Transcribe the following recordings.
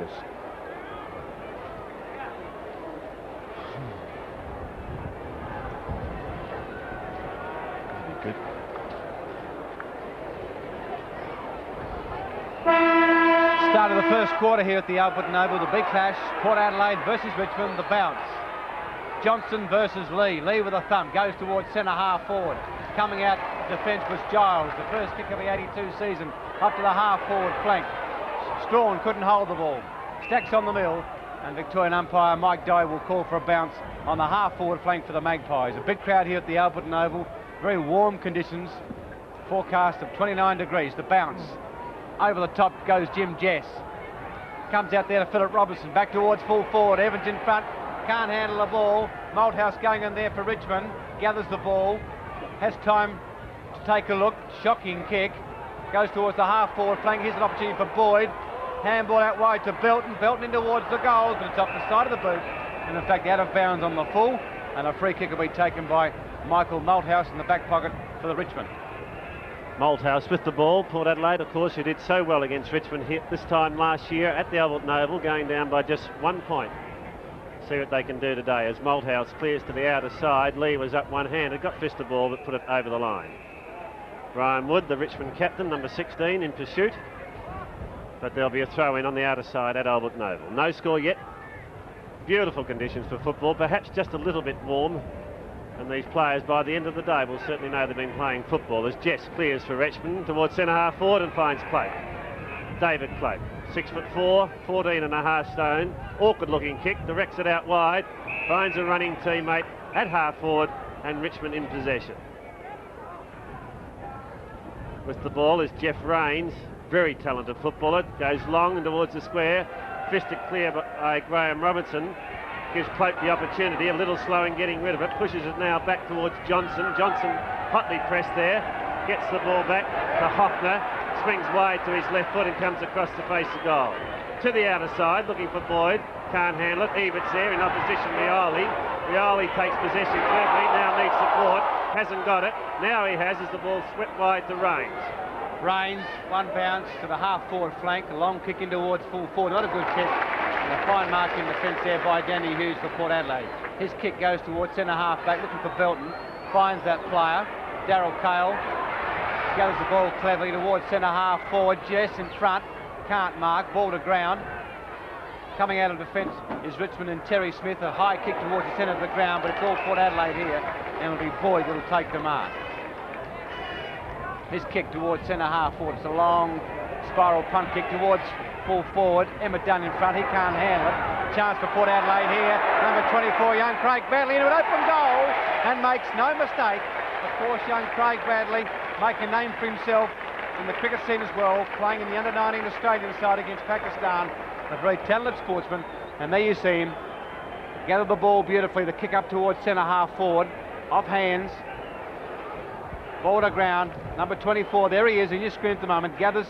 Goalkickers. Good. Start of the first quarter here at the Alberton Oval. The big clash, Port Adelaide versus Richmond. The bounce. Johnson versus Lee. Lee with a thump goes towards centre half forward. Coming out defence was Giles. The first kick of the 82 season up to the half forward flank. Strawn couldn't hold the ball. Stacks on the mill, and Victorian umpire Mike Dye will call for a bounce on the half forward flank for the Magpies. A big crowd here at the Alberton Oval. Very warm conditions. Forecast of 29 degrees. The bounce. Over the top goes Jim Jess. Comes out there to Philip Robertson. Back towards full forward. Evans in front. Can't handle the ball. Malthouse going in there for Richmond. Gathers the ball. Has time to take a look. Shocking kick. Goes towards the half forward flank. Here's an opportunity for Boyd. Handball out wide to Belton. Belton in towards the goal, but it's off the side of the boot. And in fact out of bounds on the full. And a free kick will be taken by Michael Malthouse in the back pocket for the Richmond. Malthouse with the ball. Port Adelaide, of course, who did so well against Richmond here this time last year at the Alberton Oval, going down by just 1 point. See what they can do today as Malthouse clears to the outer side. Lee was up one-handed, got fist the ball, but put it over the line. Brian Wood, the Richmond captain, number 16, in pursuit. But there'll be a throw-in on the outer side at Alberton Oval. No score yet. Beautiful conditions for football, perhaps just a little bit warm. And these players, by the end of the day, will certainly know they've been playing football. As Jess clears for Richmond towards centre half forward and finds Cloke. David Cloke, 6'4", 14.5 stone. Awkward looking kick, directs it out wide. Finds a running teammate at half forward and Richmond in possession. With the ball is Geoff Rains, very talented footballer. Goes long and towards the square. Fisted clear by Graham Robertson. Gives Cloke the opportunity, a little slow in getting rid of it. Pushes it now back towards Johnson. Johnson hotly pressed there. Gets the ball back to Hoffner. Swings wide to his left foot and comes across the face of goal. To the outer side, looking for Boyd. Can't handle it. Ebert's there in opposition. Rioli. Rioli takes possession cleverly. Now needs support. Hasn't got it. Now he has as the ball swept wide to Rains. Rains, one bounce to the half forward flank. A long kick in towards full forward. Not a good kick. And a fine mark in defence there by Danny Hughes for Port Adelaide. His kick goes towards centre half back, looking for Belton. Finds that player. Darrell Cahill gathers the ball cleverly towards centre half forward. Jess in front. Can't mark. Ball to ground. Coming out of defence is Richmond and Terry Smith. A high kick towards the centre of the ground, but it's all Port Adelaide here. And it'll be Boyd that'll take the mark. His kick towards centre half forward. It's a long spiral punt kick towards full forward. Emmett Dunn in front. He can't handle it. Chance for Port Adelaide here. Number 24, young Craig Bradley, into an open goal and makes no mistake. Of course, young Craig Bradley making a name for himself in the cricket scene as well, playing in the under-19 Australian side against Pakistan. A very talented sportsman. And there you see him gather the ball beautifully. The kick up towards centre half forward. Off hands. Ball to ground. Number 24, there he is in your screen at the moment. Gathers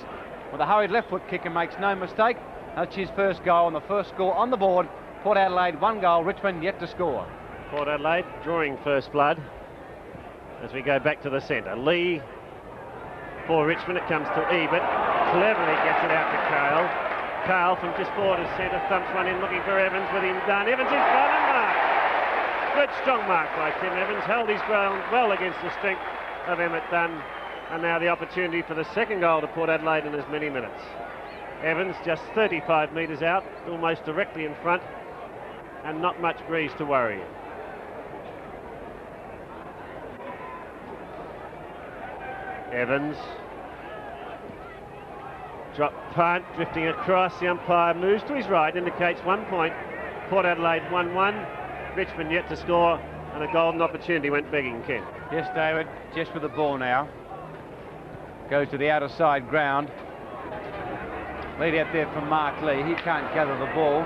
with a hurried left foot kick and makes no mistake. That's his first goal, and the first score on the board. Port Adelaide 1 goal, Richmond yet to score. Port Adelaide drawing first blood as we go back to the centre. Lee for Richmond, it comes to Ebert. Cleverly gets it out to Cahill. Cahill from just forward to centre, thumps one in looking for Evans with him done. Evans is front and marked. Good strong mark by Tim Evans. Held his ground well against the strength of Emmett Dunn. And now the opportunity for the second goal to Port Adelaide in as many minutes. Evans just 35 metres out, almost directly in front, and not much breeze to worry him. Evans. Drop punt, drifting across. The umpire moves to his right, indicates 1 point. Port Adelaide 1-1. Richmond yet to score, and a golden opportunity went begging, Ken. Yes, David, just with the ball now. Goes to the outer side ground. Lead out there from Mark Lee. He can't gather the ball.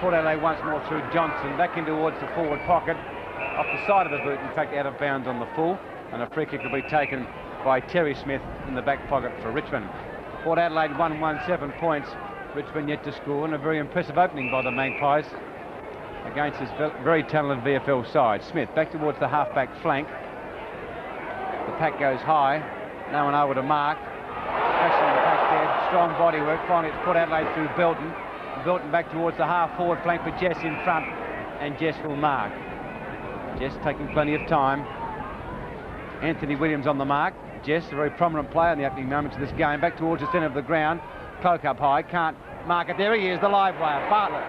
Port Adelaide once more through Johnson. Back in towards the forward pocket. Off the side of the boot, in fact, out of bounds on the full. And a free kick will be taken by Terry Smith in the back pocket for Richmond. Port Adelaide 1-1, 7 points. Richmond yet to score, and a very impressive opening by the Magpies against this very talented VFL side. Smith back towards the half-back flank. The pack goes high. No one over to mark. Pressing the pack there. Strong body work. Finally, it's Port Adelaide through Belton. Belton back towards the half-forward flank for Jess in front, and Jess will mark. Jess taking plenty of time. Anthony Williams on the mark. Jess, a very prominent player in the opening moments of this game. Back towards the centre of the ground. Cloke up high, can't mark it. There he is, the live wire. Bartlett,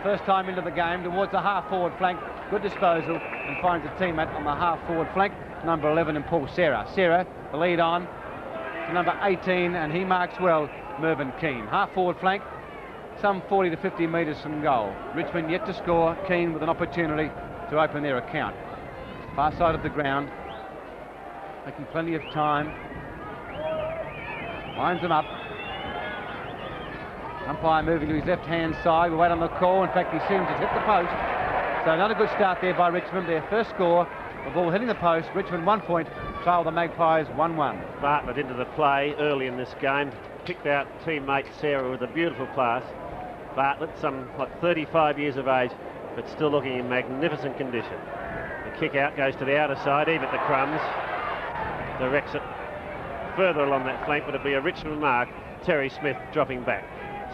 first time into the game, towards the half-forward flank. Good disposal, and finds a teammate on the half-forward flank, number 11 and Paul Serra. Serra, the lead on to number 18, and he marks well, Mervyn Keane. Half-forward flank, some 40 to 50 metres from goal. Richmond yet to score. Keane with an opportunity to open their account. Far side of the ground, taking plenty of time. Lines them up. Umpire moving to his left-hand side. We'll wait on the call. In fact, he seems to hit the post. So not a good start there by Richmond. Their first score, the ball hitting the post. Richmond 1 point, trail the Magpies 1-1. Bartlett into the play early in this game. Picked out teammate Sarah with a beautiful pass. Bartlett, some 35 years of age, but still looking in magnificent condition. The kick out goes to the outer side. Ebert the crumbs. Directs it further along that flank, but it'll be a Richmond mark. Terry Smith dropping back.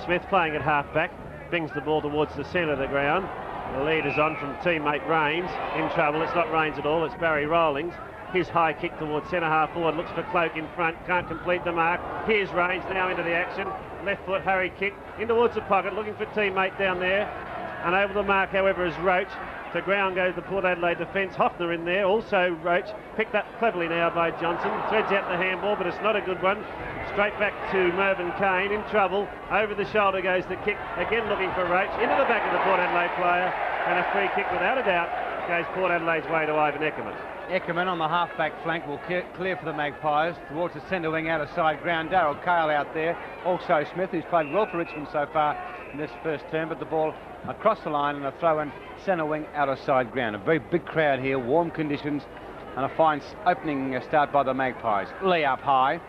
Smith playing at half-back, brings the ball towards the centre of the ground. The lead is on from teammate Rains. In trouble, it's not Rains at all, it's Barry Rawlings. His high kick towards centre half forward, looks for Cloke in front, can't complete the mark. Here's Rains now into the action. Left foot hurry kick in towards the pocket, looking for teammate down there. And over the mark, however, is Roach. To ground goes the Port Adelaide defence. Hoffner in there, also Roach. Picked up cleverly now by Johnson. Threads out the handball, but it's not a good one. Straight back to Mervyn Kane, in trouble. Over the shoulder goes the kick, again looking for Roach. Into the back of the Port Adelaide player. And a free kick, without a doubt, goes Port Adelaide's way to Ivan Eckermann. Eckermann on the half-back flank will clear for the Magpies towards the centre wing outer side ground. Darrell Cahill out there. Also Smith, who's played well for Richmond so far in this first term, but the ball across the line and a throw in centre wing outer side ground. A very big crowd here, warm conditions, and a fine opening start by the Magpies. Lee up high.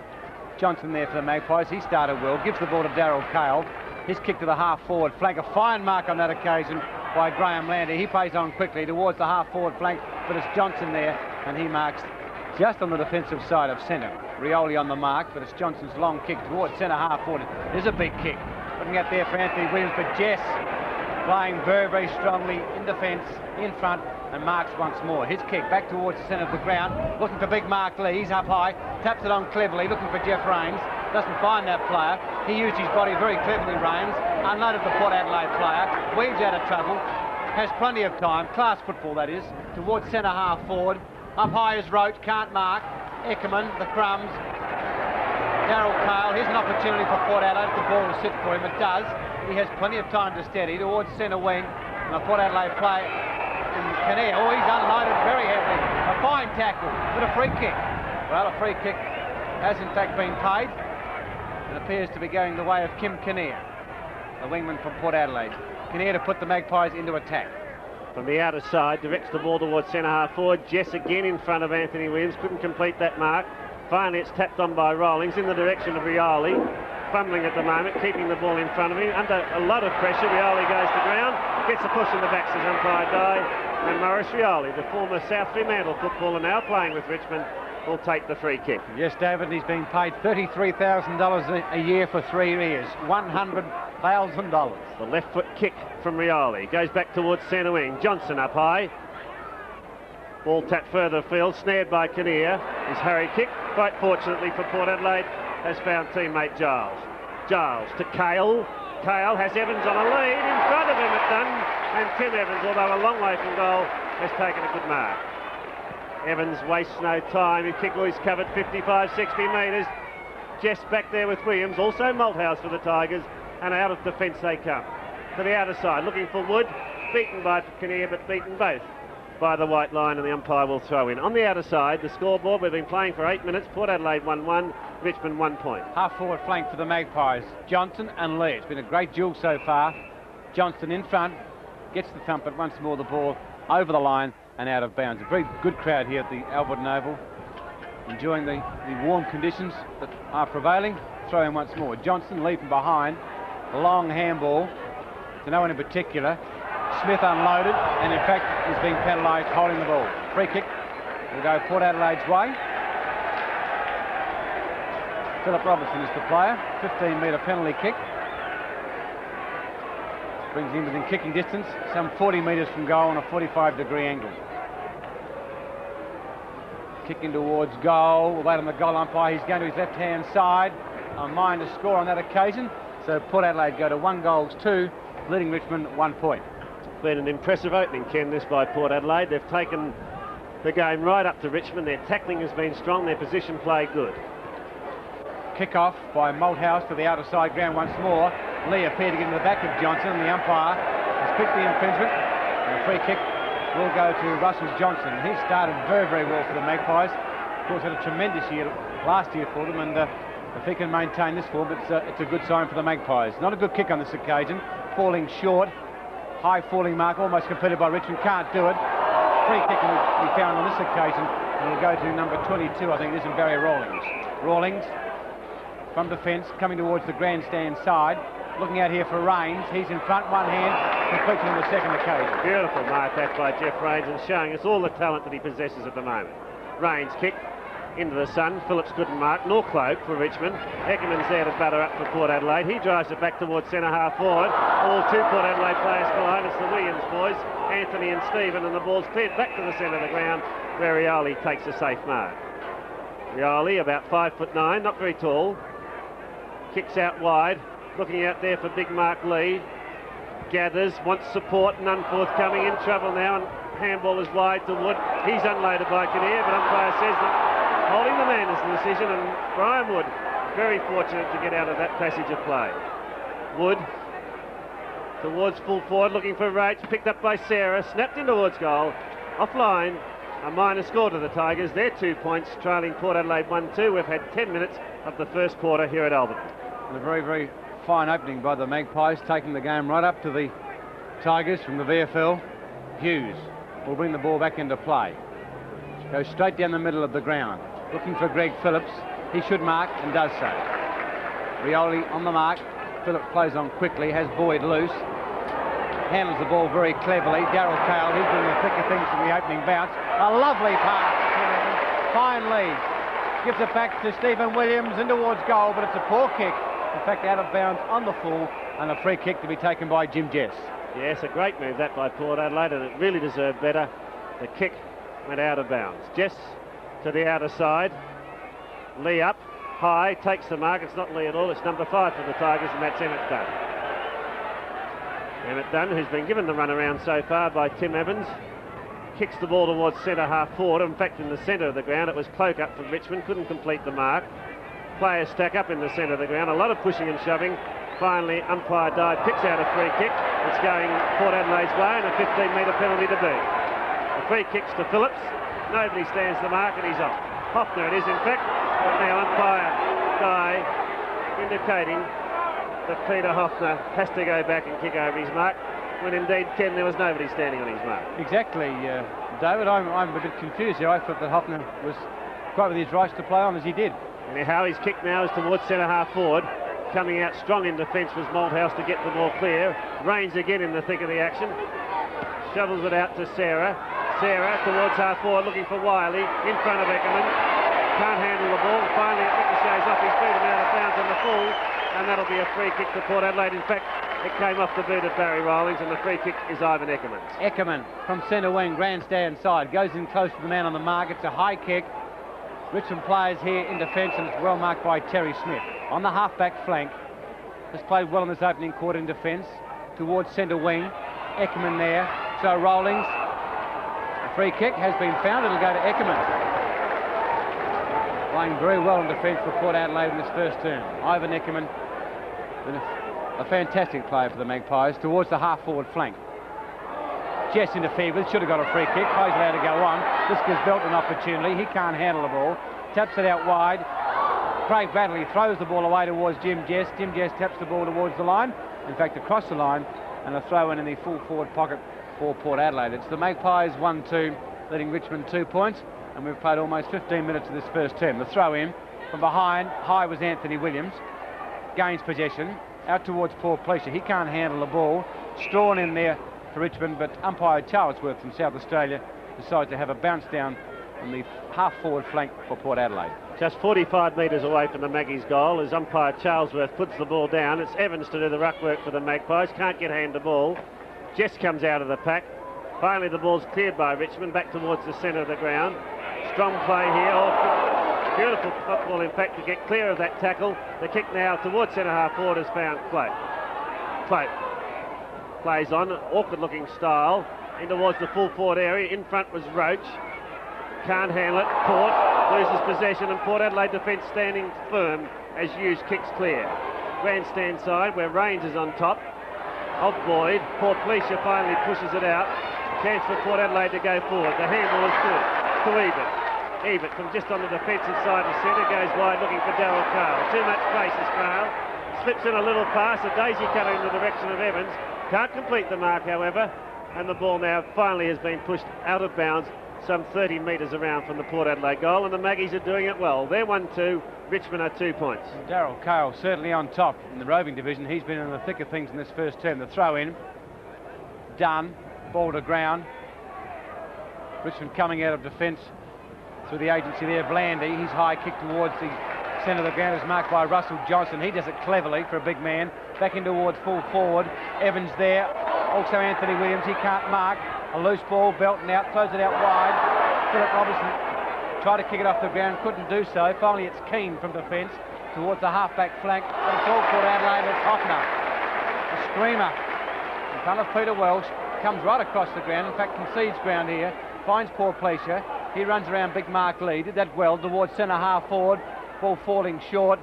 Johnson there for the Magpies. He started well. Gives the ball to Darrell Cahill. His kick to the half-forward flank. A fine mark on that occasion by Graham Landy. He plays on quickly towards the half-forward flank, but it's Johnson there, and he marks just on the defensive side of centre. Rioli on the mark, but it's Johnson's long kick towards centre half-forward. There's a big kick. Looking out there for Anthony Williams, but Jess playing very, very strongly in defence, in front, and marks once more. His kick back towards the centre of the ground, looking for big Mark Lee. He's up high, taps it on cleverly, looking for Geoff Rains. Doesn't find that player. He used his body very cleverly, Rains. Unloaded the Port Adelaide player, weaves out of trouble, has plenty of time, class football that is, towards centre half forward. Up high is Roach, can't mark. Eckermann, the crumbs. Darrell Cahill, here's an opportunity for Port Adelaide if the ball will sit for him. It does. He has plenty of time to steady towards centre wing. And the Port Adelaide play in Kinnear. Oh, he's unloaded very heavily. A fine tackle, but a free kick. Well, a free kick has in fact been paid. It appears to be going the way of Kim Kinnear, the wingman from Port Adelaide. Kinnear to put the Magpies into attack. From the outer side, directs the ball towards centre half forward. Jess again in front of Anthony Williams, couldn't complete that mark. Finally it's tapped on by Rawlings in the direction of Rioli. Fumbling at the moment, keeping the ball in front of him. Under a lot of pressure, Rioli goes to ground, gets a push in the back, says umpire Dye. And Maurice Rioli, the former South Fremantle footballer now playing with Richmond, will take the free kick. Yes, David, he's being paid $33,000 a year for 3 years. $100,000. The left foot kick from Rioli. Goes back towards centre wing. Johnson up high. Ball tapped further field, snared by Kinnear. His hurry kick, quite fortunately for Port Adelaide, has found teammate Giles. Giles to Cahill. Cahill has Evans on a lead. In front of him at Dunn. And Tim Evans, although a long way from goal, has taken a good mark. Evans wastes no time. His kick was covered 55, 60 metres. Jess back there with Williams. Also Malthouse for the Tigers. And out of defence they come. To the outer side, looking for Wood. Beaten by Kinnear, but beaten both by the white line, and the umpire will throw in. On the outer side, the scoreboard, we've been playing for 8 minutes. Port Adelaide 1-1, Richmond 1 point. Half-forward flank for the Magpies. Johnson and Lee. It's been a great duel so far. Johnson in front. Gets the thump, but once more the ball over the line and out of bounds. A very good crowd here at the Alberton Oval, enjoying the warm conditions that are prevailing. Throw in once more. Johnson leaping behind. A long handball to no one in particular. Smith unloaded, and in fact is being penalised holding the ball. Free kick will go Port Adelaide's way. Philip Robertson is the player. 15-metre penalty kick. Brings him within kicking distance, some 40 metres from goal on a 45-degree angle. Kicking towards goal, wait on the goal umpire, he's going to his left-hand side. A minor score on that occasion, so Port Adelaide go to 1-2, leading Richmond 1 point. It's been an impressive opening, Ken, this by Port Adelaide. They've taken the game right up to Richmond. Their tackling has been strong, their position play good. Kick-off by Malthouse to the outer side ground once more. Lee appeared to get in the back of Johnson, and the umpire has picked the infringement. And a free kick will go to Russell Johnson. He started very, very well for the Magpies. Of course, had a tremendous year last year for them, and if he can maintain this form, it's a good sign for the Magpies. Not a good kick on this occasion, falling short. High falling mark, almost completed by Richmond, can't do it. Free kick will be found on this occasion, and it'll go to number 22, I think it is, in Barry Rawlings. Rawlings from defence, coming towards the grandstand side. Looking out here for Rains. He's in front, one hand, completion on the second occasion. Beautiful mark that by Geoff Rains, and showing us all the talent that he possesses at the moment. Rains kick into the sun. Phillips couldn't mark, nor Cloke for Richmond. Eckerman's there to batter up for Port Adelaide. He drives it back towards centre half forward. All two Port Adelaide players behind. It's the Williams boys, Anthony and Stephen, and the ball's cleared back to the centre of the ground, where Rioli takes a safe mark. Rioli, about 5'9", not very tall. Kicks out wide. Looking out there for big Mark Lee. Gathers, wants support, none forthcoming, in trouble now, and handball is wide to Wood. He's unloaded by Kinnear, but umpire says that holding the man is the decision, and Brian Wood very fortunate to get out of that passage of play. Wood towards full forward, looking for Roach, picked up by Sarah, snapped in towards goal, offline. A minor score to the Tigers. They're 2 points, trailing Port Adelaide 1-2. We've had 10 minutes of the first quarter here at Alberton. A very, very fine opening by the Magpies, taking the game right up to the Tigers from the VFL. Hughes will bring the ball back into play. Goes straight down the middle of the ground. Looking for Greg Phillips. He should mark and does so. Rioli on the mark. Phillips plays on quickly, has Boyd loose. Handles the ball very cleverly. Darrell Cahill, he's doing the thick of things from the opening bounce. A lovely pass. Fine lead. Gives it back to Stephen Williams in towards goal, but it's a poor kick. In fact, out of bounds on the full, and a free kick to be taken by Jim Jess. Yes, a great move that by Port Adelaide, and it really deserved better. The kick went out of bounds. Jess to the outer side. Lee up, high, takes the mark. It's not Lee at all, it's number 5 for the Tigers, and that's Emmett Dunn. Emmett Dunn, who's been given the run around so far by Tim Evans, kicks the ball towards centre half forward. In fact, in the centre of the ground, it was Cloke up for Richmond, couldn't complete the mark. Players stack up in the centre of the ground, a lot of pushing and shoving. Finally, umpire dive, picks out a free kick. It's going Port Adelaide's way, and a 15-metre penalty to boot. The free kick's to Phillips. Nobody stands the mark, and he's off. Hoffner it is, in fact, but now umpire Guy indicating that Peter Hoffner has to go back and kick over his mark, when indeed, Ken, there was nobody standing on his mark. Exactly, David. I'm a bit confused here. I thought that Hoffner was quite with his rights to play on as he did. Anyhow, his kick now is towards centre half forward. Coming out strong in defence was Malthouse to get the ball clear. Rains again in the thick of the action. Shovels it out to Sarah. Sarah towards half forward, looking for Wiley in front of Eckerman. Can't handle the ball. Finally, it ricochets off his feet and out of bounds on the full, and that'll be a free kick to Port Adelaide. In fact, it came off the boot of Barry Rawlings, and the free kick is Ivan Eckerman's. Eckerman from centre wing, grandstand side, goes in close to the man on the mark. It's a high kick. Richmond players here in defence, and it's well marked by Terry Smith. On the half-back flank, has played well in this opening quarter in defence. Towards centre wing, Eckerman there. So Rawlings, a free kick has been found. It'll go to Eckerman. Playing very well in defence for Port Adelaide in this first term. Ivan Eckerman, a fantastic player for the Magpies, towards the half-forward flank. Jess interfered with, should have got a free kick. Plays allowed to go on. This gives Belton an opportunity. He can't handle the ball. Taps it out wide. Craig Bradley throws the ball away towards Jim Jess. Jim Jess taps the ball towards the line. In fact, across the line, and a throw in the full forward pocket for Port Adelaide. It's the Magpies 1-2, leading Richmond 2 points, and we've played almost 15 minutes of this first term. The throw in from behind, high was Anthony Williams. Gains possession out towards Porplycia. He can't handle the ball. Strawn in there for Richmond, but umpire Charlesworth from South Australia decides to have a bounce down on the half-forward flank for Port Adelaide. Just 45 metres away from the Maggies' goal as umpire Charlesworth puts the ball down. It's Evans to do the ruck work for the Magpies. Can't get hand to ball. Jess comes out of the pack. Finally the ball's cleared by Richmond back towards the centre of the ground. Strong play here. Oh, beautiful football in fact to get clear of that tackle. The kick now towards centre half forward has found Cloke. Cloke plays on, awkward looking style in towards the full forward area. In front was Roach. Can't handle it. Port loses possession and Port Adelaide defence standing firm as Hughes kicks clear. Grandstand side where Rains is on top of Boyd. Porplycia finally pushes it out. Chance for Port Adelaide to go forward. The handle is good to Ebert. Ebert from just on the defensive side of centre goes wide looking for Darrell. Too much space is Cahill. Slips in a little pass, a daisy cutter in the direction of Evans. Can't complete the mark however, and the ball now finally has been pushed out of bounds some 30 metres around from the Port Adelaide goal, and the Maggies are doing it well. They're 1-2, Richmond are 2 points. Darrell Cahill certainly on top in the roving division. He's been in the thick of things in this first term. The throw in, done, ball to ground. Richmond coming out of defence through the agency there, Blandy. He's high kick towards the centre of the ground is marked by Russell Johnson. He does it cleverly for a big man. Back in towards full forward. Evans there. Also Anthony Williams. He can't mark. A loose ball. Belton out. Throws it out wide. Philip Robertson tried to kick it off the ground. Couldn't do so. Finally it's Keane from defence towards the half-back flank. But it's all Port Adelaide. It's Hoffner. A screamer in front of Peter Welsh. Comes right across the ground. In fact concedes ground here. Finds Porplycia. He runs around big Mark Lee. Did that well towards centre half forward. Ball falling short.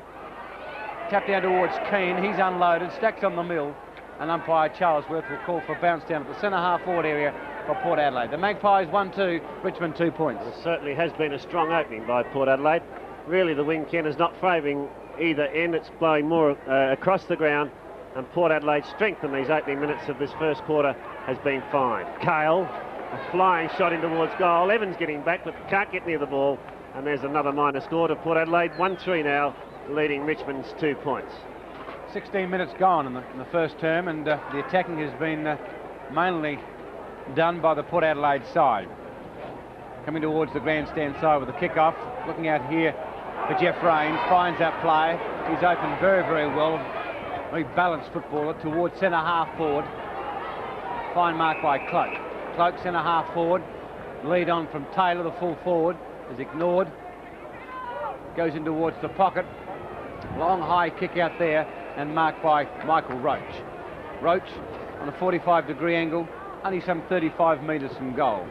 Tap down towards Keane. He's unloaded. Stacks on the mill. And umpire Charlesworth will call for a bounce down at the centre half forward area for Port Adelaide. The Magpies 1-2, Richmond 2 points. It certainly has been a strong opening by Port Adelaide. Really the wind, Ken, is not favouring either end. It's blowing more across the ground, and Port Adelaide's strength in these opening minutes of this first quarter has been fine. Cahill, a flying shot in towards goal. Evans getting back but can't get near the ball, and there's another minor score to Port Adelaide. 1-3 now, leading Richmond's 2 points. 16 minutes gone in the first term, and the attacking has been mainly done by the Port Adelaide side. Coming towards the grandstand side with the kick-off. Looking out here for Geoff Rains. Finds that play. He's opened very, very well. Very balanced footballer towards centre half forward. Fine mark by Cloke. Cloke centre half forward. Lead on from Taylor, the full forward, is ignored. Goes in towards the pocket. Long high kick out there and marked by Michael Roach. Roach on a 45-degree angle, only some 35 metres from goal.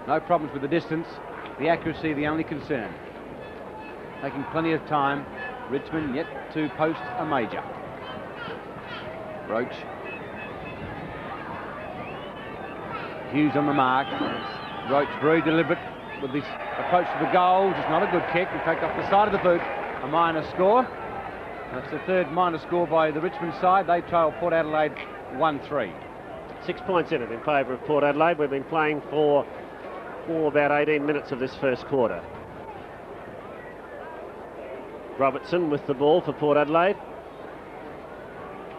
No problems with the distance, the accuracy the only concern. Taking plenty of time, Richmond yet to post a major. Roach. Hughes on the mark. Roach very deliberate with this approach to the goal. Just not a good kick. In fact, off the side of the boot, a minor score. That's the third minor score by the Richmond side. They trail Port Adelaide 1-3. 6 points in it in favour of Port Adelaide. We've been playing for about 18 minutes of this first quarter. Robertson with the ball for Port Adelaide.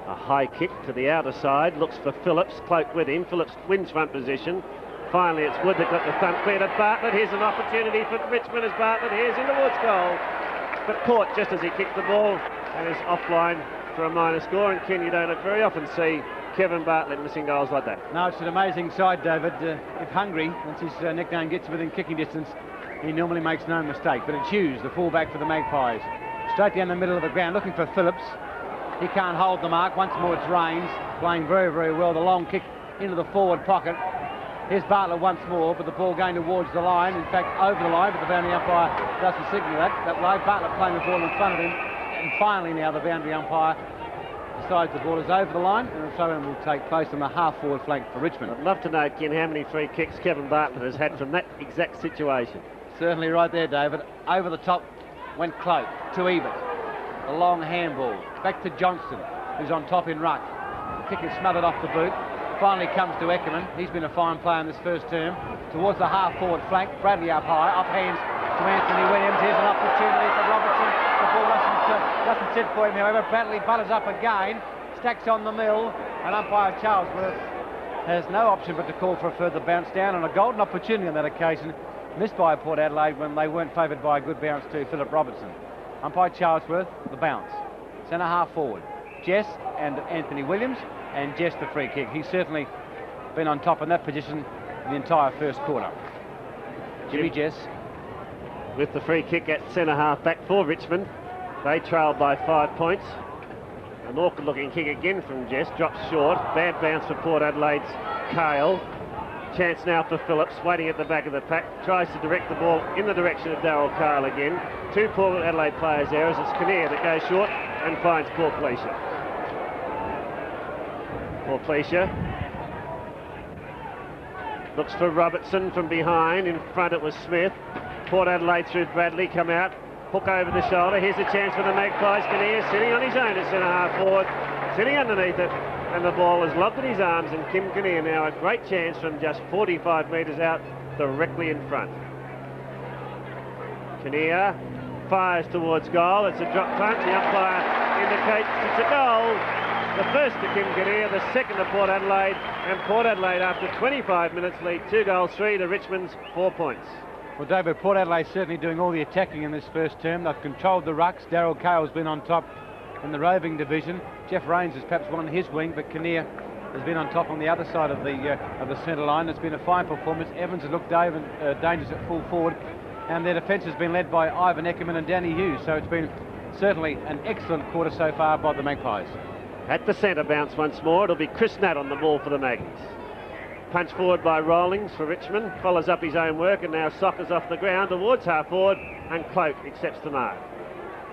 A high kick to the outer side. Looks for Phillips. Cloke with him. Phillips wins front position. Finally, it's Wood that got the front cleared at Bartlett. Here's an opportunity for Richmond as Bartlett here's into Wood's goal. But caught just as he kicked the ball and is offline for a minor score. And Ken, you don't very often see Kevin Bartlett missing goals like that. No, it's an amazing side, David. If hungry, once his nickname gets within kicking distance, he normally makes no mistake. But it's Hughes, the fullback for the Magpies. Straight down the middle of the ground, looking for Phillips. He can't hold the mark. Once more it's Rains, playing very, very well. The long kick into the forward pocket. Here's Bartlett once more, but the ball going towards the line. In fact, over the line, but the boundary umpire doesn't signal that way. Bartlett playing the ball in front of him. And finally now the boundary umpire decides the ball is over the line, and the throw-in will take place on the half-forward flank for Richmond. I'd love to know, Ken, how many free kicks Kevin Bartlett has had from that exact situation. Certainly right there, David. Over the top went Cloke to Ebert. A long handball. Back to Johnston, who's on top in ruck. The kick is smothered off the boot. Finally comes to Eckerman. He's been a fine player in this first term. Towards the half-forward flank. Bradley up high, off hands to Anthony Williams. Here's an opportunity for Robertson. The ball doesn't sit for him, however. Bradley butters up again. Stacks on the mill. And umpire Charlesworth has no option but to call for a further bounce down, and a golden opportunity on that occasion. missed by Port Adelaide when they weren't favoured by a good bounce to Philip Robertson. Umpire Charlesworth, the bounce. Centre half forward. Jess and Anthony Williams, and Jess the free kick. He's certainly been on top in that position the entire first quarter. Jimmy Jess. With the free kick at centre half back for Richmond. They trailed by 5 points. An awkward looking kick again from Jess, drops short. Bad bounce for Port Adelaide's Cahill. Chance now for Phillips, waiting at the back of the pack. Tries to direct the ball in the direction of Darrell Cahill again. 2 Port Adelaide players there as it's Kinnear that goes short and finds Porplycia. Porplycia looks for Robertson from behind. In front it was Smith. Port Adelaide through Bradley, come out. Hook over the shoulder. Here's a chance for the Magpies. Kinnear sitting on his own at centre half forward, sitting underneath it, and the ball is lobbed in his arms, and Kim Kinnear now a great chance from just 45 metres out, directly in front. Kinnear fires towards goal. It's a drop punt. The umpire indicates it's a goal. The first to Kim Kinnear, the second to Port Adelaide, and Port Adelaide after 25 minutes lead 2 goals 3 to Richmond's 4 points. Well, David, Port Adelaide certainly doing all the attacking in this first term. They've controlled the rucks. Darrell Cahill's been on top in the roving division. Geoff Rains has perhaps won on his wing, but Kinnear has been on top on the other side of the centre line. It's been a fine performance. Evans has looked dangerous at full forward, and their defence has been led by Ivan Eckerman and Danny Hughes. So it's been certainly an excellent quarter so far by the Magpies. At the centre bounce once more. It'll be Chris Nat on the ball for the Magpies. Punch forward by Rawlings for Richmond, follows up his own work and now soccers off the ground towards half forward, and Cloke accepts the mark.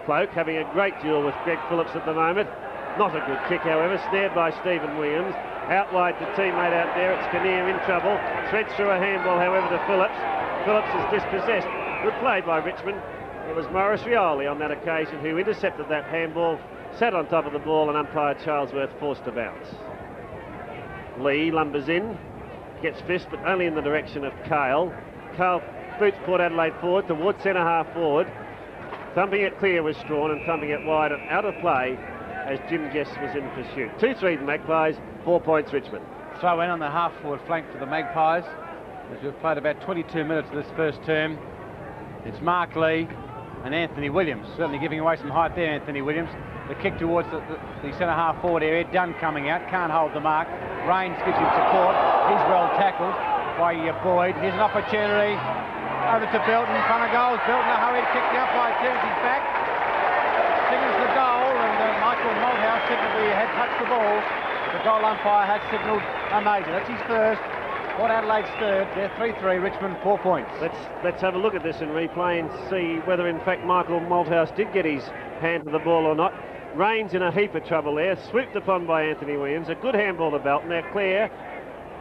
Cloke having a great duel with Greg Phillips at the moment. Not a good kick, however, snared by Stephen Williams. Out wide the teammate out there, it's Kinnear in trouble. Threads through a handball, however, to Phillips. Phillips is dispossessed. Good play by Richmond. It was Maurice Rioli on that occasion who intercepted that handball, sat on top of the ball, and umpire Charlesworth forced to bounce. Lee lumbers in. Gets fist, but only in the direction of Cahill. Cahill boots Port Adelaide forward towards centre half forward. Thumping it clear was Strawn, and thumping it wide and out of play as Jim Jess was in pursuit. 2-3 the Magpies, 4 points Richmond. Throw in on the half forward flank for the Magpies, as we've played about 22 minutes of this first term. It's Mark Lee and Anthony Williams, certainly giving away some height there, Anthony Williams. The kick towards the centre half forward area. Dunn coming out, can't hold the mark. Rains gives him support. He's well tackled by Boyd. Here's an opportunity. Over to Belton in front of goals. Belton a hurried kick. The umpire turns his back. Signals the goal, and Michael Malthouse said that he had touched the ball. The goal umpire had signalled a major. That's his first. Port Adelaide's third. They're 3-3. Richmond 4 points. Let's have a look at this in replay and see whether in fact Michael Malthouse did get his hand to the ball or not. Rains in a heap of trouble there, swooped upon by Anthony Williams. A good handball to Belton. They're clear.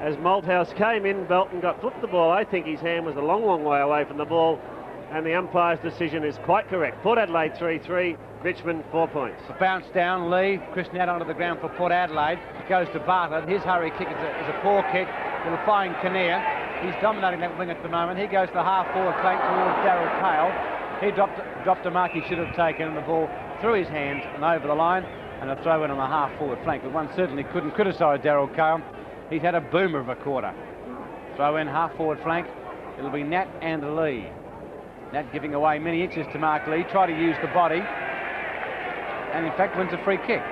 As Malthouse came in, Belton got flipped the ball. I think his hand was a long way away from the ball, and the umpire's decision is quite correct. Port Adelaide 3-3, Richmond 4 points. A bounce down, Lee. Chris Nat onto the ground for Port Adelaide. Goes to Bartlett. His hurry kick is a poor kick. It'll find Kinnear. He's dominating that wing at the moment. He goes to half forward flank towards Darrell Cahill. He dropped a mark he should have taken, and the ball through his hands and over the line, and a throw in on the half forward flank. But one certainly couldn't criticise Darrell Cahill. He's had a boomer of a quarter. Throw in half forward flank. It'll be Nat and Lee. Nat giving away many inches to Mark Lee. Try to use the body, and in fact wins a free kick.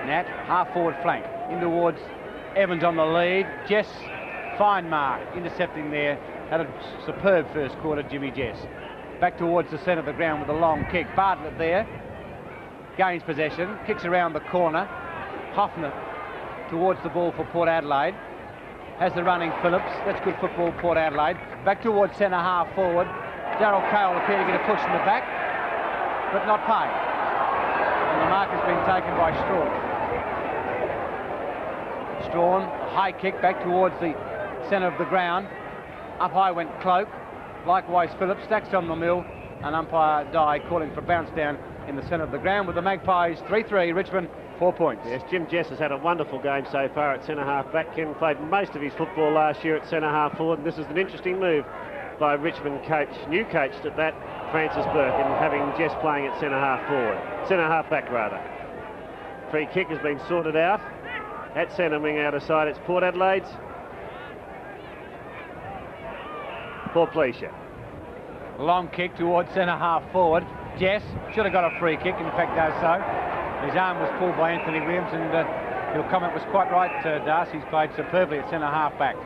Nat half forward flank in towards Evans on the lead. Jess, fine mark, intercepting there. Had a superb first quarter, Jimmy Jess. Back towards the centre of the ground with a long kick. Bartlett there, gains possession, kicks around the corner. Hoffner towards the ball for Port Adelaide. Has the running Phillips. That's good football, Port Adelaide. Back towards centre half forward. Darrell Cahill appeared to get a push in the back, but not paid. And the mark has been taken by Strawn. Strawn, a high kick back towards the centre of the ground. Up high went Cloke. Likewise Phillips, stacks on the mill, and umpire Dye calling for bounce down in the centre of the ground with the Magpies 3-3, Richmond 4 points. Yes, Jim Jess has had a wonderful game so far at centre half back. Ken played most of his football last year at centre half forward, and this is an interesting move by Richmond coach, new coach at that, Francis Bourke, in having Jess playing at centre half forward, centre half back rather. Free kick has been sorted out at centre wing out of side. It's Port Adelaide's. Porplycia. Long kick towards centre half forward. Jess should have got a free kick, in fact does so. His arm was pulled by Anthony Williams, and your comment was quite right, Darcy's played superbly at centre half back.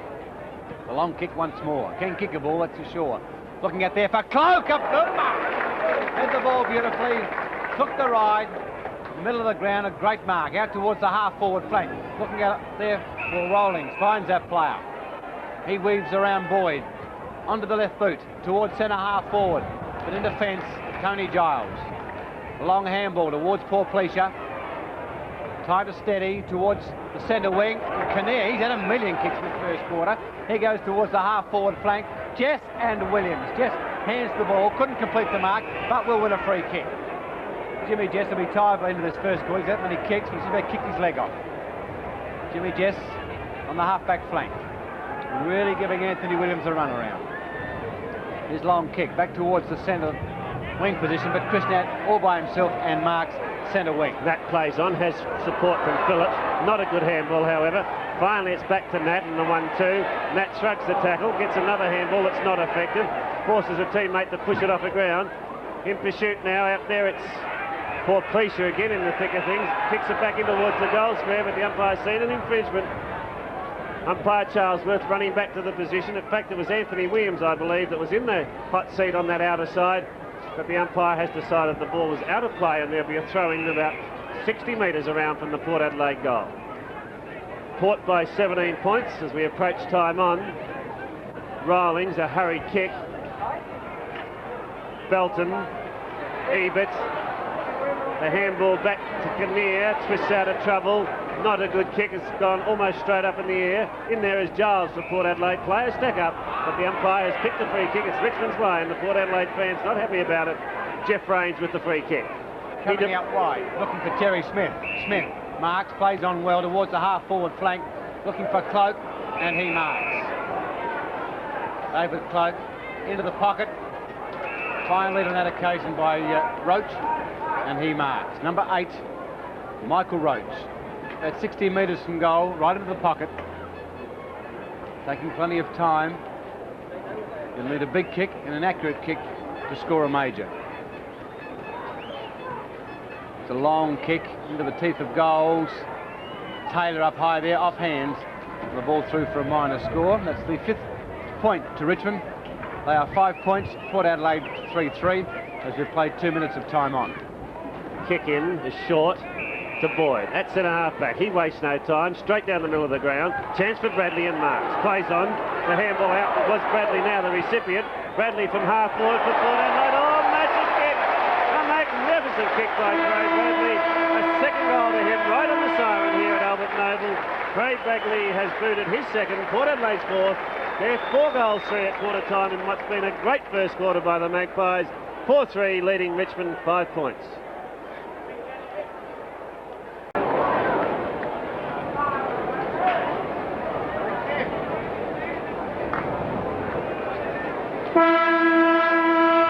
The long kick once more. Can kick a ball, that's for sure. Looking at there for Cloke, a good mark. Hit the ball beautifully, took the ride, middle of the ground, a great mark, out towards the half forward flank. Looking at there for Rawlings, finds that player. He weaves around Boyd, onto the left boot, towards centre half forward, but in defence, Tony Giles. Long handball towards Porplycia. Tight to steady towards the centre wing. Kinnear, he's had a million kicks in the first quarter. He goes towards the half forward flank. Jess and Williams. Jess hands the ball, couldn't complete the mark, but will win a free kick. Jimmy Jess will be tired by the end of this first quarter. He's had many kicks, but he's about kicked his leg off. Jimmy Jess on the half-back flank, really giving Anthony Williams a run around. His long kick back towards the centre wing position, but Chris Nat all by himself and marks centre wing. Nat plays on, has support from Phillips. Not a good handball, however. Finally, it's back to Nat in the 1-2. Nat shrugs the tackle, gets another handball that's not effective, forces a teammate to push it off the ground. In pursuit now, out there it's Porplycia again in the thick of things. Kicks it back in towards the goal square, but the umpire's seen an infringement. Umpire Charlesworth running back to the position. In fact, it was Anthony Williams, I believe, that was in the hot seat on that outer side. But the umpire has decided the ball was out of play, and there'll be a throw-in about 60 metres around from the Port Adelaide goal. Port by 17 points as we approach time on. Rawlings, a hurried kick. Belton, Ebert. The handball back to Kinnear, twists out of trouble. Not a good kick, it's gone almost straight up in the air. In there is Giles for Port Adelaide. Players stack up, but the umpire has picked the free kick. It's Richmond's way, and the Port Adelaide fans not happy about it. Geoff Rains with the free kick. Coming out wide, looking for Terry Smith. Smith marks, plays on well towards the half-forward flank, looking for Cloke, and he marks. David Cloke into the pocket. Fine lead on that occasion by Roach, and he marks. Number 8, Michael Roach. At 60 metres from goal, right into the pocket. Taking plenty of time. You'll need a big kick and an accurate kick to score a major. It's a long kick into the teeth of goals. Taylor up high there, off hands. The ball through for a minor score. That's the 5th point to Richmond. They are 5 points. Port Adelaide 3-3 as we've played 2 minutes of time on. Kick in is short to Boyd at centre half back. He wastes no time, straight down the middle of the ground. Chance for Bradley and marks. Plays on. The handball out. It was Bradley now the recipient. Bradley from half forward for Port Adelaide. Oh, massive kick! A magnificent kick by Craig Bradley. A second goal to him right on the siren here at Alberton Oval. Craig Bradley has booted his second. Port Adelaide's 4th. They're 4 goals 3 at quarter time in what's been a great first quarter by the Magpies. 4-3 leading Richmond 5 points.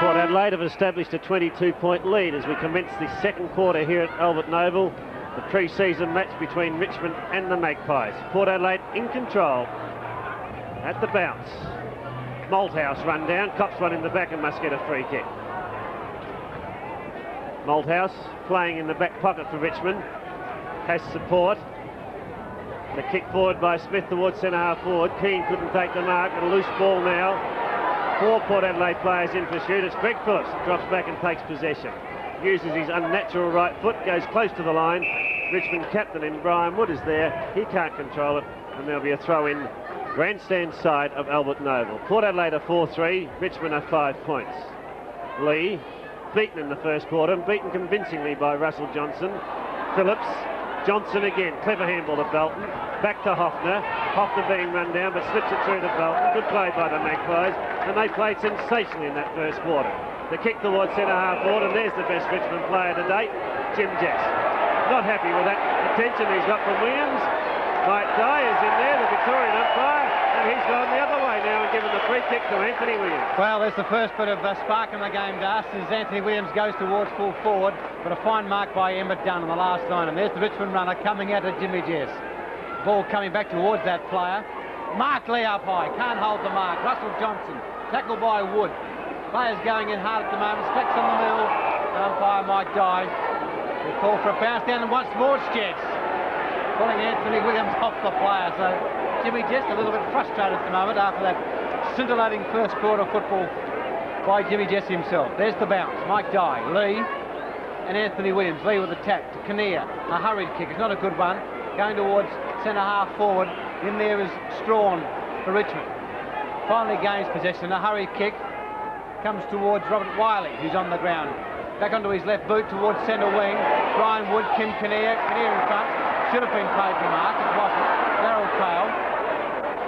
Port Adelaide have established a 22-point lead as we commence the second quarter here at Alberton Oval, the pre-season match between Richmond and the Magpies. Port Adelaide in control at the bounce. Malthouse run down, cops one in the back and must get a free kick. Malthouse playing in the back pocket for Richmond, has support. The kick forward by Smith towards centre half forward. Keane couldn't take the mark, and a loose ball now. 4 Port Adelaide players in pursuit. It's Greg Phillips drops back and takes possession. Uses his unnatural right foot, goes close to the line. Richmond captain in Brian Wood is there. He can't control it, and there'll be a throw in grandstand side of Alberton Oval. Port Adelaide are 4-3, Richmond are 5 points. Lee, beaten in the first quarter, beaten convincingly by Russell Johnson. Phillips, Johnson again, clever handball to Belton. Back to Hoffner. Hoffner being run down, but slips it through to Belton. Good play by the Magpies, and they played sensationally in that first quarter. The kick towards centre half forward, and there's the best Richmond player to date, Jim Jess. Not happy with that attention he's got from Williams. Mike Dye is in there, the Victorian umpire, and he's gone the other way now and given the free kick to Anthony Williams. Well, there's the first bit of spark in the game, Darcy, as Anthony Williams goes towards full forward, but a fine mark by Ebert done on the last line, and there's the Richmond runner coming out to Jimmy Jess. Ball coming back towards that player. Mark Lee up high, can't hold the mark. Russell Johnson Tackle by Wood. Players going in hard at the moment. Specs on the middle. Umpire Mike Dye. They call for a bounce down, and once more it's Jets pulling Anthony Williams off the player. So Jimmy Jets a little bit frustrated at the moment after that scintillating first quarter football by Jimmy Jets himself. There's the bounce. Mike Dye, Lee, and Anthony Williams. Lee with a tap to Kinnear. A hurried kick. It's not a good one. Going towards centre half forward. In there is Strawn for Richmond. Finally gains possession. A hurried kick comes towards Robert Wiley, who's on the ground. Back onto his left boot towards centre wing. Brian Wood, Kim Kinnear. Kinnear in front. Should have been paid the mark. It wasn't. Darrell Cahill.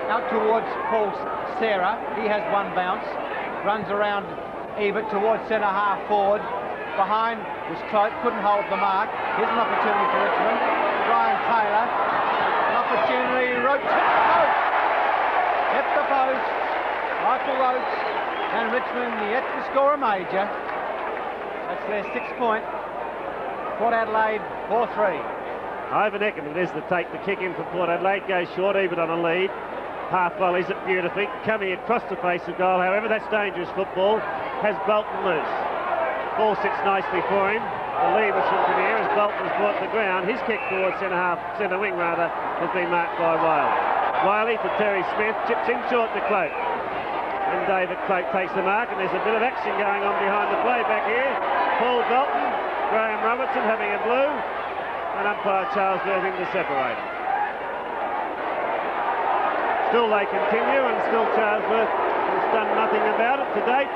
Out towards Paul Sarah. He has one bounce. Runs around Ebert towards centre half forward. Behind was Cloke, couldn't hold the mark. Here's an opportunity for Richmond. Brian Taylor, an opportunity. Roach hit the post. Michael Roach, and Richmond yet to score a major. That's their 6th point. Port Adelaide 4-3. Ivan Eckham it is to take the kick in for Port Adelaide. Goes short, Ebert on a lead. Half volleys it beautifully, coming across the face of goal. However, that's dangerous football. Has Belton loose. Ball sits nicely for him. The lead was from Kinnear as Belton has brought the ground. His kick towards centre wing rather, has been marked by Wiley. Wiley for Terry Smith, chips in short to Cloke. And David Cloke takes the mark, and there's a bit of action going on behind the play back here. Paul Belton, Graham Robertson having a blue, and umpire Charlesworth in to separate them. Still they continue, and still Charlesworth has done nothing about it to date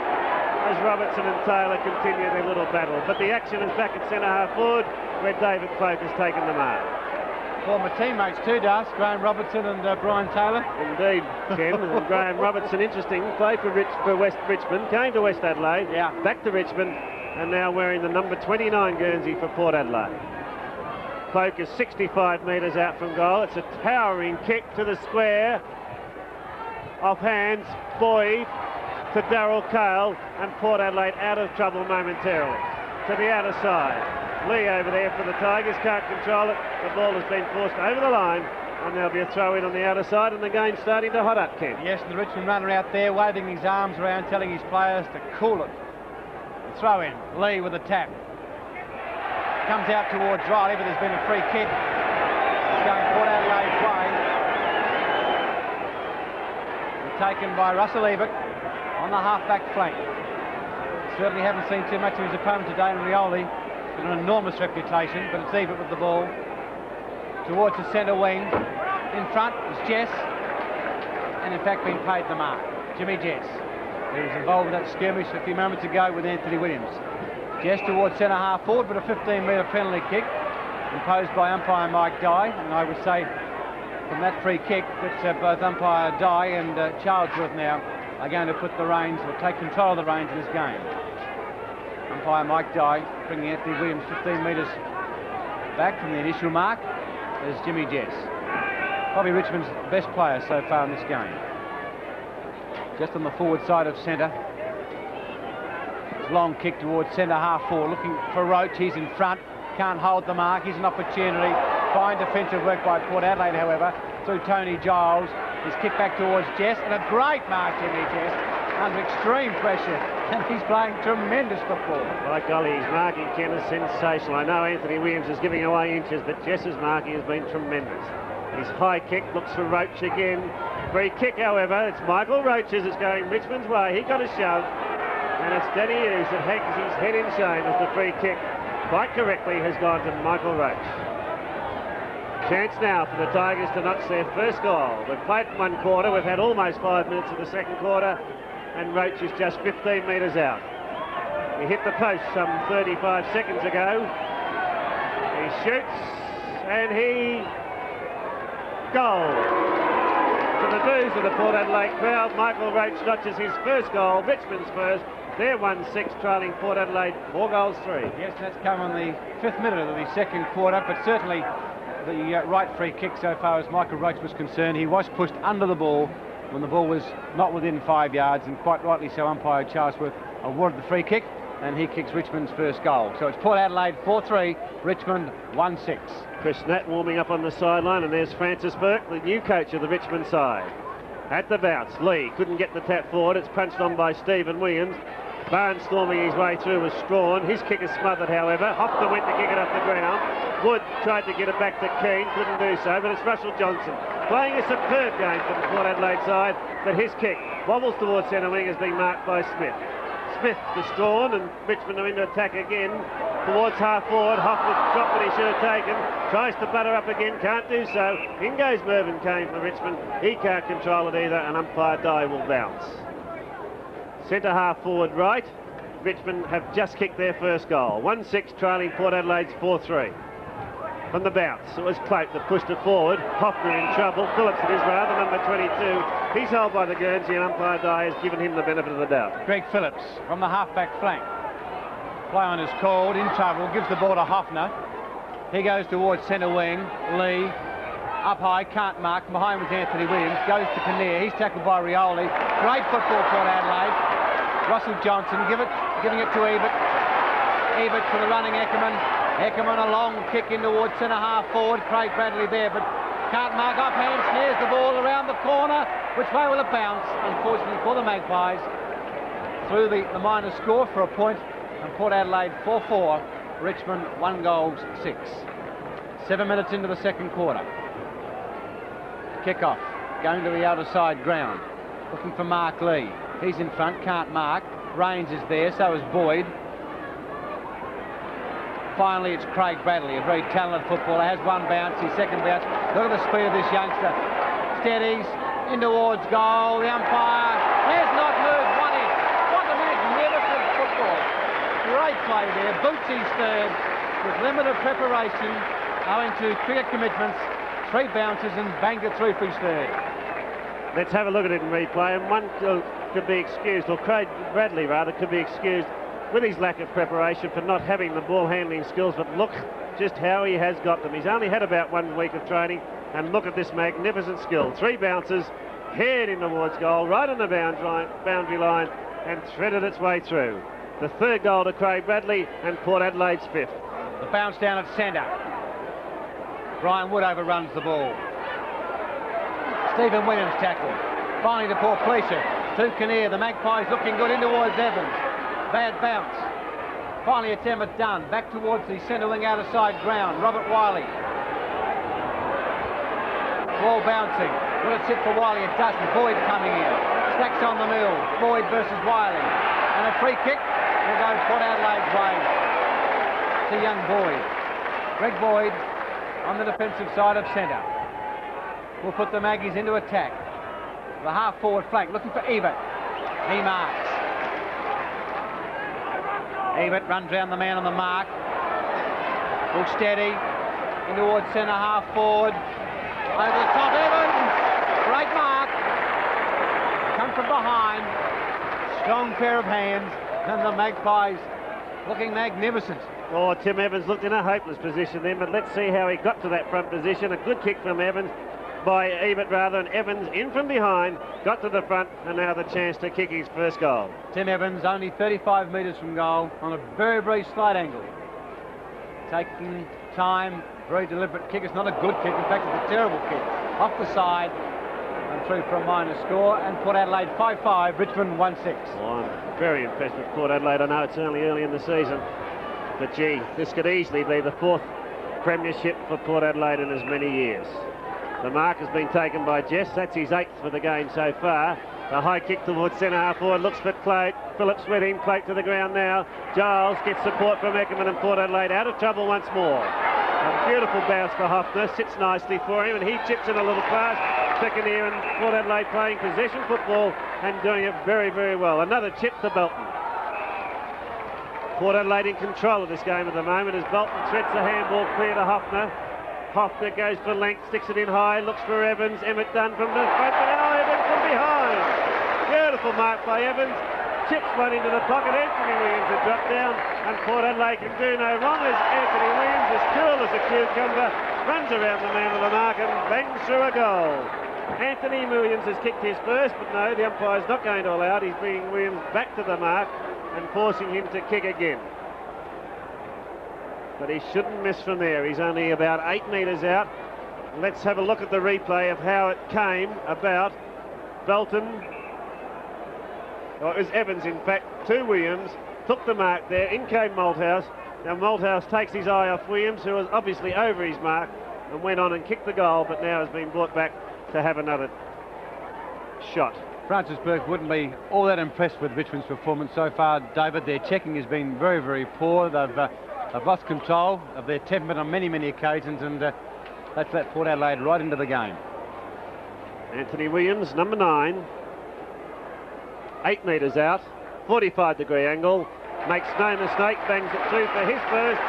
as Robertson and Taylor continue their little battle. But the action is back at centre half forward where David Cloke has taken the mark. Former teammates too, Das, Graham Robertson and Brian Taylor. Indeed, Tim. And Graham Robertson, interesting, played for West Richmond, came to West Adelaide, back to Richmond, and now wearing the number 29 Guernsey for Port Adelaide. Cloke is 65 metres out from goal. It's a towering kick to the square. Off hands, Boyd to Darrell Cahill, and Port Adelaide out of trouble momentarily. To the outer side. Lee over there for the Tigers, can't control it. The ball has been forced over the line, and there'll be a throw in on the outer side, and the game's starting to hot up, Ken. Yes, and the Richmond runner out there waving his arms around, telling his players to cool it. The throw in, Lee with a tap. Comes out towards Rioli, but there's been a free kick. It's going Port Adelaide's way. Taken by Russell Ebert on the half-back flank. Certainly haven't seen too much of his opponent today in Rioli. An enormous reputation, but it's Ebert with the ball. Towards the centre wing. In front is Jess, and in fact been paid the mark. Jimmy Jess, who was involved in that skirmish a few moments ago with Anthony Williams. Jess towards centre half forward, but a 15-metre penalty kick imposed by umpire Mike Dye, and I would say from that free kick that both umpire Dye and Charlesworth now are going to put the reins, or take control of the reins in this game. Umpire Mike Dye bringing Anthony Williams 15 metres back from the initial mark is Jimmy Jess. Probably Richmond's best player so far in this game. Just on the forward side of centre. Long kick towards centre half forward, looking for Roach. He's in front, can't hold the mark. Here's an opportunity. Fine defensive work by Port Adelaide, however, through Tony Giles. He's kicked back towards Jess, and a great mark, Jimmy Jess, under extreme pressure, and he's playing tremendous football. By golly, his marking, Ken, is sensational. I know Anthony Williams is giving away inches, but Jess's marking has been tremendous. His high kick looks for Roach again. Free kick, however, it's Michael Roach's. It's going Richmond's way. He got a shove, and it's Danny Hughes that hangs his head in shame as the free kick, quite correctly, has gone to Michael Roach. Chance now for the Tigers to notch their first goal. We've played one quarter, we've had almost 5 minutes of the second quarter, and Roach is just 15 metres out. He hit the post some 35 seconds ago. He shoots, and he... goal. To the boos of the Port Adelaide crowd, Michael Roach notches his first goal, Richmond's first. They're 1-6, trailing Port Adelaide 4-3. Yes, that's come on the 5th minute of the second quarter, but certainly the right free kick so far as Michael Roach was concerned. He was pushed under the ball when the ball was not within 5 yards, and quite rightly so umpire Charlesworth awarded the free kick, and he kicks Richmond's first goal. So it's Port Adelaide 4-3, Richmond 1-6. Chris Natt warming up on the sideline, and there's Francis Bourke, the new coach of the Richmond side. At the bounce, Lee couldn't get the tap forward. It's punched on by Stephen Williams. Barnes storming his way through was Strawn. His kick is smothered, however. Hoffner went to kick it up the ground. Wood tried to get it back to Keane, couldn't do so, but it's Russell Johnson playing a superb game for the Port Adelaide side, but his kick wobbles towards centre wing, is being marked by Smith. Smith to Strawn, and Richmond are into attack again towards half forward. Hoffner dropped what he should have taken, tries to butter up again, can't do so. In goes Mervyn Kane for Richmond. He can't control it either, and umpire Dye will bounce. Centre half forward right. Richmond have just kicked their first goal. 1-6 trailing Port Adelaide's 4-3. From the bounce, it was Cloke that pushed it forward. Hoffner in trouble. Phillips it is rather, number 22. He's held by the Guernsey, and umpire Dye has given him the benefit of the doubt. Greg Phillips from the half-back flank. Play on is called, in trouble, gives the ball to Hoffner. He goes towards centre wing. Lee up high, can't mark. Behind was Anthony Williams. Goes to Kinnear. He's tackled by Rioli. Great football, Port Adelaide. Russell Johnson giving it to Ebert. Ebert for the running Eckerman. Eckerman a long kick in towards centre half forward. Craig Bradley there, but can't mark. Offhand snares the ball around the corner. Which way will it bounce? Unfortunately for the Magpies. Through the minor score for a point, and Port Adelaide 4-4. Richmond 1-6. 7 minutes into the second quarter. Kick-off, going to the outer side ground, looking for Mark Lee. He's in front, can't mark. Rains is there, so is Boyd. Finally, it's Craig Bradley, a very talented footballer. Has one bounce, his second bounce. Look at the speed of this youngster. Steadies, in towards goal. The umpire has not moved 1 inch. What a magnificent football. Great play there. Boots his third with limited preparation owing to cricket commitments. 3 bounces and banged it through for his third. Let's have a look at it in replay, and one could be excused, or Craig Bradley rather, could be excused with his lack of preparation for not having the ball handling skills, but look just how he has got them. He's only had about 1 week of training, and look at this magnificent skill. 3 bounces, head in towards goal, right on the boundary line, and threaded its way through. The 3rd goal to Craig Bradley, and Port Adelaide's 5th. The bounce down at centre. Brian Wood overruns the ball. Stephen Williams tackled. Finally to Porplycia. To Kinnear. The Magpies looking good in towards Evans. Bad bounce. Finally it's Emmett Dunn. Back towards the centre wing outer side ground. Robert Wiley. Ball bouncing. Will it sit for Wiley? It doesn't. Boyd coming in. Stacks on the mill. Boyd versus Wiley. And a free kick will go Port Adelaide's way. To young Boyd. Greg Boyd on the defensive side of centre. We'll put the Maggies into attack. The half-forward flank, looking for Ebert. He marks. Ebert runs round the man on the mark. Will steady. In towards centre half-forward. Over the top, Evans. Great mark. Come from behind. Strong pair of hands. And the Magpies looking magnificent. Oh, Tim Evans looked in a hopeless position then, but let's see how he got to that front position. A good kick from Evans, by Ebert rather, and Evans in from behind, got to the front, and now the chance to kick his first goal. Tim Evans only 35 metres from goal on a very, very slight angle. Taking time, very deliberate kick. It's not a good kick, in fact it's a terrible kick. Off the side and through for a minor score, and Port Adelaide 5-5, Richmond 1-6. Oh, I'm very impressed with Port Adelaide. I know it's only early in the season, but gee, this could easily be the 4th premiership for Port Adelaide in as many years. The mark has been taken by Jess. That's his 8th for the game so far. A high kick towards centre half forward. Looks for Cloke. Phillips with him. Cloke to the ground now. Giles gets support from Eckerman, and Port Adelaide out of trouble once more. A beautiful bounce for Hoffner. Sits nicely for him, and he chips in a little pass. Second here, and Port Adelaide playing possession football and doing it very, very well. Another chip to Belton. Port Adelaide in control of this game at the moment as Belton threads the handball clear to Hoffner. Hoffner goes for length, sticks it in high, looks for Evans. Emmett Dunn from the front, but now Evans from behind. Beautiful mark by Evans. Chips one into the pocket. Anthony Williams has dropped down, and Port Adelaide can do no wrong as Anthony Williams, as cool as a cucumber, runs around the man of the mark and bangs through a goal. Anthony Williams has kicked his first, but no, the umpire's not going to allow it. He's bringing Williams back to the mark and forcing him to kick again. But he shouldn't miss from there. He's only about 8 metres out. Let's have a look at the replay of how it came about. Belton, or it was Evans in fact, to Williams, took the mark there, in came Malthouse. Now Malthouse takes his eye off Williams, who was obviously over his mark, and went on and kicked the goal, but now has been brought back to have another shot. Francis Bourke wouldn't be all that impressed with Richmond's performance so far, David. Their checking has been very, very poor. They've lost control of their temperament on many, many occasions, and that's let Port Adelaide right into the game. Anthony Williams, number 9, 8 metres out, 45-degree angle, makes no mistake, bangs it through for his first.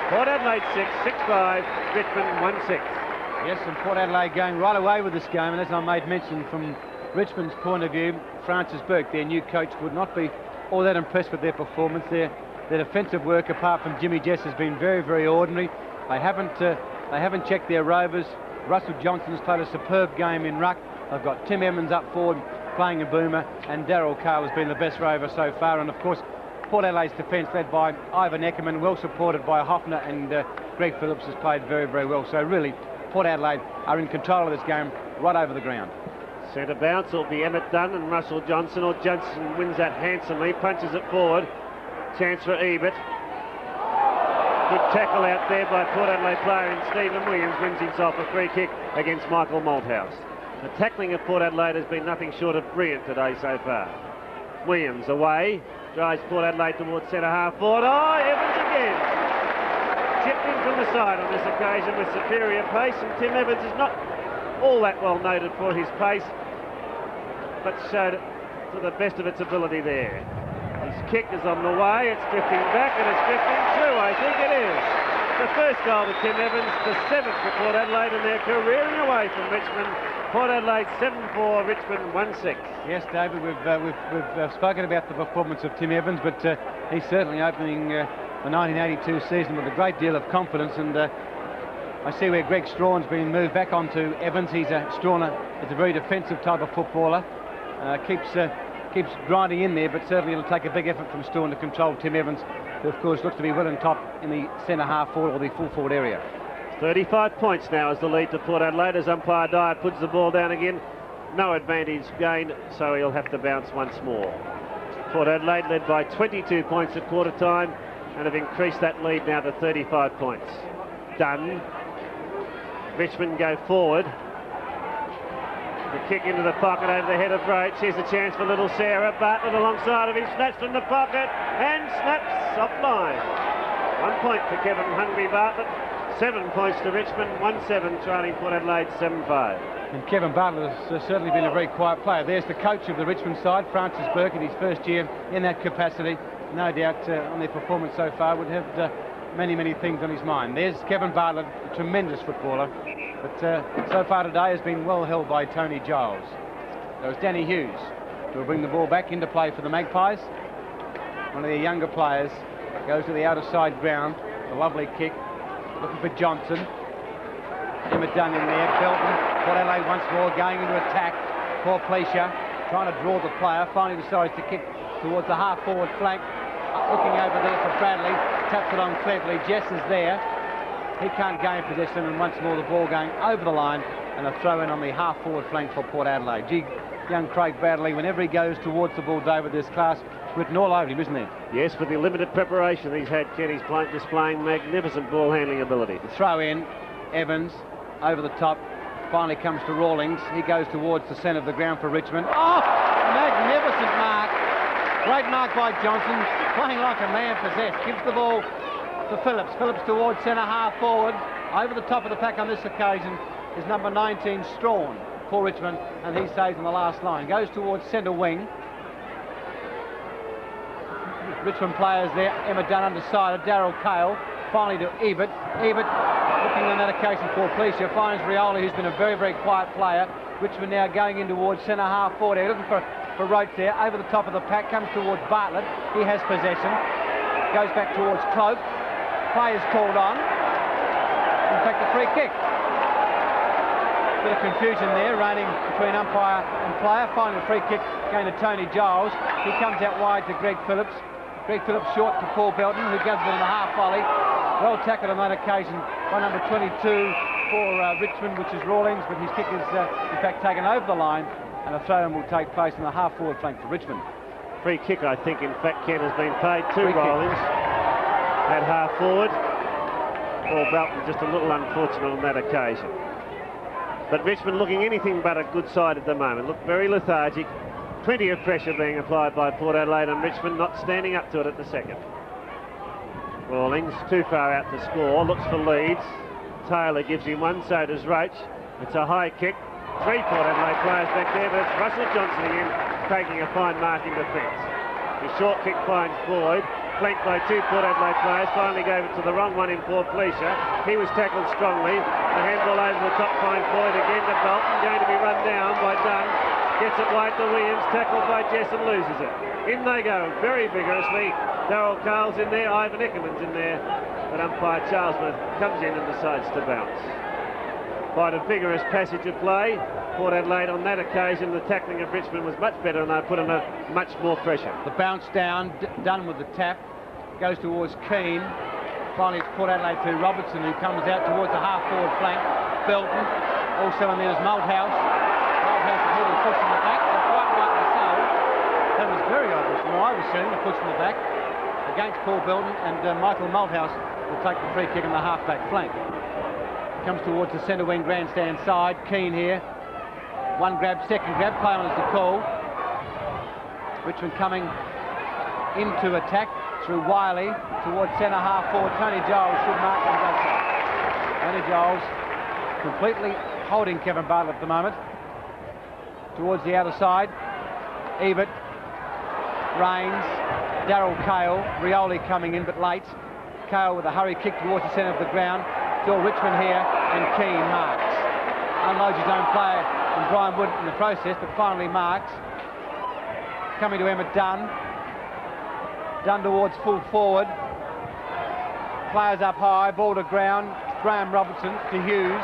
Port Adelaide 6-5, Richmond 1-6. Yes, and Port Adelaide going right away with this game, and as I made mention, from Richmond's point of view, Francis Bourke, their new coach, would not be all that impressed with their performance. Their defensive work, apart from Jimmy Jess, has been very, very ordinary. They haven't checked their rovers. Russell Johnson's played a superb game in ruck. They've got Tim Evans up forward playing a boomer, and Darrell has been the best rover so far. And of course, Port Adelaide's defence, led by Ivan Eckerman, well supported by Hoffner and Greg Phillips, has played very, very well. So really, Port Adelaide are in control of this game right over the ground. Centre bounce will be Emmett Dunn and Russell Johnson, or Johnson wins that handsomely, punches it forward. Chance for Ebert. Good tackle out there by Port Adelaide player, and Stephen Williams wins himself a free kick against Michael Malthouse. The tackling of Port Adelaide has been nothing short of brilliant today so far. Williams away, drives Port Adelaide towards centre half forward. Oh, Evans again! Tipped in from the side on this occasion with superior pace, and Tim Evans is not all that well noted for his pace, but showed it to the best of its ability there. His kick is on the way, it's drifting back and it's drifting through, I think it is. The first goal to Tim Evans, the 7th for Port Adelaide, and they're careering away from Richmond. Port Adelaide 7-4, Richmond 1-6. Yes, David, we've spoken about the performance of Tim Evans, but he's certainly opening the 1982 season with a great deal of confidence, and I see where Greg Strawn's been moved back onto Evans. Strawn is a very defensive type of footballer. Keeps grinding in there, but certainly it'll take a big effort from Strawn to control Tim Evans, who of course looks to be well on top in the centre half forward or the full forward area. 35 points now is the lead to Port Adelaide as umpire Dyer puts the ball down again. No advantage gained, so he'll have to bounce once more. Port Adelaide led by 22 points at quarter time and have increased that lead now to 35 points. Done. Richmond go forward. The kick into the pocket over the head of Roach. Here's a chance for little Sarah. Bartlett alongside of him, snaps from the pocket and snaps offline. 1 point for Kevin Hungry Bartlett. 7 points to Richmond, 1-7, trailing Port Adelaide 7-5. And Kevin Bartlett has certainly been a very quiet player. There's the coach of the Richmond side, Francis Bourke, in his first year in that capacity. No doubt on their performance so far would have many, many things on his mind. There's Kevin Bartlett, a tremendous footballer, but so far today has been well held by Tony Giles. There was Danny Hughes, who will bring the ball back into play for the Magpies. One of their younger players goes to the outer side ground, a lovely kick, looking for Johnson. Emmett Dunn in there, Belton, Port Adelaide once more going into attack. Porplycia trying to draw the player, finally decides to kick towards the half-forward flank. Looking over there for Bradley, taps it on cleverly. Jess is there. He can't gain possession, and once more the ball going over the line, and a throw in on the half-forward flank for Port Adelaide. Gee, young Craig Bradley, whenever he goes towards the ball, David, there's class written all over him, isn't there? Yes, with the limited preparation he's had, Kenny's displaying magnificent ball handling ability. The throw in, Evans over the top, finally comes to Rawlings. He goes towards the centre of the ground for Richmond. Oh, magnificent mark. Great mark by Johnson, playing like a man possessed. Gives the ball to Phillips. Phillips towards centre half forward. Over the top of the pack on this occasion is number 19, Strawn, for Richmond, and he stays on the last line. Goes towards centre wing. Richmond players there, Emma Dunn undecided, Darrell Cahill, finally to Ebert. Ebert, looking on that occasion for Porplycia, finds Rioli, who's been a very, very quiet player. Richmond now going in towards centre half forward. They're looking for Roach there, over the top of the pack, comes towards Bartlett. He has possession, goes back towards Cloke. Play is called on. In fact, a free kick. Bit of confusion there, reigning between umpire and player. Finally, a free kick going to Tony Giles. He comes out wide to Greg Phillips. Greg Phillips short to Paul Belton, who gives it on the half volley. Well tackled on that occasion by number 22 for Richmond, which is Rawlings, but his kick is in fact taken over the line and a throw-in will take place on the half-forward flank for Richmond. Free kick, I think, in fact, Ken, has been paid to Rollins at half-forward. Paul Belton just a little unfortunate on that occasion. But Richmond looking anything but a good side at the moment. Look very lethargic. Plenty of pressure being applied by Port Adelaide, and Richmond not standing up to it at the second. Rawlings too far out to score, looks for leads. Taylor gives him one, so does Roach. It's a high kick. 3 Port Adelaide players back there, but it's Russell Johnson again taking a fine mark in defence. His short kick finds Boyd, flanked by 2 Port Adelaide players, finally gave it to the wrong one in Porplycia. He was tackled strongly. The handball over the top finds Boyd again to Belton, going to be run down by Dunn. Gets it wide to Williams, tackled by Jess and loses it. In they go, very vigorously. Darrell Carl's in there, Ivan Eckerman's in there, but umpire Charlesworth comes in and decides to bounce. Quite a vigorous passage of play. Port Adelaide on that occasion, the tackling of Richmond was much better and they put under much more pressure. The bounce down, done with the tap, goes towards Keane. Finally it's Port Adelaide to Robertson, who comes out towards the half-forward flank. Belton, also in there is Malthouse. Malthouse is really pushing the back, and quite rightly so. That was very obvious from what I was seeing, the push in the back against Paul Belton, and Michael Malthouse will take the free kick on the half-back flank. Comes towards the centre wing grandstand side. Keane here. One grab, second grab, play on is the call. Richmond coming into attack through Wiley towards centre half forward. Tony Giles should mark and does so. Tony Giles completely holding Kevin Bartlett at the moment. Towards the outer side. Ebert, Rains, Darrell, Cahill, Rioli coming in but late. Cahill with a hurry kick towards the centre of the ground. Still Richmond here, and Keane marks. Unloads his own player and Brian Wood in the process, but finally marks. Coming to Emmett Dunn. Dunn towards full forward. Players up high, ball to ground. Graham Robertson to Hughes.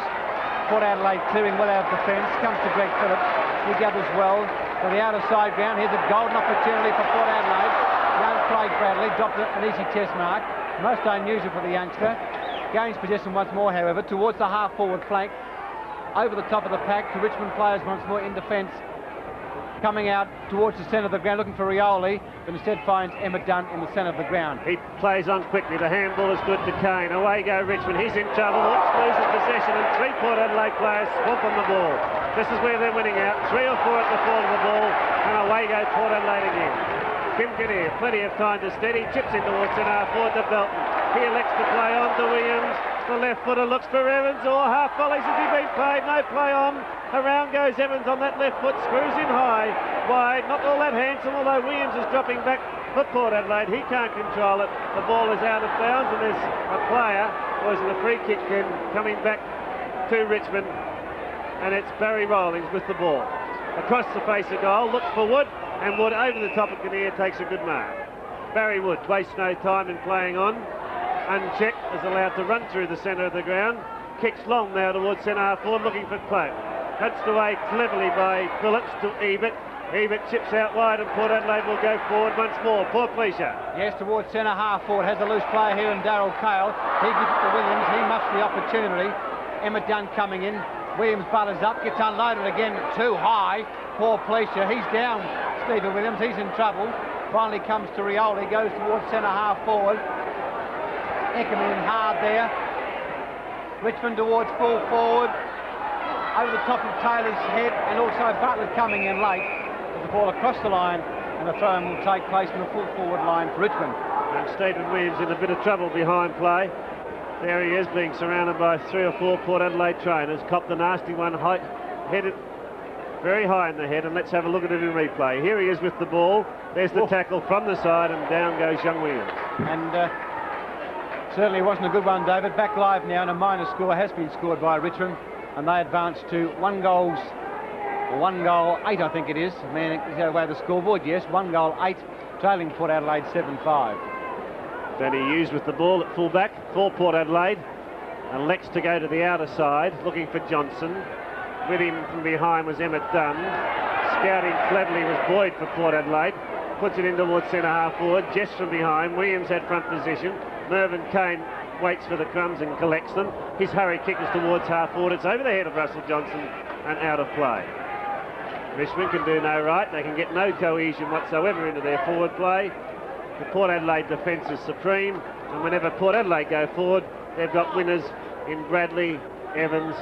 Port Adelaide clearing well out of defence. Comes to Greg Phillips. He gathers well to the outer side ground. Here's a golden opportunity for Port Adelaide. Young Craig Bradley dropped an easy chest mark. Most unusual for the youngster. Gains possession once more, however, towards the half-forward flank. Over the top of the pack to Richmond players once more in defence. Coming out towards the centre of the ground, looking for Rioli, but instead finds Emmett Dunn in the centre of the ground. He plays on quickly. The handball is good to Kane. Away go Richmond. He's in trouble. Hawks loses possession, and 3 Port Adelaide players swamp on the ball. This is where they're winning out. 3 or 4 at the fall of the ball, and away go Port Adelaide again. Kinnear, plenty of time to steady, chips in towards centre half forward to Belton. He elects to play on to Williams. The left footer looks for Evans, or half volleys. Has he been paid? No play on. Around goes Evans on that left foot, screws in high, wide, not all that handsome, although Williams is dropping back for Port Adelaide. He can't control it. The ball is out of bounds, and there's a player, or is it a free kick then, coming back to Richmond, and it's Barry Rawlings with the ball. Across the face of goal, looks for Wood, and Wood over the top of Kinnear takes a good mark. Barry Wood wastes no time in playing on. Unchecked, is allowed to run through the centre of the ground. Kicks long now towards centre half forward, looking for Cloke. Touched away cleverly by Phillips to Ebert. Ebert chips out wide, and Port Adelaide will go forward once more. Porplycia. Yes, towards centre half forward. Has a loose player here in Darrell Cahill. He gives it to Williams. He muffs the opportunity. Emmett Dunn coming in. Williams butters up, gets unloaded again, too high. Porplycia, he's down. Stephen Williams, he's in trouble. Finally comes to Rioli, goes towards centre half forward. Eckerman in hard there. Richmond towards full forward. Over the top of Taylor's head, and also Bartlett coming in late. With the ball across the line, and the throw-in will take place in the full forward line for Richmond. And Stephen Williams in a bit of trouble behind play. There he is, being surrounded by 3 or 4 Port Adelaide trainers. Copped a nasty one, headed very high in the head, and let's have a look at it in replay. Here he is with the ball. There's the tackle from the side, and down goes young Williams. And certainly wasn't a good one, David. Back live now, and a minor score has been scored by Richmond, and they advance to 1 goal 8, I think it is. Man, is that away the scoreboard? Yes, 1 goal 8, trailing Port Adelaide 7-5. Danny Hughes with the ball at full back for Port Adelaide, and Lex to go to the outer side, looking for Johnson. With him from behind was Emmett Dunn. Scouting cleverly was Boyd for Port Adelaide. Puts it in towards centre half forward. Jess from behind. Williams had front position. Mervyn Kane waits for the crumbs and collects them. His hurry kick is towards half forward. It's over the head of Russell Johnson and out of play. Richmond can do no right. They can get no cohesion whatsoever into their forward play. The Port Adelaide defence is supreme, and whenever Port Adelaide go forward, they've got winners in Bradley, Evans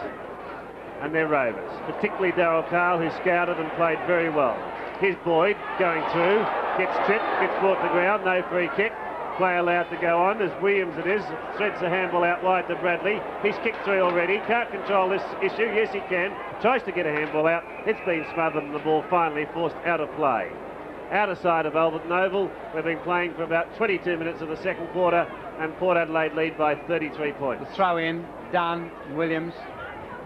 and their Rovers, particularly Darrell, who scouted and played very well. Here's Boyd going through, gets tripped, gets brought to ground, no free kick. Play allowed to go on, as Williams it is, threads the handball out wide to Bradley. He's kicked 3 already, can't control this issue. Yes, he can. Tries to get a handball out. It's been smothered and the ball finally forced out of play. Outer side of Alberton Oval, we've been playing for about 22 minutes of the second quarter, and Port Adelaide lead by 33 points. The throw in, Dunn, Williams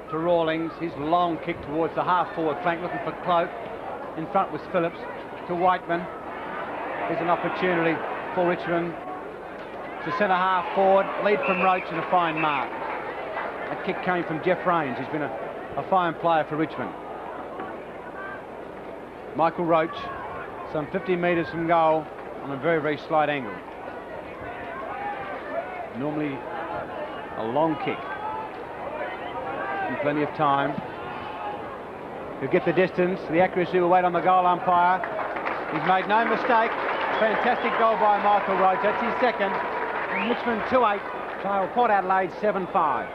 to Rawlings. His long kick towards the half-forward flank, looking for Cloke. In front was Phillips to Whiteman. Here's an opportunity for Richmond to centre half forward, lead from Roach and a fine mark. That kick came from Geoff Rains, who's been a fine player for Richmond. Michael Roach, some 50 metres from goal on a very, very slight angle. Normally a long kick. And plenty of time. He'll get the distance, the accuracy will wait on the goal umpire. He's made no mistake. Fantastic goal by Michael Roach. That's his second. And Richmond 2-8. Trail Port Adelaide 7-5.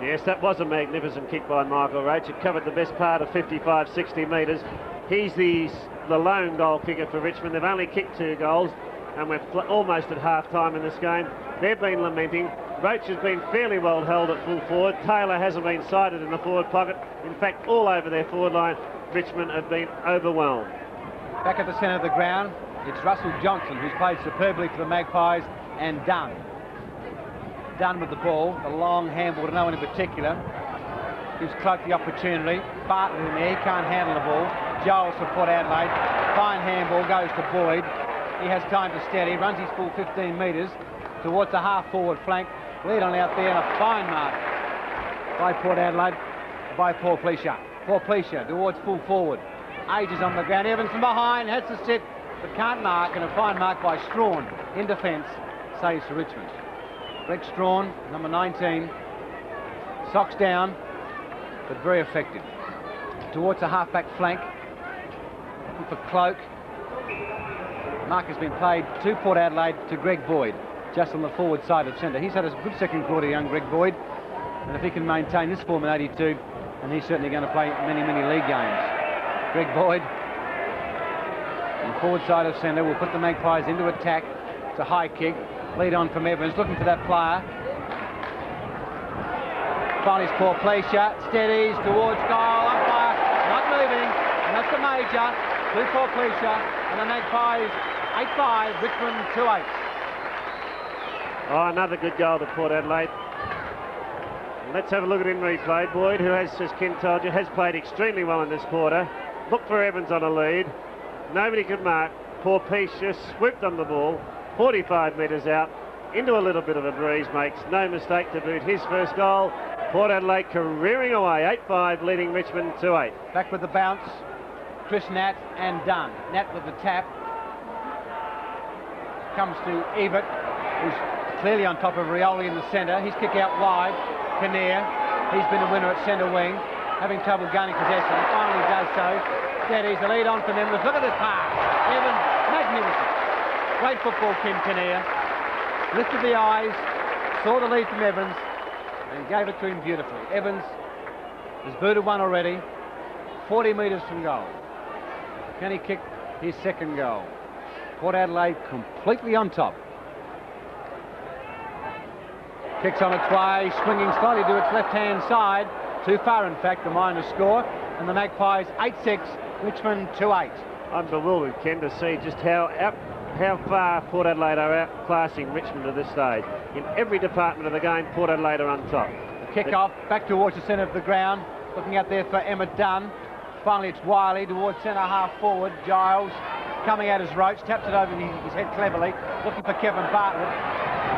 Yes, that was a magnificent kick by Michael Roach. It covered the best part of 55, 60 metres. He's the lone goal kicker for Richmond. They've only kicked 2 goals, and we're almost at half-time in this game. They've been lamenting. Roach has been fairly well held at full forward. Taylor hasn't been sighted in the forward pocket. In fact, all over their forward line, Richmond have been overwhelmed. Back at the centre of the ground, it's Russell Johnson, who's played superbly for the Magpies, and Dunn. Dunn with the ball, the long handball to no one in particular. Gives Cloke the opportunity. Bartlett in there, he can't handle the ball. Giles for Port Adelaide. Fine handball goes to Boyd. He has time to steady, runs his full 15 metres towards the half-forward flank. Lead on out there, and a fine mark by Port Adelaide, by Porplycia. Porplycia towards full forward. Ages on the ground. Evans from behind, has to sit, but can't mark, and a fine mark by Strawn in defence. Saves for Richmond. Greg Strawn, number 19. Socks down, but very effective. Towards the half-back flank. Looking for Cloke. Mark has been played to Port Adelaide, to Greg Boyd, just on the forward side of centre. He's had a good second quarter, young Greg Boyd, and if he can maintain this form in 82, and he's certainly going to play many, many league games. Greg Boyd, on the forward side of centre, will put the Magpies into attack. It's a high kick. Lead on from Evans, looking for that player. Finally, it's Porplycia, steadies towards goal. Umpire not moving, and that's the major to Porplycia, and the Magpies 8-5, Richmond 2-8. Oh, another good goal to Port Adelaide. Let's have a look at in replay. Boyd, who has, as Ken told you, has played extremely well in this quarter. Look for Evans on a lead. Nobody could mark. Porplycia swooped on the ball, 45 metres out, into a little bit of a breeze, makes no mistake to boot his first goal. Port Adelaide careering away, 8-5, leading Richmond 2-8. Back with the bounce, Chris Nat and Dunn. Nat with the tap. Comes to Ebert, who's clearly on top of Rioli in the centre. His kick out wide. Kinnear, he's been a winner at centre wing, having trouble gaining possession. Finally does so. Steadies the lead on from Evans. Look at this pass. Evans, magnificent. Great football, Kim Kinnear. Lifted the eyes, saw the lead from Evans, and gave it to him beautifully. Evans has booted one already, 40 metres from goal. Can he kick his second goal? Port Adelaide completely on top. Kicks on its way, swinging slightly to its left-hand side. Too far, in fact, the minor score. And the Magpies 8-6, Richmond 2-8. I'm bewildered, Ken, to see just how far Port Adelaide are outclassing Richmond at this stage. In every department of the game, Port Adelaide are on top. The kick-off back towards the centre of the ground. Looking out there for Emmett Dunn. Finally, it's Wiley towards centre half forward. Giles coming out as Roach, taps it over his head cleverly. Looking for Kevin Bartlett.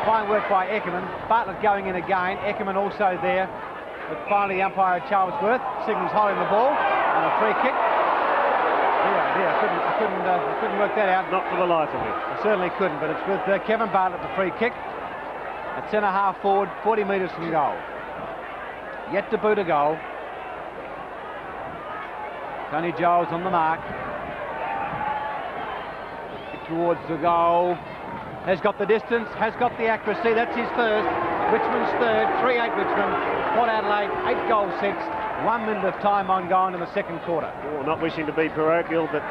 Fine work by Eckerman. Bartlett going in again. Eckerman also there. But finally, the umpire at Charlesworth signals holding the ball. And a free kick. I couldn't work that out. Not for the life of me. I certainly couldn't, but it's with Kevin Bartlett, the free kick. At centre half forward, 40 metres from goal. Yet to boot a goal. Tony Giles on the mark. Towards the goal. Has got the distance, has got the accuracy. That's his first. Richmond's third. 3-8 Richmond. Port Adelaide, 8 goals 6. 1 minute of time on going in the second quarter. Oh, not wishing to be parochial, but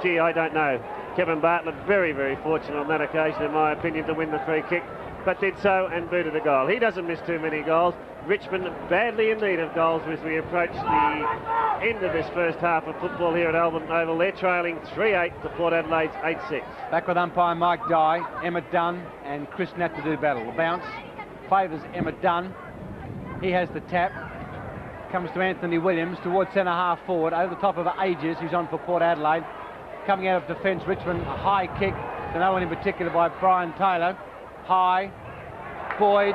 gee, I don't know. Kevin Bartlett very, very fortunate on that occasion, in my opinion, to win the free kick, but did so and booted a goal. He doesn't miss too many goals. Richmond badly in need of goals as we approach the end of this first half of football here at Alberton Oval. They're trailing 3-8 to Port Adelaide's 8-6. Back with umpire Mike Dye, Emmett Dunn and Chris Nat to do battle. The bounce favours Emmett Dunn. He has the tap. Comes to Anthony Williams towards centre half forward over the top of Aegis, who's on for Port Adelaide. Coming out of defence, Richmond, a high kick to no one in particular by Brian Taylor. High, Boyd,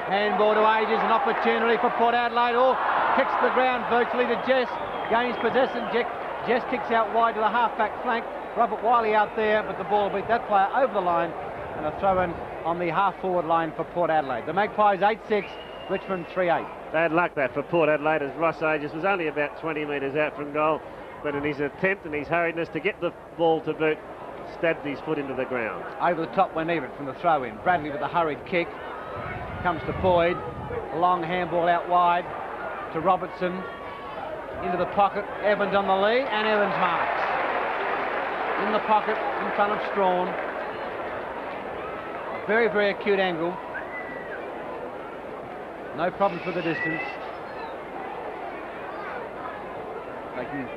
handball to Aegis, an opportunity for Port Adelaide. Oh, kicks the ground virtually to Jess, gains possession. Jess kicks out wide to the half-back flank. Robert Wiley out there, but the ball beat that player over the line, and a throw-in on the half-forward line for Port Adelaide. The Magpies 8-6, Richmond 3-8. Bad luck that for Port Adelaide, as Ross Aegis was only about 20 metres out from goal, but in his attempt and his hurriedness to get the ball to boot, stabbed his foot into the ground. Over the top went Ebert from the throw-in. Bradley with the hurried kick. Comes to Boyd. A long handball out wide to Robertson. Into the pocket. Evans on the lee, and Evans marks. In the pocket, in front of Strawn. A very, very acute angle. No problems with the distance. Taking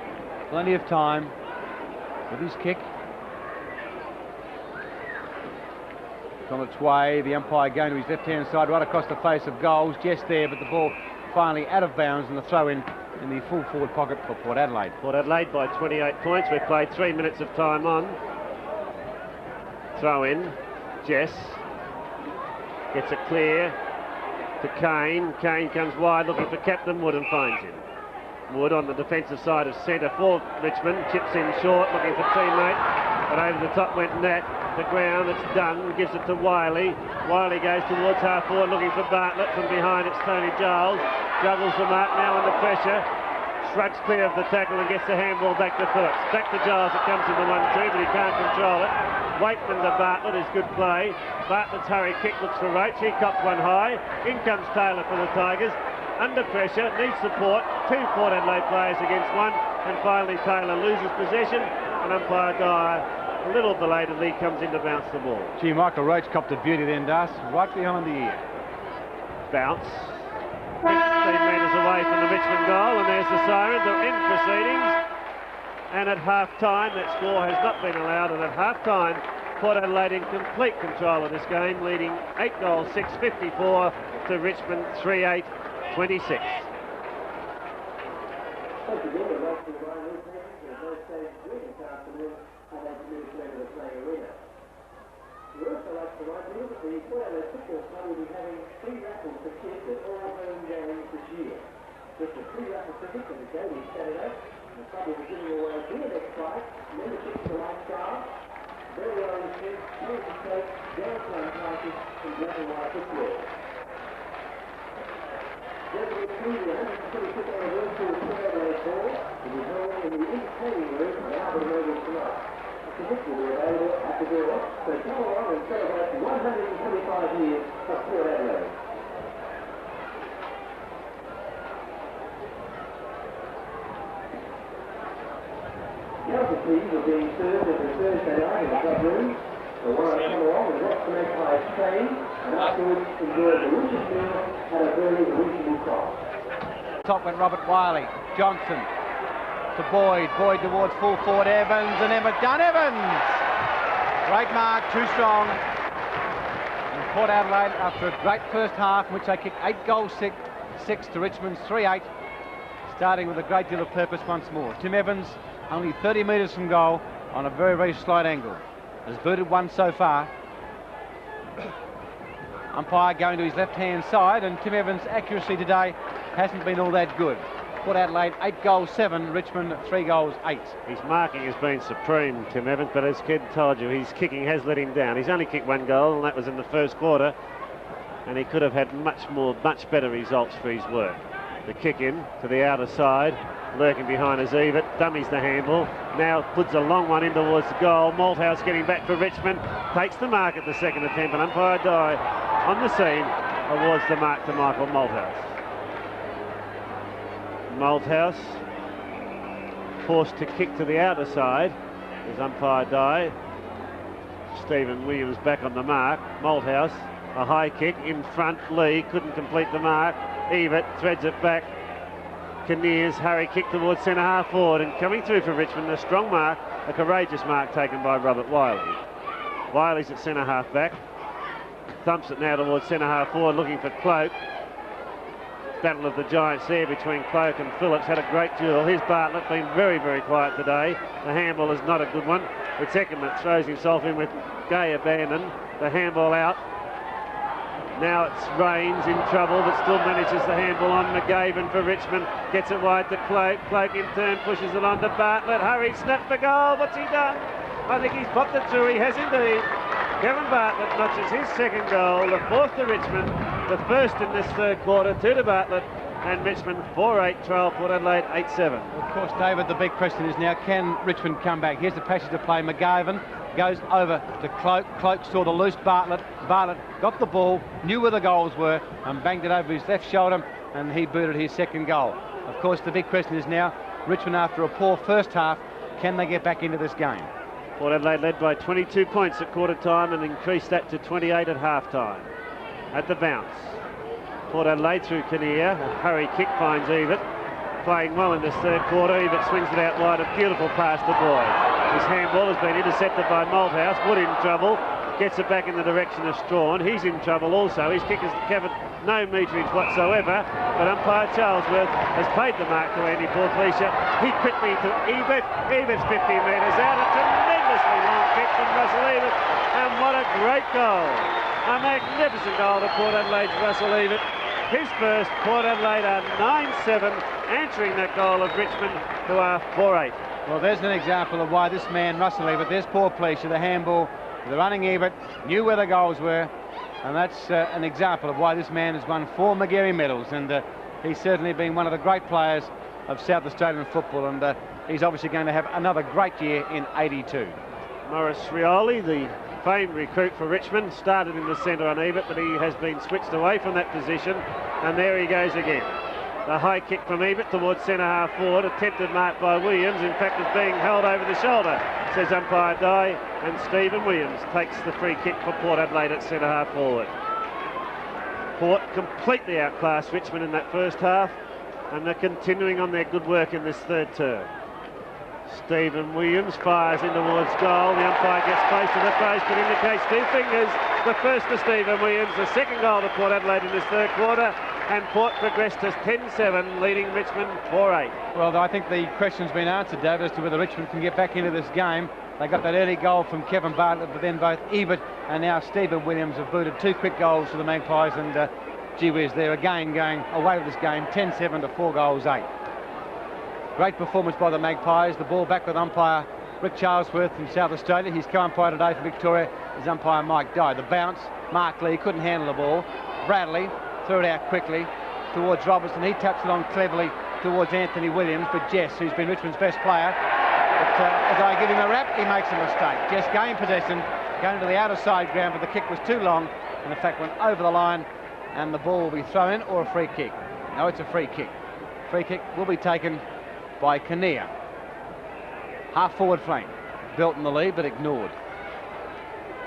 plenty of time with his kick. It's on its way. The umpire going to his left-hand side, right across the face of goals. Just there, but the ball finally out of bounds, and the throw-in in the full forward pocket for Port Adelaide. Port Adelaide by 28 points. We've played 3 minutes of time on. Throw-in. Jess gets it clear to Kane. Kane comes wide looking for Captain Wood and finds him. Wood on the defensive side of centre for Richmond. Chips in short looking for teammate, but over the top went Nat. The ground, it's done, gives it to Wiley. Wiley goes towards half forward looking for Bartlett. From behind it's Tony Giles. Juggles the mark now under pressure. Shrugs clear of the tackle and gets the handball back to Phillips. Back to Giles, it comes in the 1-2, but he can't control it. Waitman to Bartlett is good play. Bartlett's hurry kick looks for Roach. He copped one high. In comes Taylor for the Tigers. Under pressure, needs support. 2 Port Adelaide players against 1. And finally Taylor loses possession. And umpire Dyer, a little belatedly, comes in to bounce the ball. Gee, Michael Roach copped a beauty then, Darcy, right behind the ear. Bounce. 15 metres away from the Richmond goal, and there's the siren to end proceedings. And at half-time, that score has not been allowed, and at half-time, Port Adelaide in complete control of this game, leading 8 goals, 6-54 to Richmond, 3-8, 26. We also like to remind you that the Port Adelaide Football Club will be having free raffles for kids at all home games this year. Just a free raffle ticket for the game is Saturday. The club will be giving away a beer next prize, membership to Lifestyle, very well received, music Cloke, downtown classes, and black and white football. Therefore, through the 125th anniversary of Port Adelaide Ball, will be held in the entertaining room at Alberton Oval tonight. Tickets will be available at the door, so come along and celebrate 125 years of Port Adelaide. The other teams are being served every Thursday night in the club room, so why not come along and watch the Magpies train, and afterwards enjoy a delicious meal at a very reasonable cost. Top went Robert Wiley. Johnson to Boyd. Boyd towards full forward Evans, and Emmett Dunn. Evans! Great mark, too strong. And Port Adelaide, after a great first half in which they kicked 8 goals 6 to Richmond's 3-8, starting with a great deal of purpose once more. Tim Evans, only 30 metres from goal on a very, very slight angle. Has booted one so far. Umpire going to his left-hand side, and Tim Evans' accuracy today hasn't been all that good. Port Adelaide 8 goals 7, Richmond 3 goals 8. His marking has been supreme, Tim Evans, but as Ken told you, his kicking has let him down. He's only kicked 1 goal, and that was in the first quarter, and he could have had much better results for his work. The kick in to the outer side. Lurking behind is Ebert. Dummies the handball. Now puts a long one in towards the goal. Malthouse getting back for Richmond. Takes the mark at the second attempt, and umpire Dye on the scene awards the mark to Michael Malthouse. Malthouse forced to kick to the outer side as umpire Dye. Stephen Williams back on the mark. Malthouse, a high kick in front. Lee couldn't complete the mark. Ebert threads it back. Kinnear's hurry kick towards centre half forward, and coming through for Richmond, a strong mark, a courageous mark taken by Robert Wiley. Wiley's at centre half back. Thumps it now towards centre half forward, looking for Cloke. Battle of the Giants there between Cloke and Phillips. Had a great duel. Here's Bartlett, been very, very quiet today. The handball is not a good one. But Secondman throws himself in with Gay abandoned. The handball out. Now it's Rains in trouble, but still manages the handball on McGavin for Richmond. Gets it wide to Cloke. Cloke in turn pushes it on to Bartlett. Hurry, snap the goal. What's he done? I think he's popped it through. He has indeed. Kevin Bartlett notches his second goal, the fourth to Richmond, the first in this third quarter, 2 to Bartlett, and Richmond 4-8, trail Port Adelaide 8-7. Of course, David, the big question is now, can Richmond come back? Here's the passage to play. McGavin goes over to Cloke. Cloke saw the loose Bartlett. Bartlett got the ball, knew where the goals were, and banged it over his left shoulder, and he booted his second goal. Of course, the big question is now, Richmond, after a poor first half, can they get back into this game? Port Adelaide led by 22 points at quarter time and increased that to 28 at half time. At the bounce, Port Adelaide through Kinnear. A hurry kick finds Ebert. Playing well in this third quarter. Ebert swings it out wide. A beautiful pass to Boyd. His handball has been intercepted by Malthouse. Wood in trouble. Gets it back in the direction of Strawn. He's in trouble also. His kick has covered no meterage whatsoever. But umpire Charlesworth has paid the mark to Andy Porplycia. He quickly to Ebert. Ebert's 50 metres out. A tremendously long kick from Russell Ebert. And what a great goal. A magnificent goal to Port Adelaide's Russell Ebert. His first. Port Adelaide are 9-7, answering that goal of Richmond, who are 4-8. Well, there's an example of why this man, Russell Ebert, there's Porplycia, the handball, the running Ebert, knew where the goals were, and that's an example of why this man has won 4 Magarey medals, and he's certainly been one of the great players of South Australian football, and he's obviously going to have another great year in 82. Maurice Rioli, the famed recruit for Richmond, started in the centre on Ebert, but he has been switched away from that position, and there he goes again. The high kick from Ebert towards centre half forward, attempted mark by Williams, in fact is being held over the shoulder, says umpire Dye, and Stephen Williams takes the free kick for Port Adelaide at centre half forward. Port completely outclassed Richmond in that first half, and they're continuing on their good work in this third term. Stephen Williams fires in towards goal. The umpire gets close to the post, but indicates 2 fingers. The first to Stephen Williams, the second goal to Port Adelaide in this third quarter, and Port progressed to 10-7, leading Richmond 4-8. Well, I think the question's been answered, David, as to whether Richmond can get back into this game. They got that early goal from Kevin Bartlett, but then both Ebert and now Stephen Williams have booted 2 quick goals for the Magpies, and gee whiz, they're again going away with this game, 10-7 to 4 goals 8. Great performance by the Magpies. The ball back with umpire Rick Charlesworth from South Australia. His co-umpire today for Victoria is umpire Mike Dye. The bounce, Mark Lee couldn't handle the ball. Bradley threw it out quickly towards Robertson. He taps it on cleverly towards Anthony Williams, but Jess, who's been Richmond's best player, but as I give him a rap, he makes a mistake. Jess gained possession, going to the outer side ground, but the kick was too long, and in fact went over the line, and the ball will be thrown in or a free kick. No, it's a free kick. Free kick will be taken by Kinnear. Half forward flank. Belton the lead, but ignored.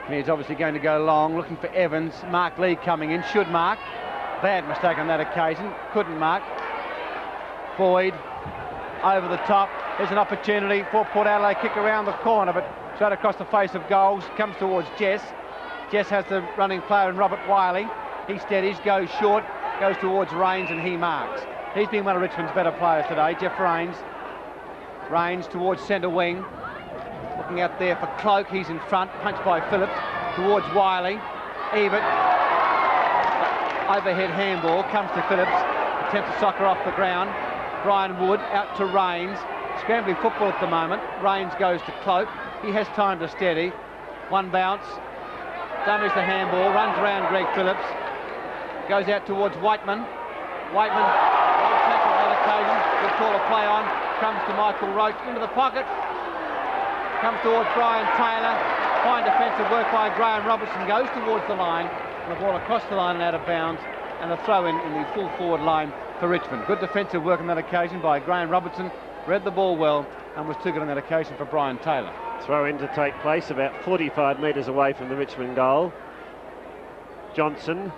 Kinnear's obviously going to go long, looking for Evans. Mark Lee coming in, should mark. Bad mistake on that occasion, couldn't mark. Boyd over the top. There's an opportunity for Port Adelaide, kick around the corner, but straight across the face of goals, comes towards Jess. Jess has the running player in Robert Wiley. He steadies, goes short, goes towards Rains, and he marks. He's been one of Richmond's better players today, Geoff Rains. Rains towards centre wing. Looking out there for Cloke, he's in front, punched by Phillips. Towards Wiley. Ebert. Overhead handball, comes to Phillips. Attempts to soccer off the ground. Brian Wood out to Rains. Scrambling football at the moment. Rains goes to Cloke. He has time to steady. One bounce. Dummies the handball, runs around Greg Phillips. Goes out towards Whiteman. Whiteman, well play on. Comes to Michael Roach into the pocket. Comes towards Brian Taylor. Fine defensive work by Graham Robertson. Goes towards the line. The ball across the line and out of bounds. And a throw in the full forward line for Richmond. Good defensive work on that occasion by Graham Robertson. Read the ball well and was too good on that occasion for Brian Taylor. Throw in to take place about 45 metres away from the Richmond goal. Johnson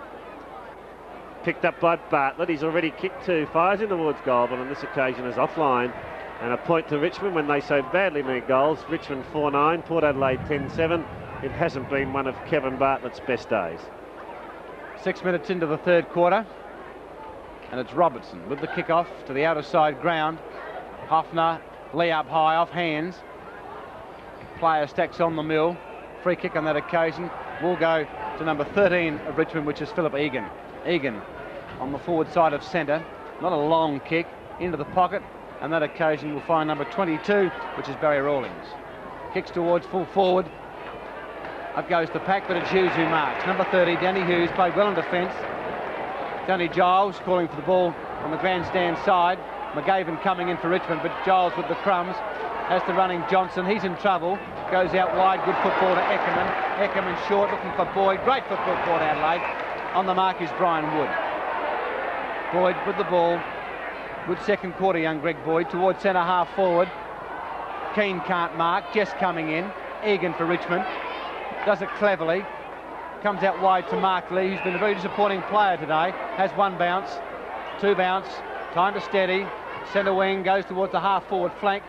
picked up by Bartlett. He's already kicked 2, fires in towards goal, but on this occasion is offline. And a point to Richmond when they so badly need goals. Richmond 4-9, Port Adelaide 10-7. It hasn't been one of Kevin Bartlett's best days. 6 minutes into the third quarter, and it's Robertson with the kick-off to the outer side ground. Hoffner, lay up high, off hands. Player stacks on the mill. Free kick on that occasion will go to number 13 of Richmond, which is Philip Egan. Egan on the forward side of centre. Not a long kick, into the pocket, and that occasion will find number 22, which is Barry Rawlings. Kicks towards full forward. Up goes the pack, but it's Hughes who marks. Number 30, Danny Hughes, played well in defence. Danny Giles calling for the ball on the grandstand side. McGavin coming in for Richmond, but Giles with the crumbs. Has the running Johnson. He's in trouble. Goes out wide. Good football to Eckerman. Eckerman short, looking for Boyd. Great football for Adelaide. On the mark is Brian Wood. Boyd with the ball. Good second quarter, young Greg Boyd. Towards centre half forward. Keane can't mark. Jess coming in. Egan for Richmond. Does it cleverly. Comes out wide to Mark Lee, who's been a very disappointing player today. Has one bounce, two bounce, time to steady. Centre wing goes towards the half forward flank.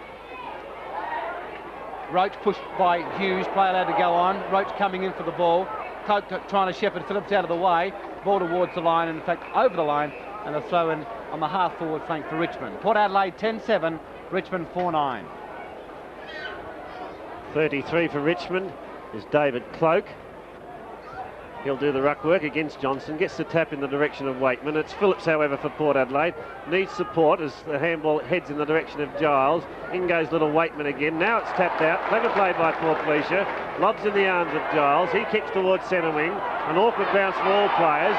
Roach pushed by Hughes, play allowed to go on. Roach coming in for the ball. Cloke trying to shepherd Phillips out of the way. Ball towards the line, and in fact over the line, and a throw in on the half forward flank for Richmond. Port Adelaide 10-7, Richmond 4-9. 33 for Richmond is David Cloke. He'll do the ruck work against Johnson, gets the tap in the direction of Wakeman. It's Phillips, however, for Port Adelaide. Needs support as the handball heads in the direction of Giles. In goes little Wakeman again. Now it's tapped out. Clever play by Porplycia. Lobs in the arms of Giles. He kicks towards centre wing. An awkward bounce for all players.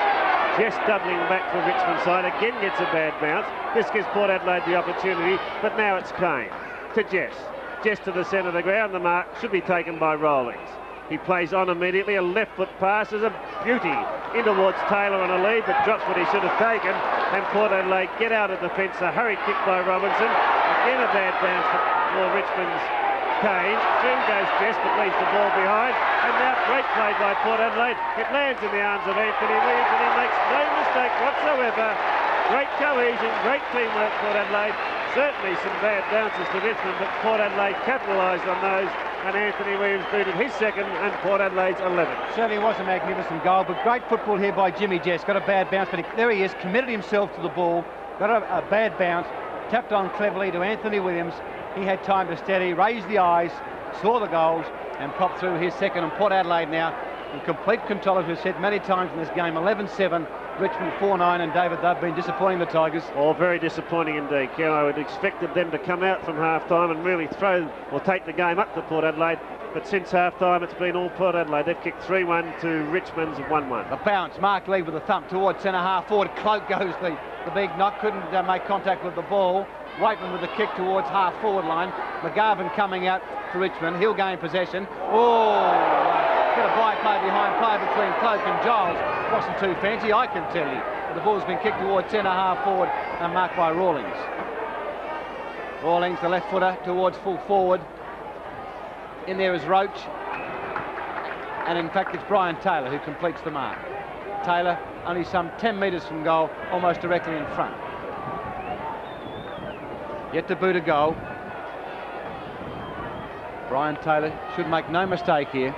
Jess doubling back for Richmond side. Again gets a bad bounce. This gives Port Adelaide the opportunity, but now it's Kane to Jess. Jess to the centre of the ground. The mark should be taken by Rawlings. He plays on immediately. A left foot pass is a beauty in towards Taylor on a lead, but drops what he should have taken. And Port Adelaide get out of defence. A hurried kick by Robinson. Again a bad bounce for Richmond's Kane. Through goes Jess, but leaves the ball behind. And now great play by Port Adelaide. It lands in the arms of Anthony Williams, and he makes no mistake whatsoever. Great cohesion, great teamwork, Port Adelaide. Certainly some bad bounces to Richmond, but Port Adelaide capitalised on those. And Anthony Williams booted his second, and Port Adelaide's 11. Certainly was a magnificent goal, but great football here by Jimmy Jess. Got a bad bounce, but there he is, committed himself to the ball. Got a bad bounce, tapped on cleverly to Anthony Williams. He had time to steady, raised the eyes, saw the goals, and popped through his second. And Port Adelaide now in complete control, as we've said many times in this game. 11-7, Richmond 4-9, and David, they've been disappointing the Tigers. Oh, very disappointing indeed, Ken. I would expected them to come out from half-time and really throw or take the game up to Port Adelaide. But since half-time, it's been all Port Adelaide. They've kicked 3-1 to Richmond's 1-1. The bounce, Mark Lee with a thump towards centre half forward. Cloke goes the big knock, couldn't make contact with the ball. Wakeman with the kick towards half forward line. McGavin coming out to Richmond. He'll gain possession. Bit of by play behind play between Cloke and Giles. Wasn't too fancy, I can tell you. The ball's been kicked towards centre half forward and marked by Rawlings. Rawlings, the left footer, towards full forward. In there is Roach. And in fact, it's Brian Taylor who completes the mark. Taylor only some 10 metres from goal, almost directly in front. Yet to boot a goal. Brian Taylor should make no mistake here.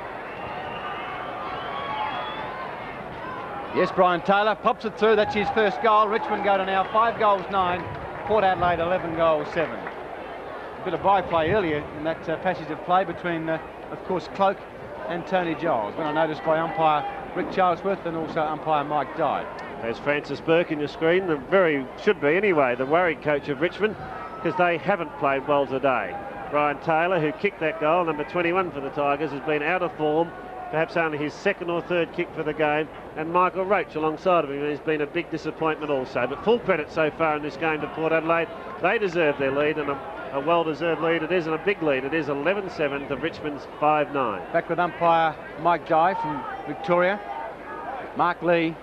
Yes, Brian Taylor pops it through. That's his first goal. Richmond go to now 5 goals 9. Port Adelaide 11 goals 7. A bit of byplay earlier in that passage of play between, of course, Cloke and Tony Giles. When I noticed by umpire Rick Charlesworth and also umpire Mike Dye. There's Francis Bourke in your screen. The should be anyway, the worried coach of Richmond, because they haven't played well today. Brian Taylor, who kicked that goal, number 21 for the Tigers, has been out of form. perhaps only his second or third kick for the game, and Michael Roach alongside of him has been a big disappointment also. But full credit so far in this game to Port Adelaide. They deserve their lead, and a well-deserved lead it is, and a big lead it is, 11-7 to Richmond's 5-9. Back with umpire Mike Dye from Victoria, Mark Lee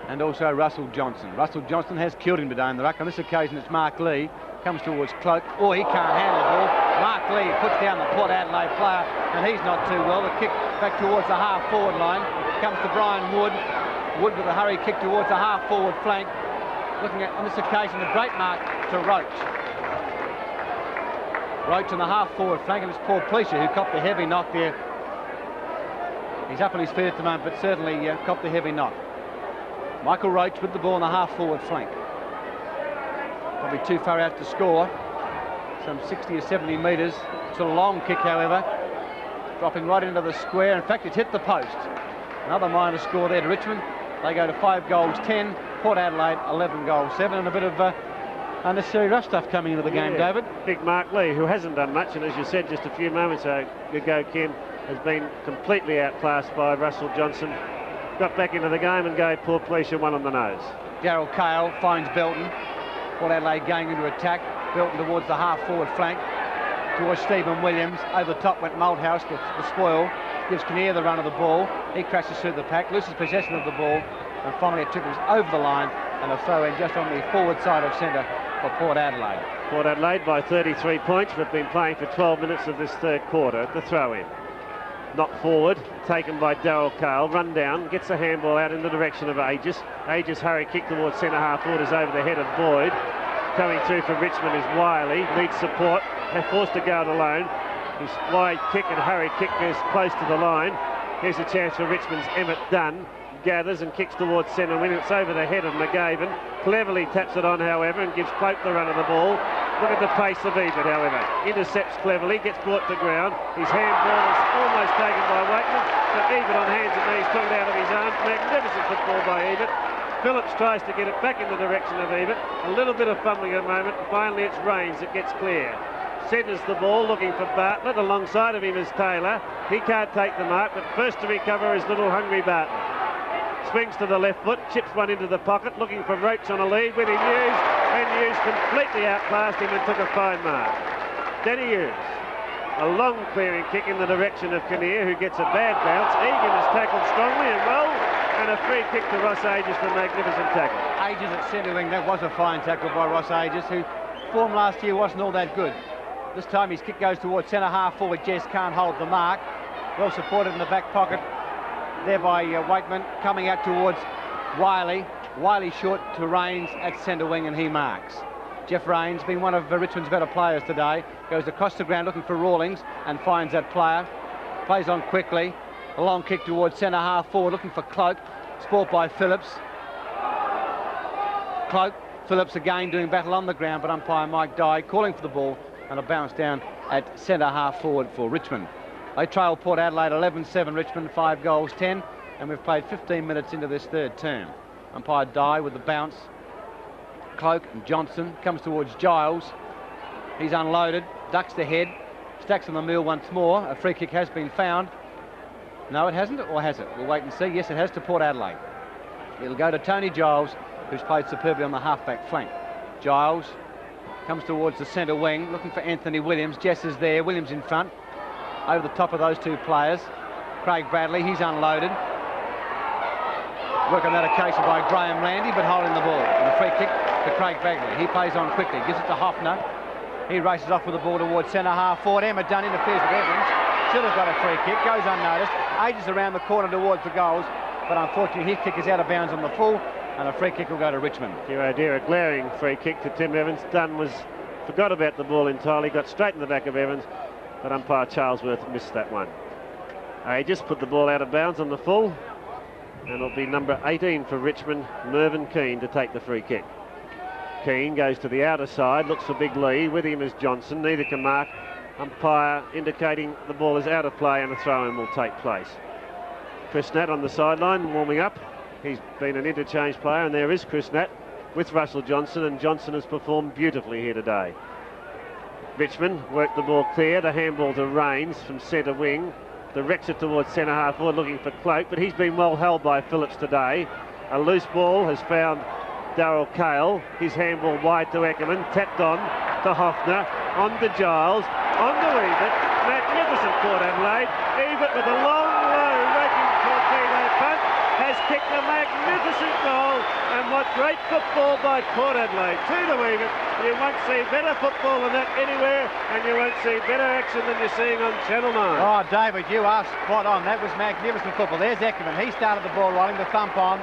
and also Russell Johnson. Russell Johnson has killed him today in the ruck. On this occasion it's Mark Lee, comes towards Cloke. Oh, he can't handle the ball. Mark Lee puts down the Port Adelaide player, and he's not too well. The kick back towards the half-forward line comes to Brian Wood. Wood with a hurry kick towards the half-forward flank. Looking at, on this occasion, a great mark to Roach. Roach on the half-forward flank, and it's Porplycia who copped the heavy knock there. He's up on his feet at the moment, but certainly copped the heavy knock. Michael Roach with the ball on the half-forward flank. Probably too far out to score. Some 60 or 70 metres. It's a long kick, however. Dropping right into the square. In fact, it's hit the post. Another minor score there to Richmond. They go to 5 goals 10. Port Adelaide 11 goals 7. And a bit of unnecessary rough stuff coming into the game, David. Big Mark Lee, who hasn't done much, and as you said just a few moments ago, Ken, has been completely outclassed by Russell Johnson. Got back into the game and gave Porplycia one on the nose. Darrell Cahill finds Belton. Port Adelaide going into attack. Belton towards the half-forward flank. Towards Stephen Williams. Over the top went Malthouse, the spoil. Gives Kinnear the run of the ball. He crashes through the pack, loses possession of the ball, and finally it trickles over the line, and a throw in just on the forward side of centre for Port Adelaide. Port Adelaide by 33 points. We've been playing for 12 minutes of this third quarter at the throw-in. Knocked forward, taken by Darrell Cahill, run down, gets the handball out in the direction of Aegis. Aegis hurry kick towards centre half forward is over the head of Boyd. Coming through for Richmond is Wiley, needs support, they're forced to go it alone. His wide kick and hurry kick goes close to the line. Here's a chance for Richmond's Emmett Dunn. Gathers and kicks towards centre wing. It's over the head of McGavin. Cleverly taps it on, however, and gives Cloke the run of the ball. Look at the pace of Ebert, however. Intercepts cleverly, gets brought to ground. His handball is almost taken by Wakeman, but Ebert on hands and knees took it out of his arms. Magnificent football by Ebert. Phillips tries to get it back in the direction of Ebert. A little bit of fumbling at the moment. Finally, it's Rains that gets clear. Centres the ball, looking for Bartlett. Alongside of him is Taylor. He can't take the mark, but first to recover is little hungry Bartlett. Swings to the left foot, chips one into the pocket, looking for Roach on a lead with him Hughes, and Hughes completely outclassed him and took a fine mark. Danny Hughes, a long clearing kick in the direction of Kinnear, who gets a bad bounce. Egan is tackled strongly and well, and a free kick to Ross Aegis for a magnificent tackle. Aegis at centre wing, that was a fine tackle by Ross Aegis, who form last year wasn't all that good. This time his kick goes towards centre half forward. Jess can't hold the mark. Well supported in the back pocket there by Wakeman, coming out towards Wiley. Wiley short to Rains at centre wing, and he marks. Geoff Rains, been one of Richmond's better players today, goes across the ground looking for Rawlings and finds that player. Plays on quickly. A long kick towards centre half forward, looking for Cloke. Sport by Phillips. Cloke, Phillips again doing battle on the ground, but umpire Mike Dye calling for the ball, and a bounce down at centre half forward for Richmond. They trail Port Adelaide 11-7, Richmond 5 goals 10, and we've played 15 minutes into this third term. Umpire Dye with the bounce. Cloke and Johnson comes towards Giles. He's unloaded, ducks the head, stacks on the mill once more. A free kick has been found. No, it hasn't, or has it? We'll wait and see. Yes, it has to Port Adelaide. It'll go to Tony Giles, who's played superbly on the half-back flank. Giles comes towards the centre wing, looking for Anthony Williams. Jess is there, Williams in front. Over the top of those two players. Craig Bradley, he's unloaded. Work on that occasion by Graham Landy, but holding the ball. And a free kick to Craig Bradley. He plays on quickly, gives it to Hoffner. He races off with the ball towards centre half forward. Emmett Dunn interferes with Evans. Should have got a free kick, goes unnoticed. Ages around the corner towards the goals, but unfortunately his kick is out of bounds on the full, and a free kick will go to Richmond. Dear, oh dear, a glaring free kick to Tim Evans. Dunn forgot about the ball entirely, got straight in the back of Evans, but umpire Charlesworth missed that one. He just put the ball out of bounds on the full, and it'll be number 18 for Richmond, Mervyn Keane, to take the free kick. Keane goes to the outer side, looks for Big Lee. With him is Johnson, neither can mark. Umpire indicating the ball is out of play and a throw-in will take place. Chris Nat on the sideline warming up. He's been an interchange player, and there is Chris Nat with Russell Johnson, and Johnson has performed beautifully here today. Richmond worked the ball clear, the handball to Rains from centre wing. directs it towards centre half forward looking for Cloke, but he's been well held by Phillips today. A loose ball has found Darrell Cahill. His handball wide to Eckerman, tapped on to Hoffner, on to Giles, on to Ebert. Magnificent Port Adelaide. Ebert with a long, low, raking torpedo punt has kicked a magnificent goal, and what great football by Port Adelaide. 2 to Ebert. You won't see better football than that anywhere, and you won't see better action than you're seeing on Channel 9. Oh, David, you are spot on. That was magnificent football. There's Eckerman. He started the ball rolling, the thump on,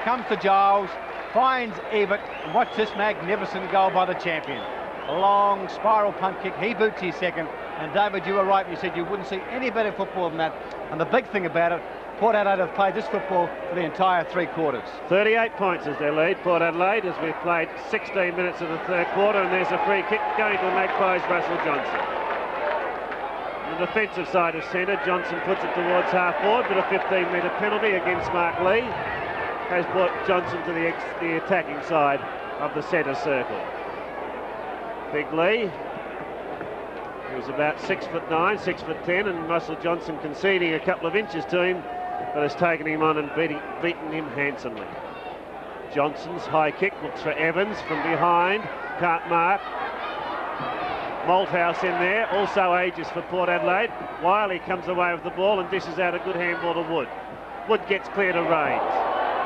comes to Giles, finds Ebert, and watch this magnificent goal by the champion. A long spiral punt kick. He boots his second, and David, you were right when you said you wouldn't see any better football than that. And the big thing about it, Port Adelaide have played this football for the entire 3 quarters. 38 points is their lead, Port Adelaide, as we've played 16 minutes of the 3rd quarter, and there's a free kick going to the Magpies, Russell Johnson. On the defensive side of centre, Johnson puts it towards half forward, but a 15-metre penalty against Mark Lee has brought Johnson to the attacking side of the centre circle. Big Lee, he was about 6'9", 6'10", and Russell Johnson conceding a couple of inches to him, but has taken him on and beaten him handsomely. Johnson's high kick looks for Evans from behind, can't mark. Malthouse in there, also ages for Port Adelaide. Wiley comes away with the ball and dishes out a good handball to Wood. Wood gets clear to Rains.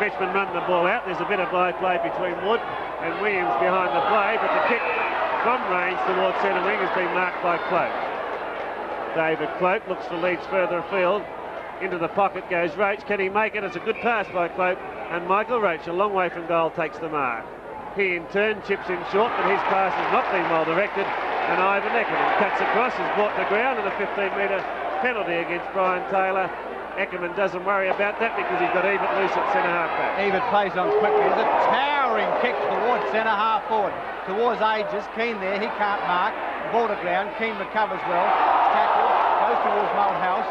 Richmond run the ball out. There's a bit of play between Wood and Williams behind the play, but the kick from Rains towards centre wing has been marked by Cloke. David Cloke looks for leads further afield. Into the pocket goes Roach. Can he make it? It's a good pass by Cloke, and Michael Roach, a long way from goal, takes the mark. He in turn chips in short, but his pass has not been well directed, and Ivan Eckerman cuts across, is brought to ground, and a 15-metre penalty against Brian Taylor. Eckerman doesn't worry about that because he's got Ebert loose at centre half back. Ebert plays on quickly. There's a towering kick towards centre half forward, towards Ages. Keane there, he can't mark. Ball to ground. Keane recovers well. Tackled, goes towards Malthouse,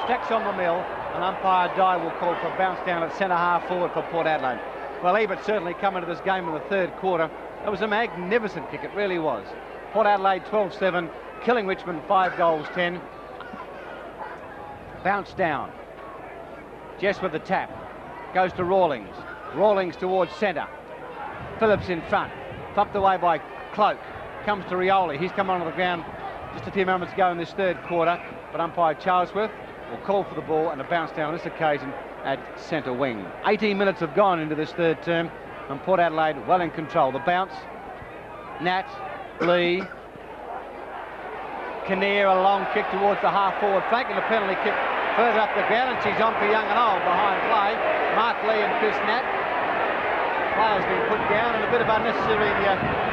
stacks on the mill, and umpire Dye will call for a bounce down at centre half forward for Port Adelaide. Well, Ebert certainly come into this game in the 3rd quarter. It was a magnificent kick, it really was. Port Adelaide 12-7, killing Richmond 5 goals 10. Bounce down. Jess with the tap. Goes to Rawlings. Rawlings towards centre. Phillips in front. Thumped away by Cloke. Comes to Rioli. He's come onto the ground just a few moments ago in this 3rd quarter, but umpire Charlesworth will call for the ball and a bounce down on this occasion at centre wing. 18 minutes have gone into this 3rd term, and Port Adelaide well in control. The bounce. Nat, Lee, Kinnear, a long kick towards the half-forward flank, and a penalty kick further up the ground, and she's on for Young and Old behind play. Mark Lee and Chris Nat. Players been put down, and a bit of unnecessary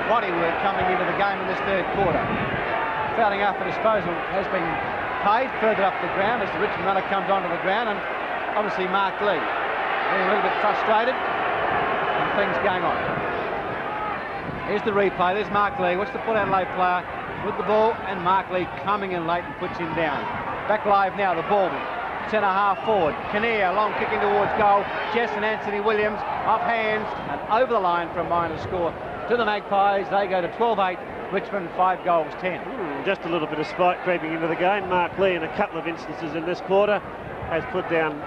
body work coming into the game in this 3rd quarter. Fouling after disposal has been paid further up the ground as the Richmond runner comes onto the ground, and obviously Mark Lee being a little bit frustrated, and things going on. Here's the replay. There's Mark Lee. What's the Port Adelaide player with the ball, and Mark Lee coming in late and puts him down. Back live now, the ball. Centre half forward. Kinnear, long kicking towards goal. Jess and Anthony Williams off hands and over the line for a minor score to the Magpies. They go to 12-8. Richmond 5 goals 10. Just a little bit of spite creeping into the game. Mark Lee, in a couple of instances in this quarter, has put down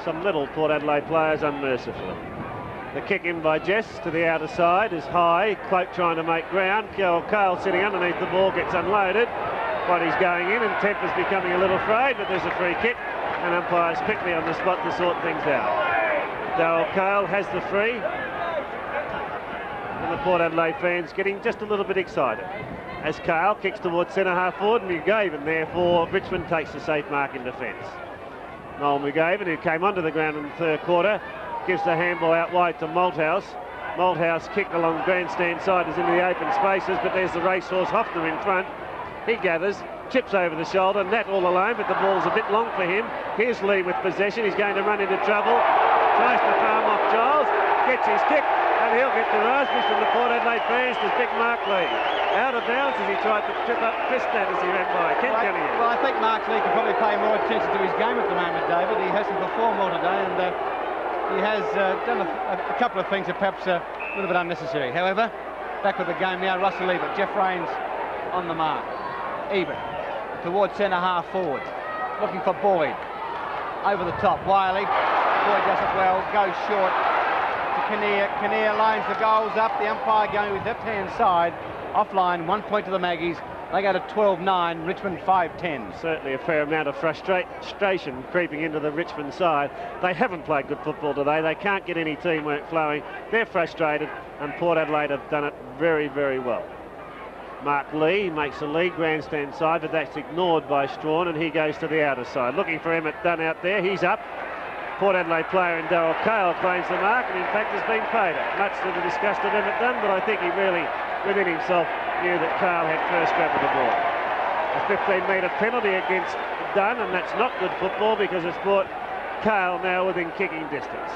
some little Port Adelaide players unmercifully. The kick in by Jess to the outer side is high. Cloke trying to make ground. Cahill sitting underneath the ball, gets unloaded. But he's going in, and Temper's becoming a little frayed, but there's a free kick, and umpires quickly on the spot to sort things out. Darrell Cahill has the free, and the Port Adelaide fans getting just a little bit excited as Cahill kicks towards centre half forward, and McGavin therefore Richmond takes the safe mark in defence. Noel McGavin, who came onto the ground in the 3rd quarter, gives the handball out wide to Malthouse. Malthouse kick along grandstand side is into the open spaces, but there's the racehorse Hoffner in front. He gathers, chips over the shoulder, Nat all alone, but the ball's a bit long for him. Here's Lee with possession. He's going to run into trouble. Tries to farm off Giles, gets his kick, and he'll get the raspberries from the Port Adelaide fans to big Mark Lee. Out of bounds as he tried to trip up Chris Nat as he ran by. Cunningham. Well, I think Mark Lee can probably pay more attention to his game at the moment, David. He hasn't performed well today, and he has done a couple of things that perhaps a little bit unnecessary. However, back with the game now, Russell Ebert. Jeff Rains on the mark. Ebert towards centre half forward. looking for Boyd. Over the top, Wiley. Boyd does it well, goes short to Kinnear. Kinnear lines the goals up. The umpire going with left-hand side. Offline, 1 point to the Maggies. They go to 12-9, Richmond 5-10. Certainly a fair amount of frustration creeping into the Richmond side. They haven't played good football today. They can't get any teamwork flowing. They're frustrated, and Port Adelaide have done it very, very well. Mark Lee makes a lead grandstand side, but that's ignored by Strawn, and he goes to the outer side. Looking for Emmett Dunn out there. He's up. Port Adelaide player in Darrell Cahill claims the mark, and in fact has been paid it. Much to the disgust of Emmett Dunn, but I think he really, within himself, knew that Cahill had first grab of the ball. A 15-metre penalty against Dunn, and that's not good football because it's brought Cahill now within kicking distance.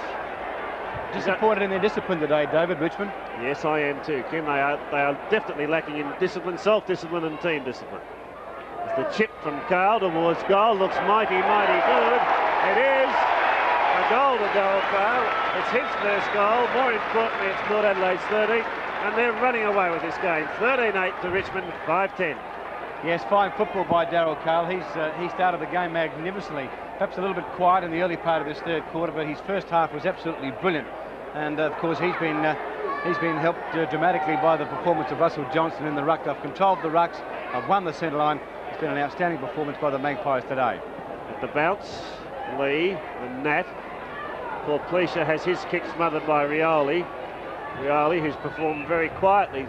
Disappointed in their discipline today, David, Richmond? Yes, I am too, Ken. They are definitely lacking in discipline, self-discipline and team discipline. As the chip from Cahill towards goal looks mighty, mighty good. It is a goal to Darrell Cahill. It's his first goal. More importantly, it's Port Adelaide's 30, and they're running away with this game. 13-8 to Richmond, 5-10. Yes, fine football by Darrell Cahill. He started the game magnificently. Perhaps a little bit quiet in the early part of this third quarter, but his first half was absolutely brilliant. And of course, he's been helped dramatically by the performance of Russell Johnson in the ruck. They've controlled the rucks. They've won the centre line. It's been an outstanding performance by the Magpies today. At the bounce, Lee and Nat. Porplycia has his kick smothered by Rioli. Rioli, who's performed very quietly,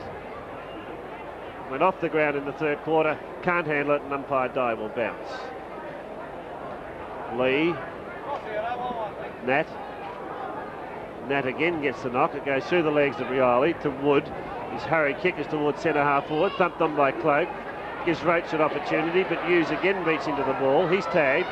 went off the ground in the third quarter, can't handle it, and umpire Dye will bounce. Lee, Nat again gets the knock. It goes through the legs of Rioli to Wood. His hurry kick is towards centre half forward, thumped on by Cloke. Gives Roach an opportunity, but Hughes again beats into the ball. He's tagged.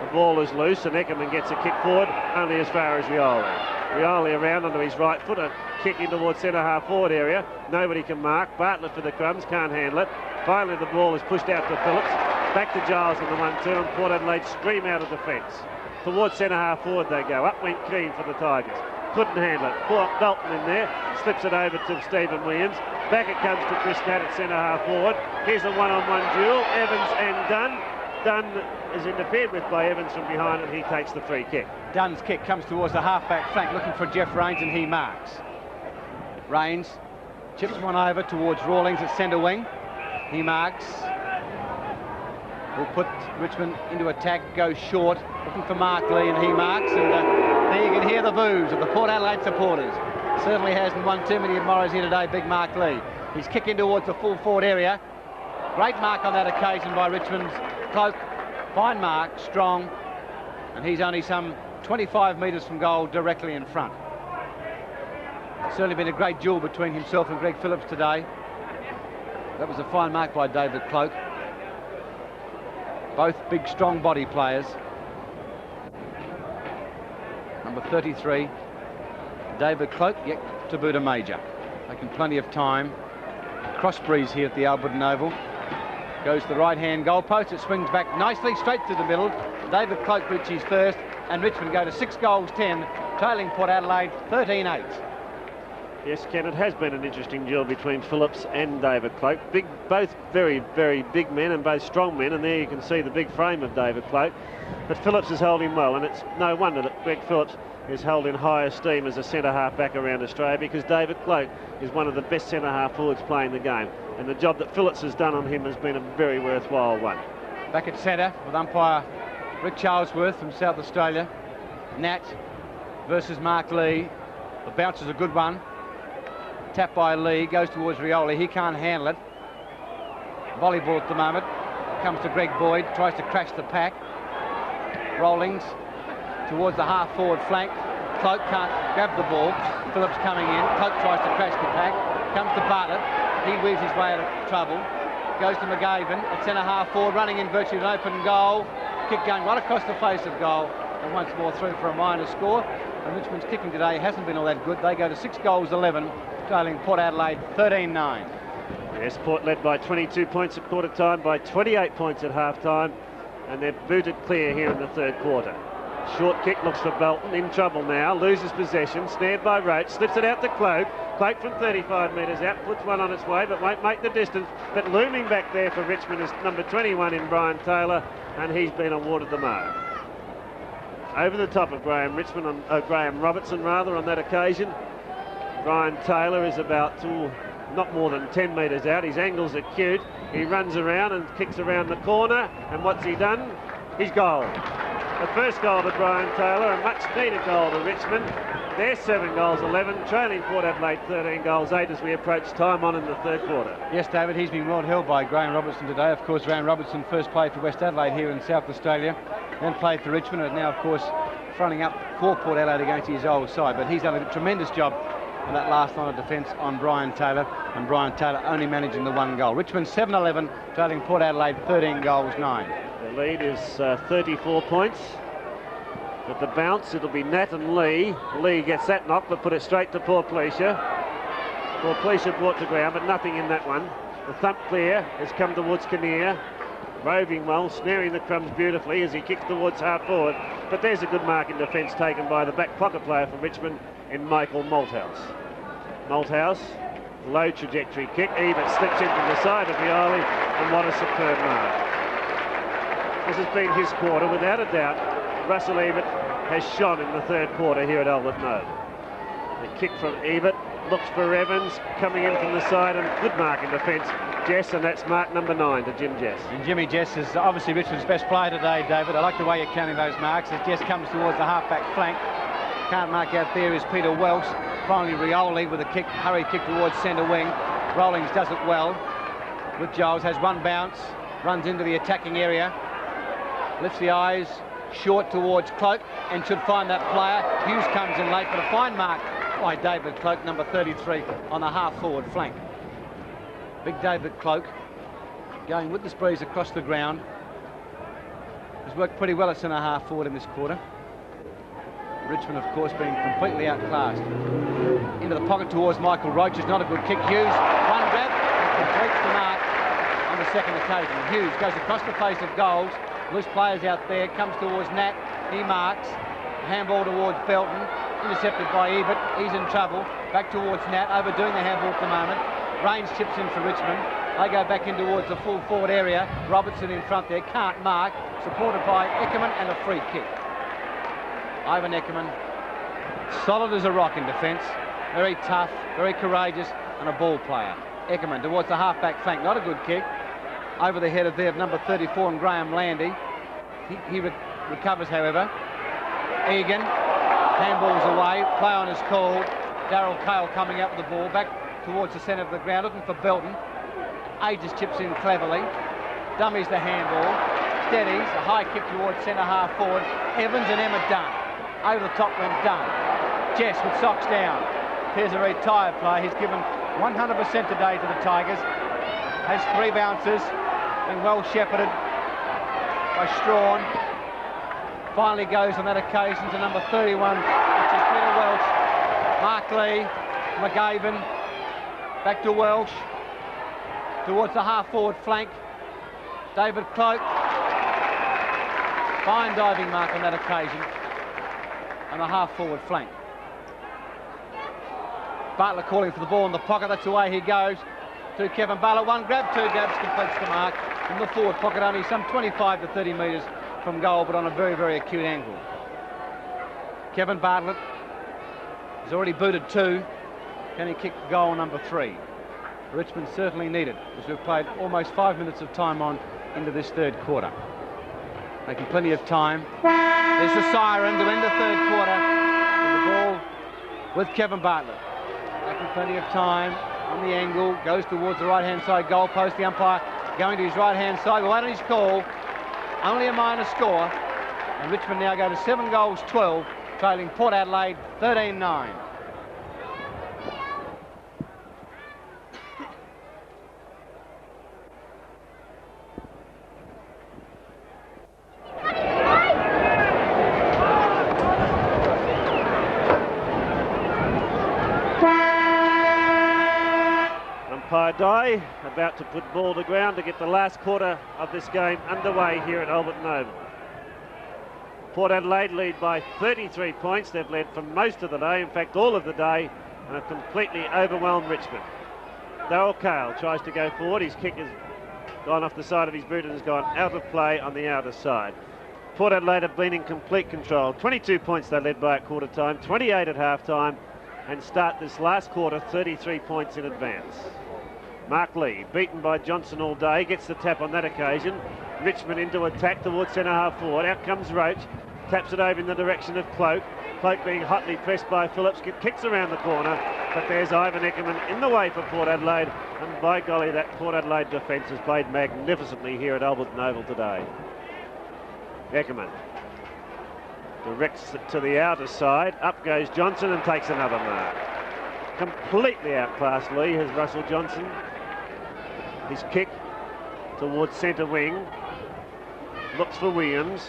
The ball is loose, and Eckerman gets a kick forward, only as far as Rioli. Rioli around onto his right foot, a kick in towards centre half forward area. Nobody can mark. Bartlett for the crumbs, can't handle it. Finally the ball is pushed out to Phillips. Back to Giles on the 1-2, and Port Adelaide scream out of defence. Towards centre half forward they go. Up went Keane for the Tigers. Couldn't handle it. Belton in there, slips it over to Stephen Williams. Back it comes to Chris Nat at centre half forward. Here's a one-on-one duel, Evans and Dunn. Dunn is interfered with by Evans from behind, and he takes the free kick. Dunn's kick comes towards the half-back flank, looking for Geoff Rains, and he marks. Rains chips one over towards Rawlings at centre wing. He marks. Will put Richmond into attack, goes short, looking for Mark Lee, and he marks. And there you can hear the boos of the Port Adelaide supporters. Certainly hasn't won too many of Morris here today, big Mark Lee. He's kicking towards the full forward area. Great mark on that occasion by Richmond's Cloke. Fine mark, strong, and he's only some 25 metres from goal, directly in front. Certainly been a great duel between himself and Greg Phillips today. That was a fine mark by David Cloke. Both big, strong body players. Number 33, David Cloke, yet to boot a major. Taking plenty of time. Cross breeze here at the Alberton Oval. Goes to the right-hand goalpost. It swings back nicely, straight through the middle. David Cloke reaches first, and Richmond go to 6-10, trailing Port Adelaide 13-8. Yes, Ken, it has been an interesting duel between Phillips and David Cloke. Both very, very big men and both strong men, and there you can see the big frame of David Cloke. But Phillips is holding well, and it's no wonder that Greg Phillips is held in high esteem as a centre-half back around Australia, because David Cloke is one of the best centre-half forwards playing the game. And the job that Phillips has done on him has been a very worthwhile one. Back at centre with umpire Rick Charlesworth from South Australia. Nat versus Mark Lee. The bounce is a good one. Tap by Lee, goes towards Rioli. He can't handle it. Volleyball at the moment. Comes to Greg Boyd, tries to crash the pack. Rawlings towards the half-forward flank. Cloke can't grab the ball. Phillips coming in. Cloke tries to crash the pack. Comes to Bartlett. He weaves his way out of trouble. Goes to McGavin at centre half forward, running in virtue of an open goal. Kick going right across the face of goal, and once more through for a minor score. And Richmond's kicking today hasn't been all that good. They go to 6-11, trailing Port Adelaide 13-9. Yes, Port led by 22 points at quarter time, by 28 points at half time, and they're booted clear here in the third quarter. Short kick looks for Belton, in trouble now, loses possession, snared by Roach, slips it out to Cloke. Cloke from 35 metres out, puts one on its way, but won't make the distance. But looming back there for Richmond is number 21 in Brian Taylor, and he's been awarded the mark. Over the top of Graham Robertson on that occasion. Brian Taylor is about not more than 10 metres out. His angle's acute. He runs around and kicks around the corner, and what's he done? He's goal. The first goal to Brian Taylor, a much needed goal to Richmond. They're 7 goals 11, trailing Port Adelaide 13 goals 8 as we approach time on in the third quarter. Yes, David, he's been well held by Graham Robertson today. Of course, Graham Robertson first played for West Adelaide here in South Australia, then played for Richmond, and now, of course, fronting up for Port Adelaide against his old side. But he's done a tremendous job on that last line of defence on Brian Taylor, and Brian Taylor only managing the 1 goal. Richmond 7-11, trailing Port Adelaide 13 goals 9. The lead is 34 points. At the bounce, it'll be Nat and Lee. Lee gets that knock, but put it straight to Porplycia. Porplycia brought to ground, but nothing in that one. The thump clear has come towards Kinnear. Roving well, snaring the crumbs beautifully as he kicks towards half forward. But there's a good mark in defence taken by the back pocket player from Richmond in Michael Malthouse. Malthouse, low trajectory kick. Ebert slips into the side of Rioli, and what a superb mark. This has been his quarter, without a doubt. Russell Ebert has shone in the third quarter here at Alberton Oval. The kick from Ebert, looks for Evans, coming in from the side, and good mark in defence. Jess, and that's mark number 9 to Jim Jess. And Jimmy Jess is obviously Richmond's best player today, David. I like the way you're counting those marks as Jess comes towards the half-back flank. Can't mark out there is Peter Welsh. Finally Rioli with a kick, hurried kick towards centre wing. Rollings does it well with Giles, has one bounce, runs into the attacking area, lifts the eyes short towards Cloke and should find that player. Hughes comes in late, but a fine mark by David Cloke, number 33, on the half-forward flank. Big David Cloke going with the breeze across the ground. Has worked pretty well at centre half forward in this quarter. Richmond, of course, being completely outclassed. Into the pocket towards Michael Roach is not a good kick. Hughes, one grab, and completes the mark on the second occasion. Hughes goes across the face of goals. Loose players out there, comes towards Nat. He marks. Handball towards Belton. Intercepted by Ebert. He's in trouble. Back towards Nat, overdoing the handball at the moment. Rains chips in for Richmond. They go back in towards the full forward area. Robertson in front there, can't mark. Supported by Eckerman and a free kick. Ivan Eckerman, solid as a rock in defence. Very tough, very courageous, and a ball player. Eckerman towards the half-back flank. Not a good kick. Over the head of there of number 34 and Graham Landy. He recovers, however. Egan, handballs away. Play on is called. Darrell Cahill coming up with the ball. Back towards the centre of the ground, looking for Belton. Ages chips in cleverly. Dummies the handball. Steadies. A high kick towards centre half forward. Evans and Emmett Dunn. Over the top went Dunn. Jess with socks down. Here's a retired player. He's given 100% today to the Tigers. Has 3 bounces. Been well shepherded by Strawn. Finally goes on that occasion to number 31, which is Peter Welsh. Mark Lee, McGavin, back to Welsh, towards the half-forward flank. David Cloke. Fine diving mark on that occasion on the half-forward flank. Bartlett calling for the ball in the pocket. That's the way he goes to Kevin Bartlett. 1 grab, 2 grabs, completes the mark from the forward pocket, only some 25 to 30 metres from goal, but on a very, very acute angle. Kevin Bartlett has already booted 2. Can he kick goal number 3? Richmond certainly need it, as we've played almost 5 minutes of time on into this third quarter. Making plenty of time. There's the siren to end the third quarter. With the ball with Kevin Bartlett. Making plenty of time on the angle. Goes towards the right-hand side goal post. The umpire going to his right-hand side. Well, on his call. Only a minor score. And Richmond now go to 7 goals 12, trailing Port Adelaide 13-9. Umpire Dye about to put ball to ground to get the last quarter of this game underway here at Alberton Oval. Port Adelaide lead by 33 points. They've led for most of the day, in fact all of the day, and have completely overwhelmed Richmond. Darrell Cahill tries to go forward. His kick has gone off the side of his boot and has gone out of play on the outer side. Port Adelaide have been in complete control. 22 points they led by at quarter time, 28 at half time, and start this last quarter 33 points in advance. Mark Lee, beaten by Johnson all day, gets the tap on that occasion. Richmond into attack towards centre half forward. Out comes Roach, taps it over in the direction of Cloke. Cloke being hotly pressed by Phillips, kicks around the corner, but there's Ivan Eckermann in the way for Port Adelaide, and by golly, that Port Adelaide defence has played magnificently here at Alberton Oval today. Eckermann directs it to the outer side. Up goes Johnson and takes another mark. Completely outclassed Lee has Russell Johnson. His kick towards centre wing. Looks for Williams.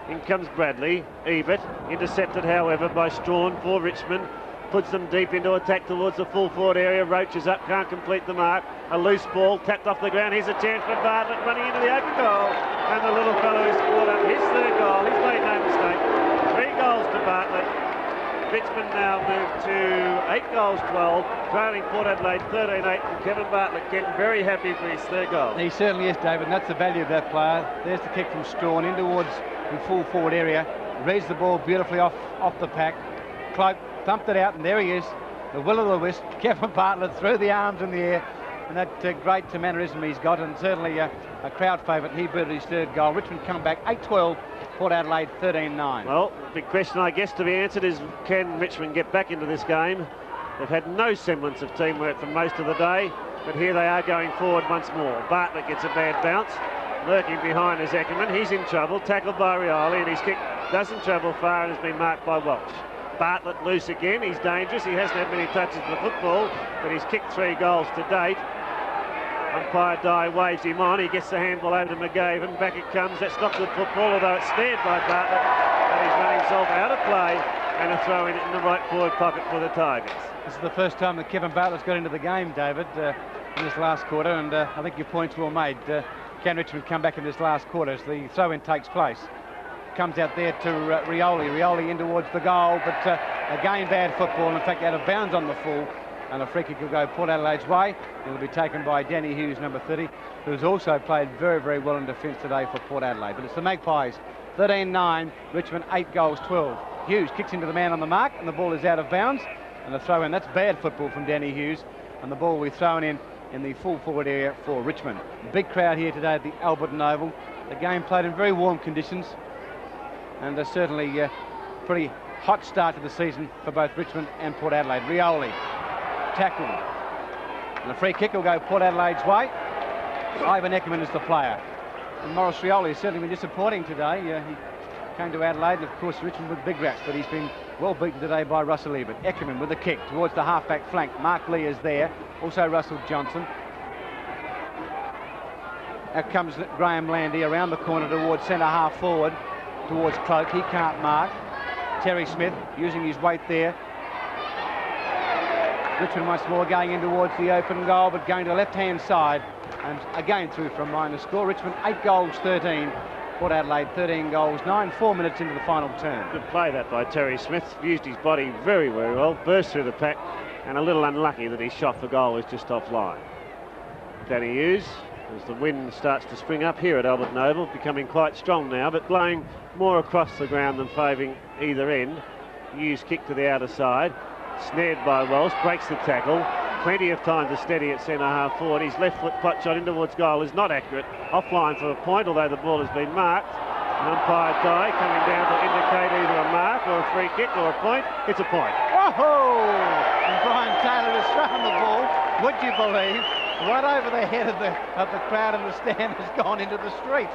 In comes Bradley. Ebert intercepted, however, by Strawn for Richmond. Puts them deep into attack towards the full forward area. Roach is up, can't complete the mark. A loose ball tapped off the ground. Here's a chance for Bartlett running into the open goal. And the little fellow who's scored up his third goal. He's made no mistake. 3 goals to Bartlett. Richmond now move to 8 goals 12, trailing Port Adelaide 13-8, and Kevin Bartlett getting very happy for his third goal. He certainly is, David, and that's the value of that player. There's the kick from Strawn in towards the full forward area. Reads the ball beautifully off the pack. Cloke thumped it out, and there he is. The will o' the wisp. Kevin Bartlett threw the arms in the air, and that great mannerism he's got, and certainly a crowd favourite. He booted his third goal. Richmond come back 8-12. Port Adelaide 13-9. Well, the big question, I guess, to be answered is, can Richmond get back into this game? They've had no semblance of teamwork for most of the day, but here they are going forward once more. Bartlett gets a bad bounce. Lurking behind is Eckermann. He's in trouble, tackled by Rioli, and his kick doesn't travel far and has been marked by Welsh. Bartlett loose again. He's dangerous. He hasn't had many touches of the football, but he's kicked 3 goals to date. Umpire Dye waves him on. He gets the handball over to McGavin. Back it comes. That's not good football, although it's snared by Bartlett. But he's run himself out of play, and a throw in the right forward pocket for the Tigers. This is the first time that Kevin Bartlett's got into the game, David, in this last quarter, and I think your point's well made. Can Richmond come back in this last quarter as the throw-in takes place? Comes out there to Rioli. Rioli in towards the goal, but again bad football. In fact, out of bounds on the full. And a free kick will go Port Adelaide's way. It'll be taken by Danny Hughes, number 30, who's also played very, very well in defence today for Port Adelaide. But it's the Magpies, 13-9, Richmond 8 goals 12. Hughes kicks into the man on the mark, and the ball is out of bounds. And the throw in, that's bad football from Danny Hughes. And the ball will be thrown in the full forward area for Richmond. Big crowd here today at the Alberton Oval. The game played in very warm conditions. And certainly pretty hot start to the season for both Richmond and Port Adelaide. Rioli. Tackled. And the free kick will go Port Adelaide's way. Ivan Eckermann is the player. And Maurice Rioli has certainly been disappointing today. He came to Adelaide, and of course Richmond with big rats, but he's been well beaten today by Russell Ebert. Eckermann with the kick towards the half-back flank. Mark Lee is there. Also Russell Johnson. Out comes Graham Landy around the corner towards centre half forward, towards Cloke. He can't mark. Terry Smith using his weight there. Richmond once more going in towards the open goal, but going to the left-hand side, and again through for a minor score. Richmond 8 goals 13, Port Adelaide 13 goals 9, 4 minutes into the final term. Good play that by Terry Smith. Used his body very, very well. Burst through the pack, and a little unlucky that his shot for goal was just offline. Danny Hughes, as the wind starts to spring up here at Alberton Oval, becoming quite strong now, but blowing more across the ground than favouring either end. Hughes kick to the outer side. Snared by Welsh, breaks the tackle. Plenty of time to steady at centre half forward. His left foot pot shot in towards goal is not accurate. Offline for a point, although the ball has been marked. And umpire Dye coming down to indicate either a mark or a free kick or a point. It's a point. Whoa! And Brian Taylor has thrown the ball, would you believe, right over the head of the crowd, and the stand has gone into the street.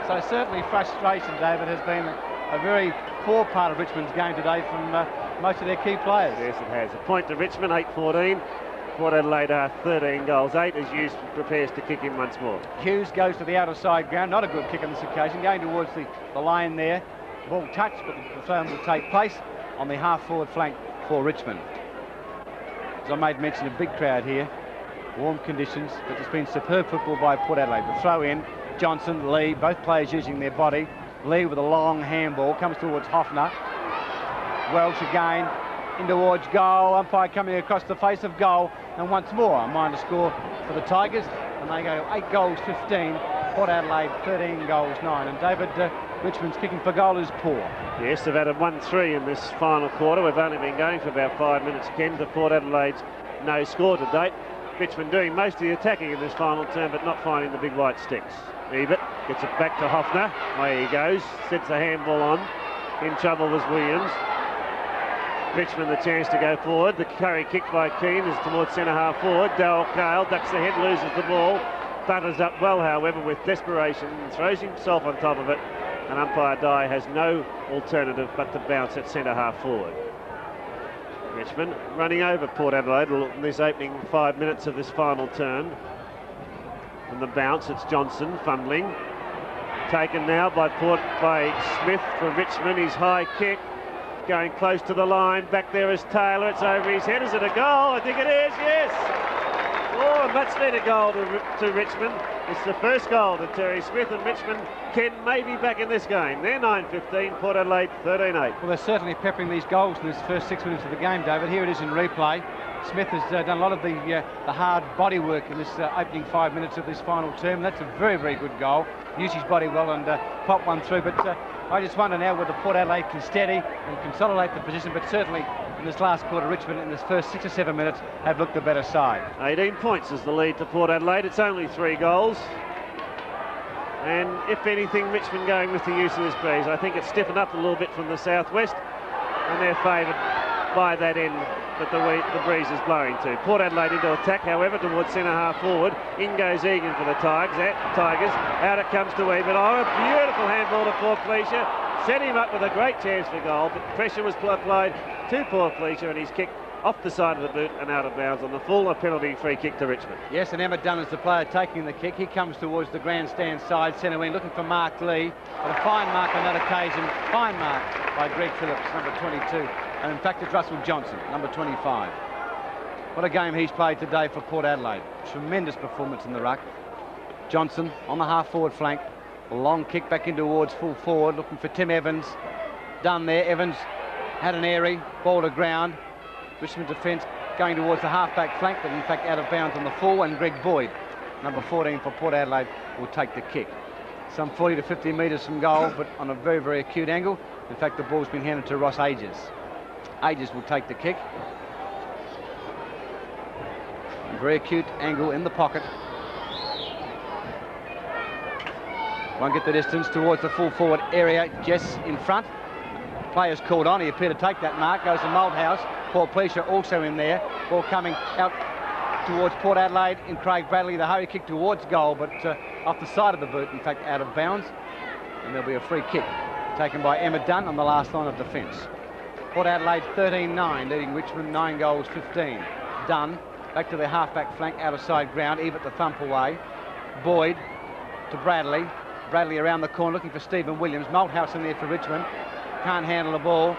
So certainly frustration, David, has been a very poor part of Richmond's game today from most of their key players. Yes, it has. A point to Richmond, 8-14. Port Adelaide are 13 goals 8 as Hughes prepares to kick in once more. Hughes goes to the outer side ground. Not a good kick on this occasion. Going towards the line there. Ball touched, but the throw will take place on the half-forward flank for Richmond. As I made mention, a big crowd here. Warm conditions, but there's been superb football by Port Adelaide. The throw in, Johnson, Lee, both players using their body. Lee with a long handball, comes towards Hoffner. Welsh again, in towards goal. Umpire coming across the face of goal, and once more a minor score for the Tigers, and they go 8 goals 15. Port Adelaide 13 goals 9. And David, Richmond's kicking for goal is poor. Yes, they've added 1-3 in this final quarter. We've only been going for about 5 minutes, Ken, to Port Adelaide's no score to date. Richmond doing most of the attacking in this final term, but not finding the big white sticks. Ebert gets it back to Hoffner. Away he goes, sets the handball on. In trouble was Williams. Richmond the chance to go forward. The curry kick by Keane is towards centre half forward. Darrell Cahill ducks the head, loses the ball. Butters up well, however, with desperation, and throws himself on top of it. And umpire Dye has no alternative but to bounce at centre half forward. Richmond running over Port Adelaide in this opening 5 minutes of this final turn. And the bounce, it's Johnson fumbling. Taken now by Smith for Richmond. His high kick going close to the line. Back there is Taylor. It's over his head. Is it a goal? I think it is, yes. Oh, a much needed goal to Richmond. It's the first goal to Terry Smith, and Richmond may be back in this game. They're 9-15, Port Adelaide 13-8. Well, they're certainly peppering these goals in this first 6 minutes of the game, David. Here it is in replay. Smith has done a lot of the hard body work in this opening 5 minutes of this final term. That's a very, very good goal. Used his body well and popped one through. But I just wonder now whether Port Adelaide can steady and consolidate the position. But certainly in this last quarter, Richmond in this first 6 or 7 minutes have looked the better side. 18 points is the lead to Port Adelaide. It's only 3 goals. And if anything, Richmond going with the use of this breeze. I think it's stiffened up a little bit from the southwest, and they're favoured by that end that the breeze is blowing to. Port Adelaide into attack, however, towards centre half forward. In goes Egan for the Tigers. Out it comes to Ebert. Oh, a beautiful handball to Porplycia. Set him up with a great chance for goal, but pressure was applied to Porplycia, and he's kicked off the side of the boot and out of bounds on the full. A penalty free kick to Richmond. Yes, and Emmett Dunn is the player taking the kick. He comes towards the grandstand side, centre wing, looking for Mark Lee. But a fine mark on that occasion. Fine mark by Greg Phillips, number 22. And in fact, it's Russell Johnson, number 25. What a game he's played today for Port Adelaide. Tremendous performance in the ruck. Johnson on the half-forward flank. A long kick back in towards full forward, looking for Tim Evans. Done there. Evans had an airy, ball to ground. Richmond defence going towards the half-back flank, but in fact out of bounds on the full, and Greg Boyd, number 14 for Port Adelaide, will take the kick. Some 40 to 50 metres from goal, but on a very, very acute angle. In fact, the ball's been handed to Ross Aegis. Aegis will take the kick. Very acute angle in the pocket. Won't get the distance towards the full forward area. Jess in front. Players called on. He appeared to take that mark. Goes to Malthouse. Porplycia also in there. Ball coming out towards Port Adelaide in Craig Bradley. The hurry kick towards goal, but off the side of the boot, in fact, out of bounds. And there'll be a free kick taken by Emma Dunn on the last line of defence. Port Adelaide 13-9, leading Richmond 9 goals 15. Dunn back to their half-back flank, out of side ground. Ebert the thump away. Boyd to Bradley. Bradley around the corner looking for Stephen Williams. Malthouse in there for Richmond. Can't handle the ball.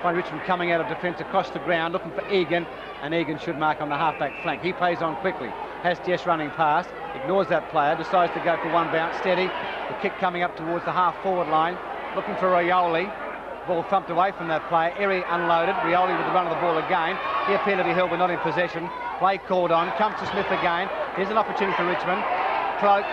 Find Richmond coming out of defence across the ground, looking for Egan, and Egan should mark on the half-back flank. He plays on quickly. Has Jess running past, ignores that player, decides to go for one bounce, steady. The kick coming up towards the half-forward line, looking for Rioli. Ball thumped away from that player. Erie unloaded. Rioli with the run of the ball again. He appeared to be held, but not in possession. Play called on. Comes to Smith again. Here's an opportunity for Richmond. Cloke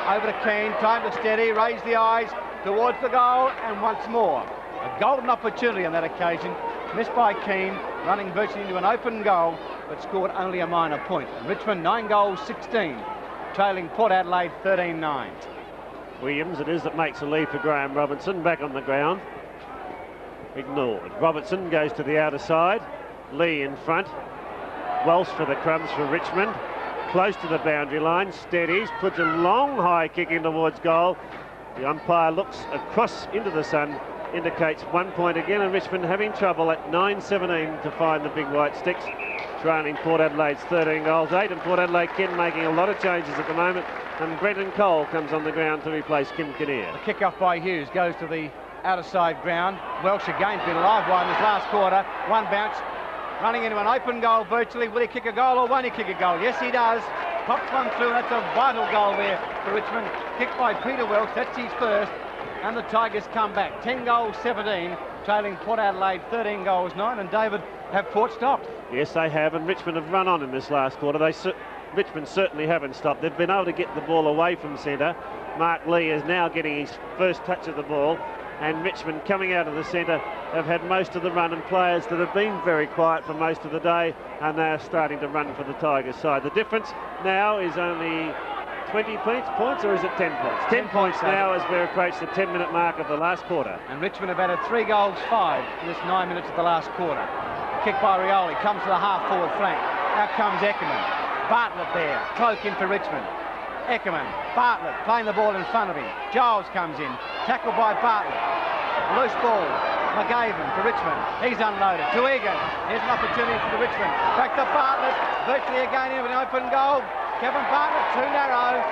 over to Keane. Time to steady. Raise the eyes towards the goal, and once more. A golden opportunity on that occasion, missed by Keane, running virtually into an open goal, but scored only a minor point. And Richmond 9 goals 16, trailing Port Adelaide 13-9. Williams it is that makes a lead for Graham Robinson, back on the ground. Ignored. Robertson goes to the outer side. Lee in front. Welsh for the crumbs for Richmond. Close to the boundary line, steadies, puts a long high kick in towards goal. The umpire looks across into the sun, indicates 1 point again, and Richmond having trouble at 9:17 to find the big white sticks, trailing Port Adelaide's 13 goals 8, and Port Adelaide Ken making a lot of changes at the moment, and Brenton Cole comes on the ground to replace Kim Kinnear. The kick off by Hughes goes to the outer side ground. Welsh again's been alive wide in this last quarter. One bounce, running into an open goal virtually. Will he kick a goal or won't he kick a goal? Yes, he does. Pops one through, and that's a vital goal there for Richmond. Kicked by Peter Welsh, that's his first. And the Tigers come back. 10 goals 17, trailing Port Adelaide 13 goals 9, and David have Port stopped. Yes, they have, and Richmond have run on in this last quarter. Richmond certainly haven't stopped. They've been able to get the ball away from centre. Mark Lee is now getting his first touch of the ball, and Richmond coming out of the centre have had most of the run, and players that have been very quiet for most of the day are now starting to run for the Tigers side. The difference now is only 20 points, or is it 10 points? 10 points now as we approach the 10-minute mark of the last quarter. And Richmond have added 3 goals 5 in this 9 minutes of the last quarter. Kick by Rioli, comes to the half-forward flank. Out comes Eckerman. Bartlett there, Cloke in for Richmond. Eckerman, Bartlett playing the ball in front of him. Giles comes in, tackled by Bartlett. Loose ball, McGavin for Richmond. He's unloaded to Egan. Here's an opportunity for the Richmond. Back to Bartlett, virtually again in with an open goal. Kevin Bartlett, too narrow.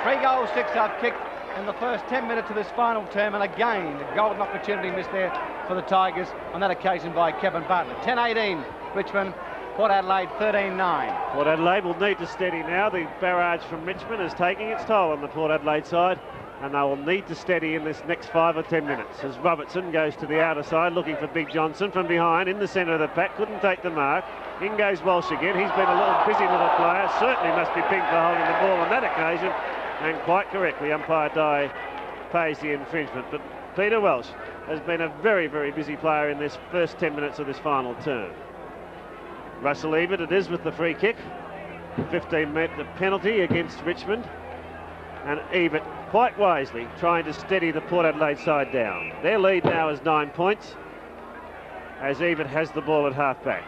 3 goals 6 up kicked in the first 10 minutes of this final term, and again a golden opportunity missed there for the Tigers on that occasion by Kevin Bartlett. 10-18 Richmond. Port Adelaide 13-9. Port Adelaide will need to steady now. The barrage from Richmond is taking its toll on the Port Adelaide side, and they will need to steady in this next 5 or 10 minutes as Robertson goes to the outer side looking for Big Johnson from behind in the centre of the pack. Couldn't take the mark. In goes Welsh again. He's been a busy little player. Certainly must be pinged for holding the ball on that occasion, and quite correctly umpire Dye pays the infringement. But Peter Welsh has been a very, very busy player in this first 10 minutes of this final term. Russell Ebert it is with the free kick. 15-metre penalty against Richmond, and Ebert quite wisely trying to steady the Port Adelaide side down. Their lead now is 9 points as Ebert has the ball at half-back.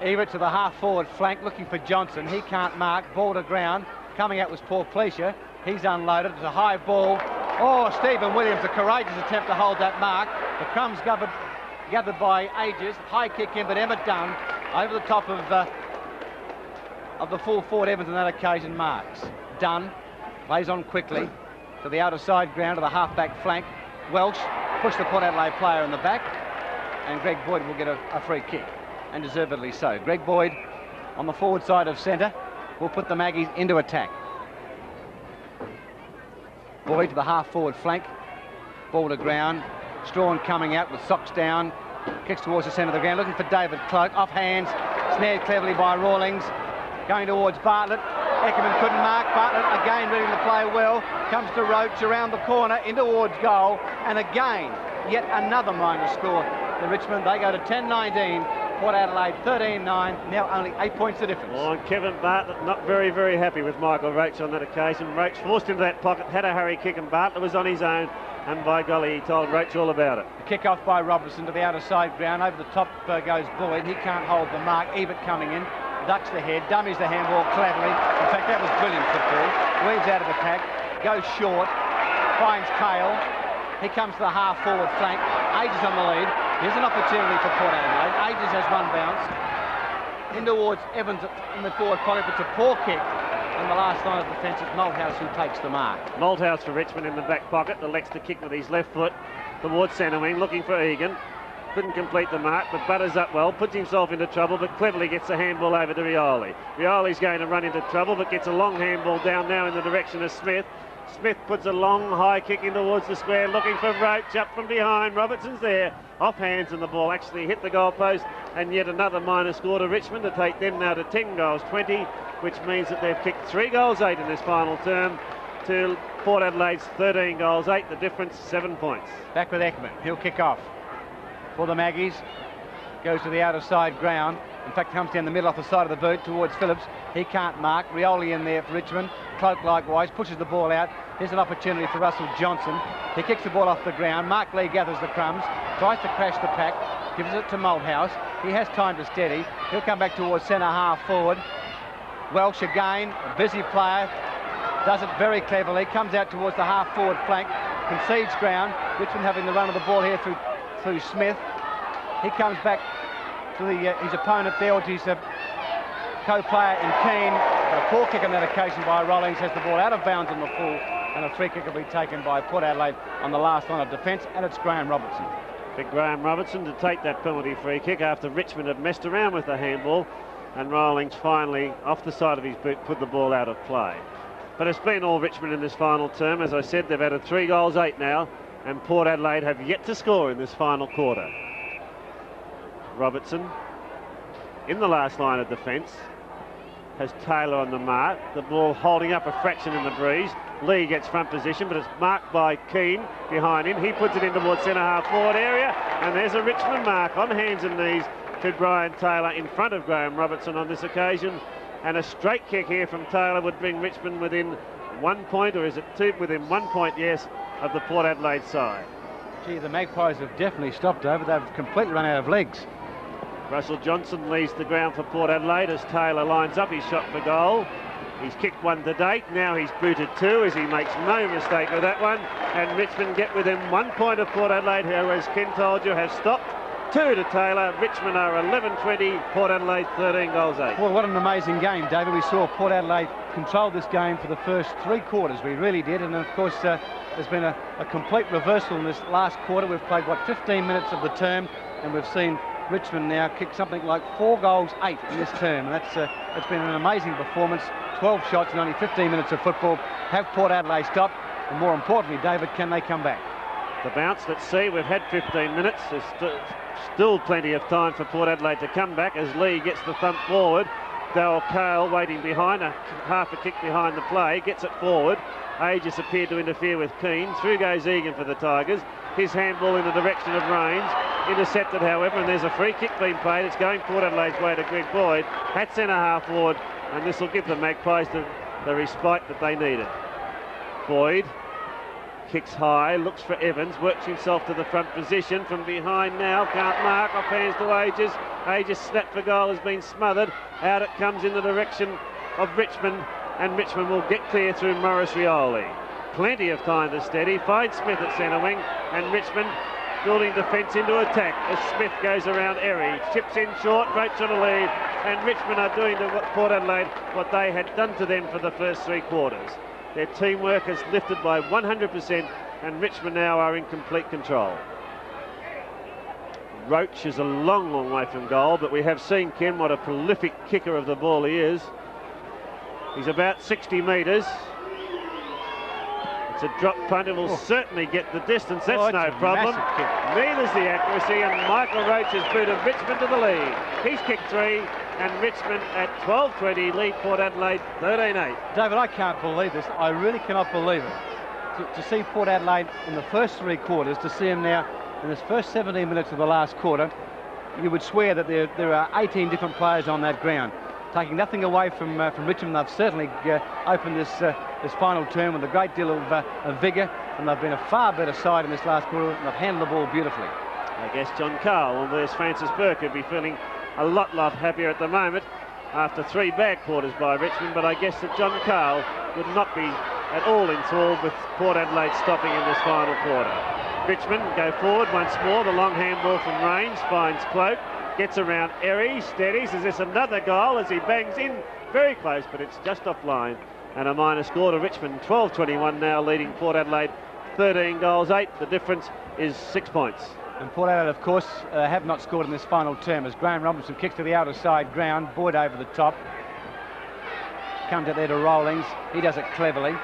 Ebert to the half-forward flank looking for Johnson. He can't mark. Ball to ground. Coming out was Porplycia. He's unloaded. It's a high ball. Oh, Stephen Williams, a courageous attempt to hold that mark. The crumbs gathered by Ages. High kick in, but Emmett Dunn over the top of the full forward Evans on that occasion marks. Dunn plays on quickly to the outer side ground to the half-back flank. Welsh pushed the Port Adelaide player in the back, and Greg Boyd will get a free kick, and deservedly so. Greg Boyd on the forward side of centre will put the Maggies into attack. Boyd to the half-forward flank. Ball to ground. Strawn coming out with socks down. Kicks towards the centre of the ground, looking for David Cloke. Off hands, snared cleverly by Rawlings. Going towards Bartlett. Eckerman couldn't mark. Bartlett again ready to play well. Comes to Roach around the corner in towards goal. And again, yet another minor score. The Richmond, they go to 10-19. Port Adelaide 13-9, now only 8 points the difference. Oh, and Kevin Bartlett not very, very happy with Michael Roach on that occasion. Roach forced into that pocket, had a hurry kick, and Bartlett was on his own, and by golly, he told Roach all about it. The kick off by Robertson to the outer side ground. Over the top goes Boyd. He can't hold the mark. Ebert coming in, ducks the head, dummies the handball cleverly. In fact, that was brilliant football. Weaves out of attack, goes short, finds Cahill. He comes to the half-forward flank. Ages on the lead. Here's an opportunity for Port Adelaide. Ages has one bounce. In towards Evans in the forward pocket. It's a poor kick. And the last line of defence is Malthouse who takes the mark. Malthouse for Richmond in the back pocket. Elects to kick with his left foot towards centre wing, looking for Egan. Couldn't complete the mark, but butters up well, puts himself into trouble, but cleverly gets the handball over to Rioli. Rioli's going to run into trouble, but gets a long handball down now in the direction of Smith. Smith puts a long high kick in towards the square, looking for Roach up from behind. Robertson's there, off hands, and the ball actually hit the goalpost, and yet another minor score to Richmond to take them now to 10 goals 20, which means that they've kicked 3 goals 8 in this final term to Port Adelaide's 13 goals 8. The difference 7 points. Back with Ekman. He'll kick off for the Maggies. Goes to the outer side ground. In fact, comes down the middle off the side of the boot towards Phillips. He can't mark. Rioli in there for Richmond. Cloke likewise pushes the ball out. Here's an opportunity for Russell Johnson. He kicks the ball off the ground. Mark Lee gathers the crumbs, tries to crash the pack, gives it to Malthouse. He has time to steady. He'll come back towards centre half forward. Welsh again, a busy player, does it very cleverly. Comes out towards the half forward flank, concedes ground. Richmond having the run of the ball here through Smith. He comes back to his opponent there, which is a co-player in Keane. A poor kick on that occasion by Rawlings, has the ball out of bounds on the full, and a free kick will be taken by Port Adelaide on the last line of defence, and it's Graham Robertson. Big Graham Robertson to take that penalty free kick after Richmond had messed around with the handball, and Rawlings finally, off the side of his boot, put the ball out of play. But it's been all Richmond in this final term. As I said, they've added 3 goals, 8 now, and Port Adelaide have yet to score in this final quarter. Robertson in the last line of defence, has Taylor on the mark. The ball holding up a fraction in the breeze. Lee gets front position, but it's marked by Keane behind him. He puts it in towards centre-half forward area, and there's a Richmond mark on hands and knees to Brian Taylor in front of Graham Robertson on this occasion. And a straight kick here from Taylor would bring Richmond within 1 point, or is it 2? Within 1 point, yes, of the Port Adelaide side. Gee, the Magpies have definitely stopped over. They've completely run out of legs. Russell Johnson leaves the ground for Port Adelaide as Taylor lines up his shot for goal. He's kicked 1 to date, now he's booted 2 as he makes no mistake with that one. And Richmond get within 1 point of Port Adelaide, who, as Ken told you, have stopped. 2 to Taylor. Richmond are 11-20, Port Adelaide 13 goals 8. Well, what an amazing game, David. We saw Port Adelaide control this game for the first 3 quarters. We really did. And of course, there's been a complete reversal in this last quarter. We've played, 15 minutes of the term, and we've seen Richmond now kick something like 4 goals 8 in this term. And it's been an amazing performance. 12 shots in only 15 minutes of football. Have Port Adelaide stopped? And more importantly, David, can they come back? The bounce, let's see. We've had 15 minutes. There's still plenty of time for Port Adelaide to come back as Lee gets the thump forward. Darrell Cahill waiting behind, half a kick behind the play, gets it forward. Aegis appeared to interfere with Keane. Through goes Egan for the Tigers. His handball in the direction of Rains. Intercepted, however, and there's a free kick being played. It's going Port Adelaide's way to Greg Boyd. At centre-half forward, and this will give the Magpies the respite that they needed. Boyd kicks high, looks for Evans, works himself to the front position from behind now, can't mark, off hands to Aegis. Aegis snap for goal has been smothered. Out it comes in the direction of Richmond, and Richmond will get clear through Maurice Rioli. Plenty of time to steady, finds Smith at centre wing, and Richmond building defence into attack as Smith goes around Erie, chips in short, Roach on a lead, and Richmond are doing to Port Adelaide what they had done to them for the first 3 quarters. Their teamwork has lifted by 100%, and Richmond now are in complete control. Roach is a long, long way from goal, but we have seen, Ken, what a prolific kicker of the ball he is. He's about 60 metres. It's a drop punt and will certainly get the distance. That's no problem. Neither's the accuracy, and Michael Roach has booted Richmond to the lead. He's kicked 3, and Richmond at 12-20 lead Port Adelaide 13-8. David, I can't believe this. I really cannot believe it. To see Port Adelaide in the first 3 quarters, to see them now in this first 17 minutes of the last quarter, you would swear that there are 18 different players on that ground. Taking nothing away from Richmond, they've certainly opened this final term with a great deal of vigour, and they've been a far better side in this last quarter, and they've handled the ball beautifully. I guess John Cahill and there's Francis Bourke would be feeling a lot happier at the moment after 3 bad quarters by Richmond, but I guess that John Cahill would not be at all enthralled with Port Adelaide stopping in this final quarter. Richmond go forward once more. The long handball from Rains finds Cloke, gets around Erie, steadies. Is this another goal as he bangs in very close, but it's just offline, and a minor score to Richmond. 12-21 now, leading Port Adelaide 13 goals 8. The difference is 6 points. And Port Adelaide, of course, have not scored in this final term as Graham Robinson kicks to the outer side ground. Boyd over the top. Comes out there to Rawlings. He does it cleverly.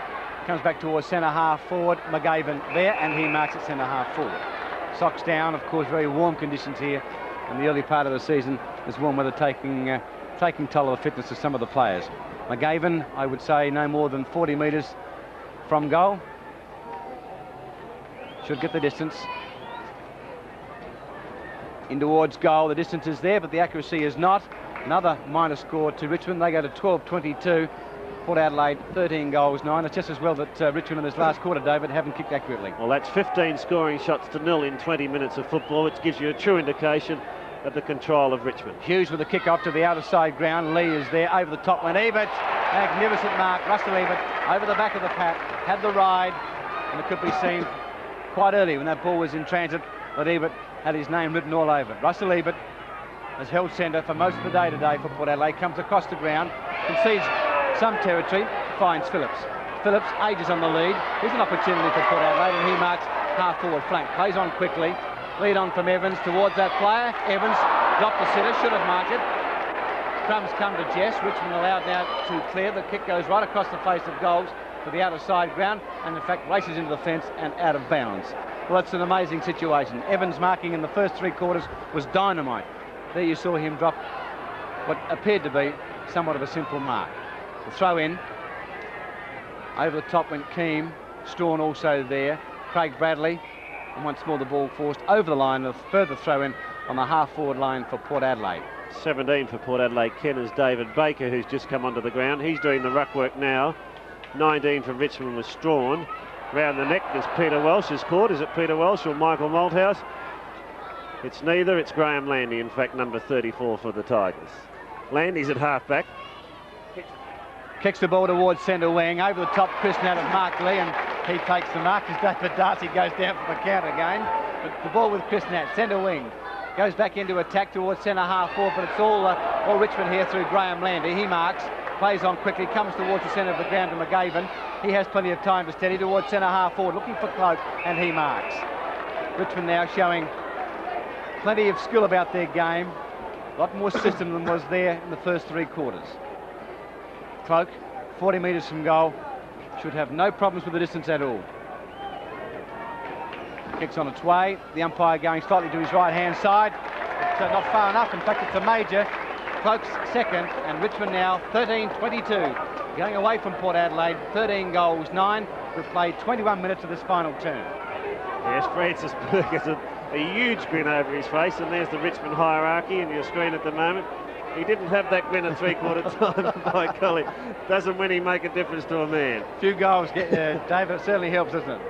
Comes back towards centre-half forward. McGavin there, and he marks it centre-half forward. Socks down, of course, very warm conditions here in the early part of the season. This warm weather taking toll of the fitness of some of the players. McGavin, I would say, no more than 40 metres from goal. Should get the distance. In towards goal, the distance is there, but the accuracy is not. Another minor score to Richmond. They go to 12-22. Port Adelaide 13 goals 9. It's just as well that Richmond in this last quarter, David, haven't kicked accurately. Well, that's 15 scoring shots to 0 in 20 minutes of football, which gives you a true indication of the control of Richmond. Hughes with a kick off to the outer side ground. Lee is there over the top when Ebert, magnificent mark. Russell Ebert over the back of the pack, had the ride, and it could be seen quite early when that ball was in transit that Ebert had his name written all over it. Russell Ebert has held centre for most of the day today for Port Adelaide, comes across the ground, concedes some territory, finds Phillips. Phillips, Aegis on the lead. Here's an opportunity for Port Adelaide, and he marks half forward flank. Plays on quickly. Lead on from Evans towards that player. Evans dropped the sitter, should have marked it. Crumbs come to Jess. Richmond allowed now to clear. The kick goes right across the face of goals. to the outer side ground and in fact races into the fence and out of bounds. Well, that's an amazing situation. Evans' marking in the first 3 quarters was dynamite. There you saw him drop what appeared to be somewhat of a simple mark. The throw in. Over the top went Keane. Strawn also there. Craig Bradley. And once more the ball forced over the line. A further throw in on the half-forward line for Port Adelaide. 17 for Port Adelaide Ken is David Baker, who's just come onto the ground. He's doing the ruck work now. 19 for Richmond was Strawn. Round the neck is Peter Welsh is caught. Is it Peter Welsh or Michael Malthouse? It's neither. It's Graham Landy, in fact, number 34 for the Tigers. Landy's at half-back. Kicks the ball towards centre wing. Over the top, Chris Nat of Mark Lee, and he takes the mark as David Darcy goes down for the count again. But the ball with Chris Nat, centre wing. Goes back into attack towards centre half forward, but it's all Richmond here through Graham Landy. He marks, plays on quickly, comes towards the centre of the ground to McGavin. He has plenty of time to steady towards centre half forward, looking for Cloke, and he marks. Richmond now showing plenty of skill about their game. A lot more system than was there in the first 3 quarters. Cloke, 40 metres from goal, should have no problems with the distance at all. Kicks on its way. The umpire going slightly to his right-hand side. It's not far enough. In fact, it's a major. Cloke's second, and Richmond now 13-22. Going away from Port Adelaide, 13 goals, 9. We've played 21 minutes of this final term. Yes, Francis Bourke has a huge grin over his face, and there's the Richmond hierarchy in your screen at the moment. He didn't have that grin at 3/4 time, by golly. Doesn't when he make a difference to a man. Few goals, David, it certainly helps, doesn't it?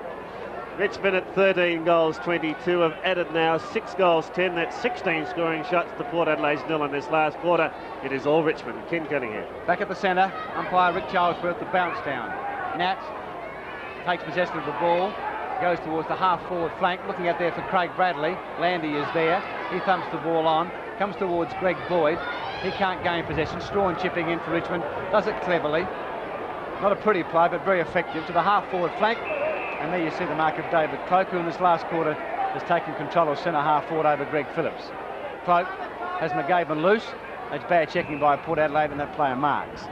Richmond at 13 goals 22 have added now 6 goals 10. That's 16 scoring shots to Port Adelaide's 0 in this last quarter. It is all Richmond. Ken Cunningham. Back at the centre, umpire Rick Charlesworth, the bounce down. Nat takes possession of the ball, goes towards the half-forward flank, looking out there for Craig Bradley. Landy is there. He thumps the ball on, comes towards Greg Boyd. He can't gain possession. Strawn chipping in for Richmond, does it cleverly. Not a pretty play, but very effective to the half-forward flank. And there you see the mark of David Cloke, who in this last quarter has taken control of centre half forward over Greg Phillips. Cloke has McGavin loose. That's bad checking by Port Adelaide, and that player marks.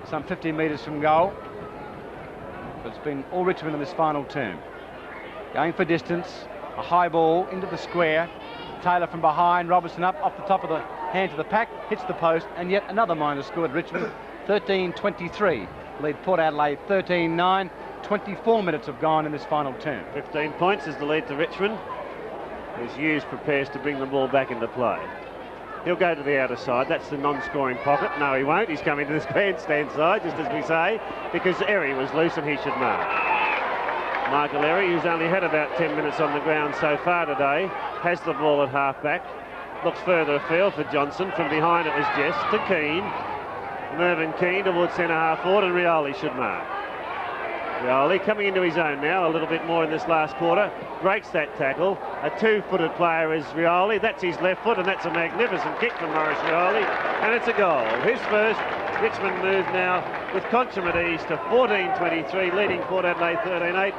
Some 50 metres from goal. But it's been all Richmond in this final term. Going for distance, a high ball into the square. Taylor from behind, Robertson up off the top of the hand to the pack, hits the post, and yet another minor scored. Richmond 13-23. Lead Port Adelaide 13-9. 24 minutes have gone in this final term. 15 points is the lead to Richmond, as Hughes prepares to bring the ball back into play. He'll go to the outer side. That's the non-scoring pocket. No, he won't. He's coming to this grandstand side, just as we say, because Erie was loose and he should mark. Michael Erie, who's only had about 10 minutes on the ground so far today, has the ball at half-back. Looks further afield for Johnson. From behind it was Jess to Keane. Mervyn Keane towards centre half forward, and Rioli should mark. Rioli coming into his own now a little bit more in this last quarter. Breaks that tackle. A 2-footed player is Rioli. That's his left foot, and that's a magnificent kick from Maurice Rioli, and it's a goal. His first. Richmond moves now with consummate ease to 14-23, leading Port Adelaide 13-8,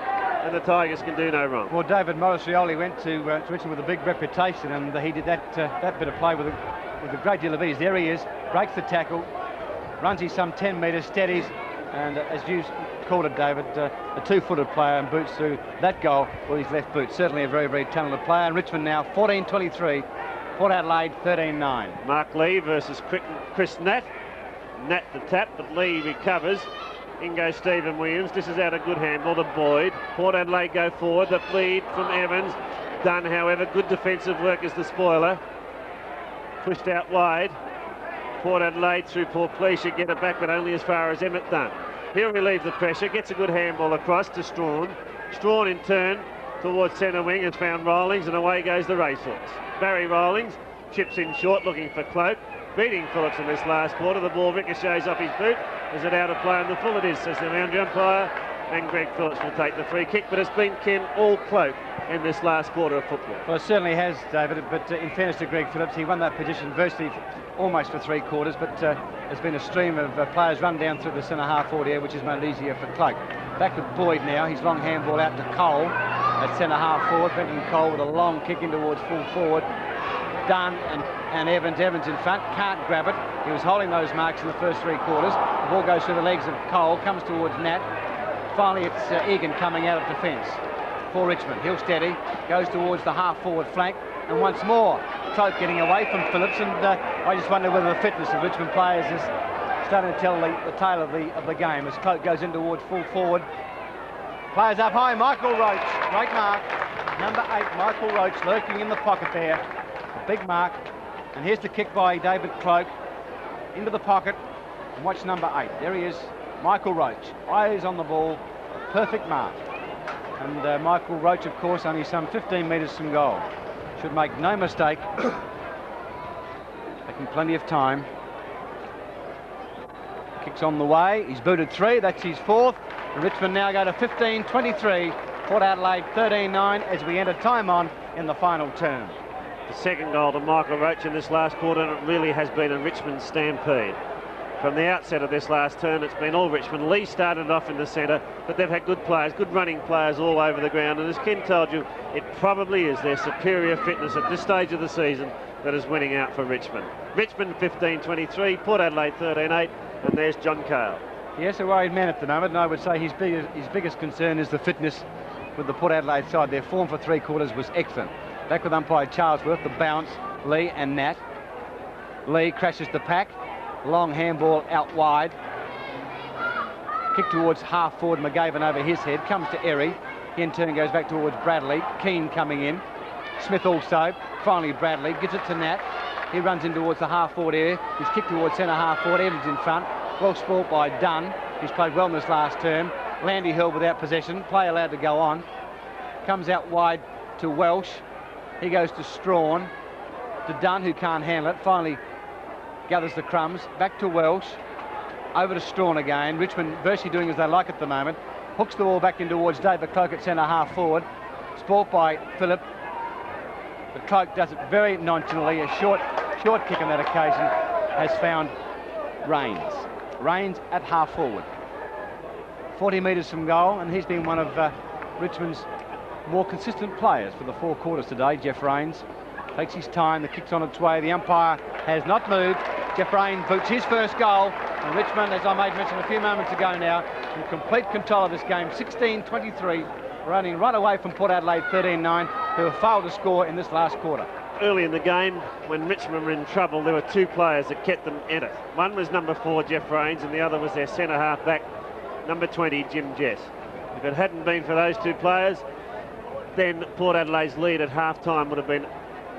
and the Tigers can do no wrong. Well, David Maurice Rioli went to Richmond with a big reputation, and he did that bit of play with a great deal of ease. There he is, breaks the tackle, runs his some 10 metres, steadies, and as you called it, David, a 2-footed player, and boots through that goal with his left boot. Certainly a very, very talented player. And Richmond now 14-23, Port Adelaide 13-9. Mark Lee versus Chris Nat. Nat the tap, but Lee recovers. In goes Stephen Williams. This is out a good handball to Boyd. Port Adelaide go forward. The lead from Evans. Done, however. Good defensive work as the spoiler. Pushed out wide. Port Adelaide through Porplycia get it back, but only as far as Emmett Dunn. He'll relieve the pressure, gets a good handball across to Strawn. Strawn in turn towards centre wing has found Rawlings, and away goes the racehorse. Barry Rawlings chips in short looking for Cloke, beating Phillips in this last quarter. The ball ricochets off his boot. Is it out of play on the full? It is, says the boundary umpire, and Greg Phillips will take the free kick, but it's been Ken all Cloke in this last quarter of football. Well, it certainly has, David, but in fairness to Greg Phillips, he won that position virtually almost for 3 quarters, but there's been a stream of players run down through the centre half forward here, which has made it easier for Cloke. Back with Boyd now, his long handball out to Cole at centre half forward. Brenton Cole with a long kick in towards full forward. Dunn and Evans. Evans in front, can't grab it. He was holding those marks in the first 3 quarters. The ball goes through the legs of Cole, comes towards Nat. Finally, it's Egan coming out of defence for Richmond. He'll steady, goes towards the half-forward flank, and once more, Cloke getting away from Phillips. And I just wonder whether the fitness of Richmond players is starting to tell the tale of the game as Cloke goes in towards full forward. Players up high, Michael Roach, great mark. Number 8, Michael Roach, lurking in the pocket there. A big mark. And here's the kick by David Cloke into the pocket. And watch number 8. There he is, Michael Roach. Eyes on the ball, a perfect mark. And Michael Roach, of course, only some 15 metres from goal. Should make no mistake. Taking plenty of time. Kicks on the way. He's booted 3. That's his 4th. And Richmond now go to 15-23. Port Adelaide 13-9 as we enter time on in the final term. The second goal to Michael Roach in this last quarter, and it really has been a Richmond stampede. From the outset of this last term, it's been all Richmond. Lee started off in the centre, but they've had good players, good running players all over the ground. And as Ken told you, it probably is their superior fitness at this stage of the season that is winning out for Richmond. Richmond 15-23, Port Adelaide 13-8, and there's John Cahill. Yes, a worried man at the moment, and I would say his biggest concern is the fitness with the Port Adelaide side. Their form for 3 quarters was excellent. Back with umpire Charlesworth, the bounce, Lee and Nat. Lee crashes the pack. Long handball out wide. Kick towards half forward, McGavin over his head. Comes to Erie. He in turn goes back towards Bradley. Keane coming in. Smith also. Finally Bradley gives it to Nat. He runs in towards the half forward area. He's kicked towards centre half forward. Evans in front. Well sport by Dunn. He's played well in this last term. Landy held without possession. Play allowed to go on. Comes out wide to Welsh. He goes to Strawn. To Dunn, who can't handle it. Finally gathers the crumbs. Back to Welsh. Over to Strawn again. Richmond virtually doing as they like at the moment. Hooks the ball back in towards David Cloke at centre half forward. Sport by Phillip. But Cloke does it very nonchalantly. A short kick on that occasion has found Rains. Rains at half forward. 40 metres from goal, and he's been one of Richmond's more consistent players for the 4 quarters today. Geoff Rains takes his time. The kick's on its way. The umpire has not moved. Geoff Rains boots his first goal. And Richmond, as I made mention a few moments ago now, in complete control of this game. 16-23, running right away from Port Adelaide 13-9, who have failed to score in this last quarter. Early in the game, when Richmond were in trouble, there were 2 players that kept them in it. One was number 4, Geoff Rains, and the other was their centre half back, number 20, Jim Jess. If it hadn't been for those 2 players, then Port Adelaide's lead at half-time would have been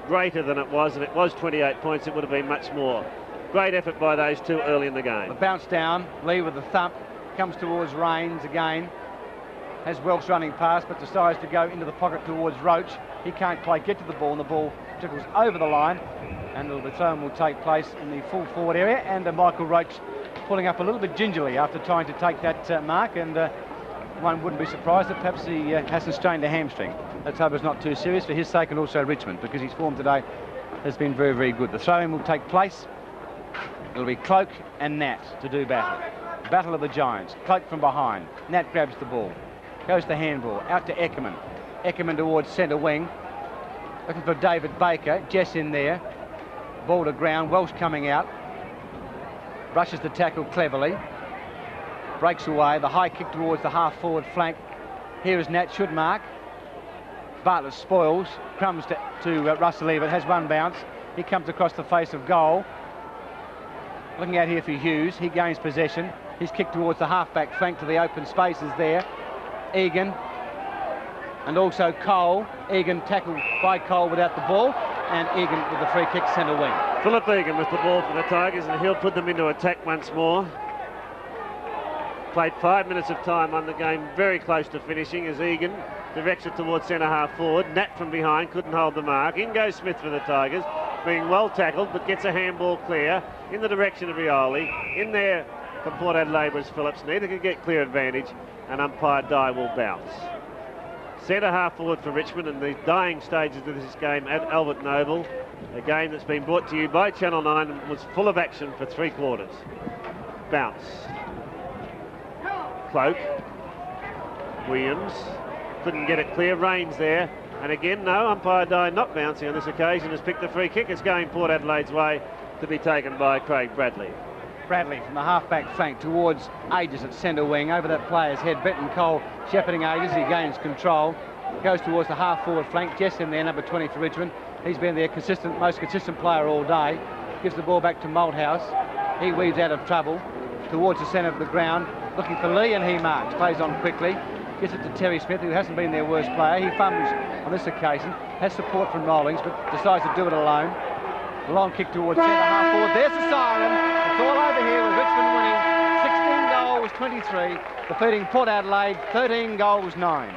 greater than it was, and it was 28 points. It would have been much more. Great effort by those 2 early in the game. The bounce down, Lee with the thump, comes towards Rains again. Has Welsh running past, but decides to go into the pocket towards Roach. He can't quite get to the ball, and the ball trickles over the line, and the throw will take place in the full forward area. And Michael Roach pulling up a little bit gingerly after trying to take that mark, and one wouldn't be surprised that perhaps he hasn't strained a hamstring. Let's hope it's not too serious for his sake and also Richmond, because his form today has been very, very good. The throw-in will take place. It'll be Cloke and Nat to do battle. Battle of the Giants. Cloke from behind. Nat grabs the ball. Goes to handball. Out to Eckerman. Eckerman towards centre wing. Looking for David Baker. Jess in there. Ball to ground. Welsh coming out. Brushes the tackle cleverly. Breaks away. The high kick towards the half-forward flank. Here is Nat. Should mark. Bartlett spoils. Crumbs to Russell Ebert. Has one bounce. He comes across the face of goal. Looking out here for Hughes. He gains possession. He's kicked towards the half-back flank to the open spaces there. Egan. And also Cole. Egan tackled by Cole without the ball. And Egan with the free kick centre wing. Philip Egan with the ball for the Tigers, and he'll put them into attack once more. Played 5 minutes of time on the game, very close to finishing as Egan directs it towards centre half forward. Nat from behind couldn't hold the mark. In goes Smith for the Tigers, being well tackled, but gets a handball clear in the direction of Rioli. In there for Port Adelaide was Phillips. Neither could get clear advantage, and umpire Dye will bounce. Centre half forward for Richmond in the dying stages of this game at Alberton Oval. A game that's been brought to you by Channel 9 and was full of action for 3 quarters. Bounce. Cloke. Williams couldn't get it clear. Rains there. And again, no, umpire Dye not bouncing on this occasion, has picked the free kick. It's going Port Adelaide's way to be taken by Craig Bradley. Bradley from the half-back flank towards Aegis at centre wing, over that player's head. Benton Cole shepherding Aegis, he gains control. Goes towards the half-forward flank. Jess in there, number 20 for Richmond. He's been their most consistent player all day. Gives the ball back to Malthouse. He weaves out of trouble towards the centre of the ground, looking for Lee, and he marks. Plays on quickly. Gives it to Terry Smith, who hasn't been their worst player. He fumbles on this occasion. Has support from Rollings, but decides to do it alone. A long kick towards centre half forward. There's the siren. It's all over here with Richmond winning 16 goals 23, defeating Port Adelaide 13 goals 9.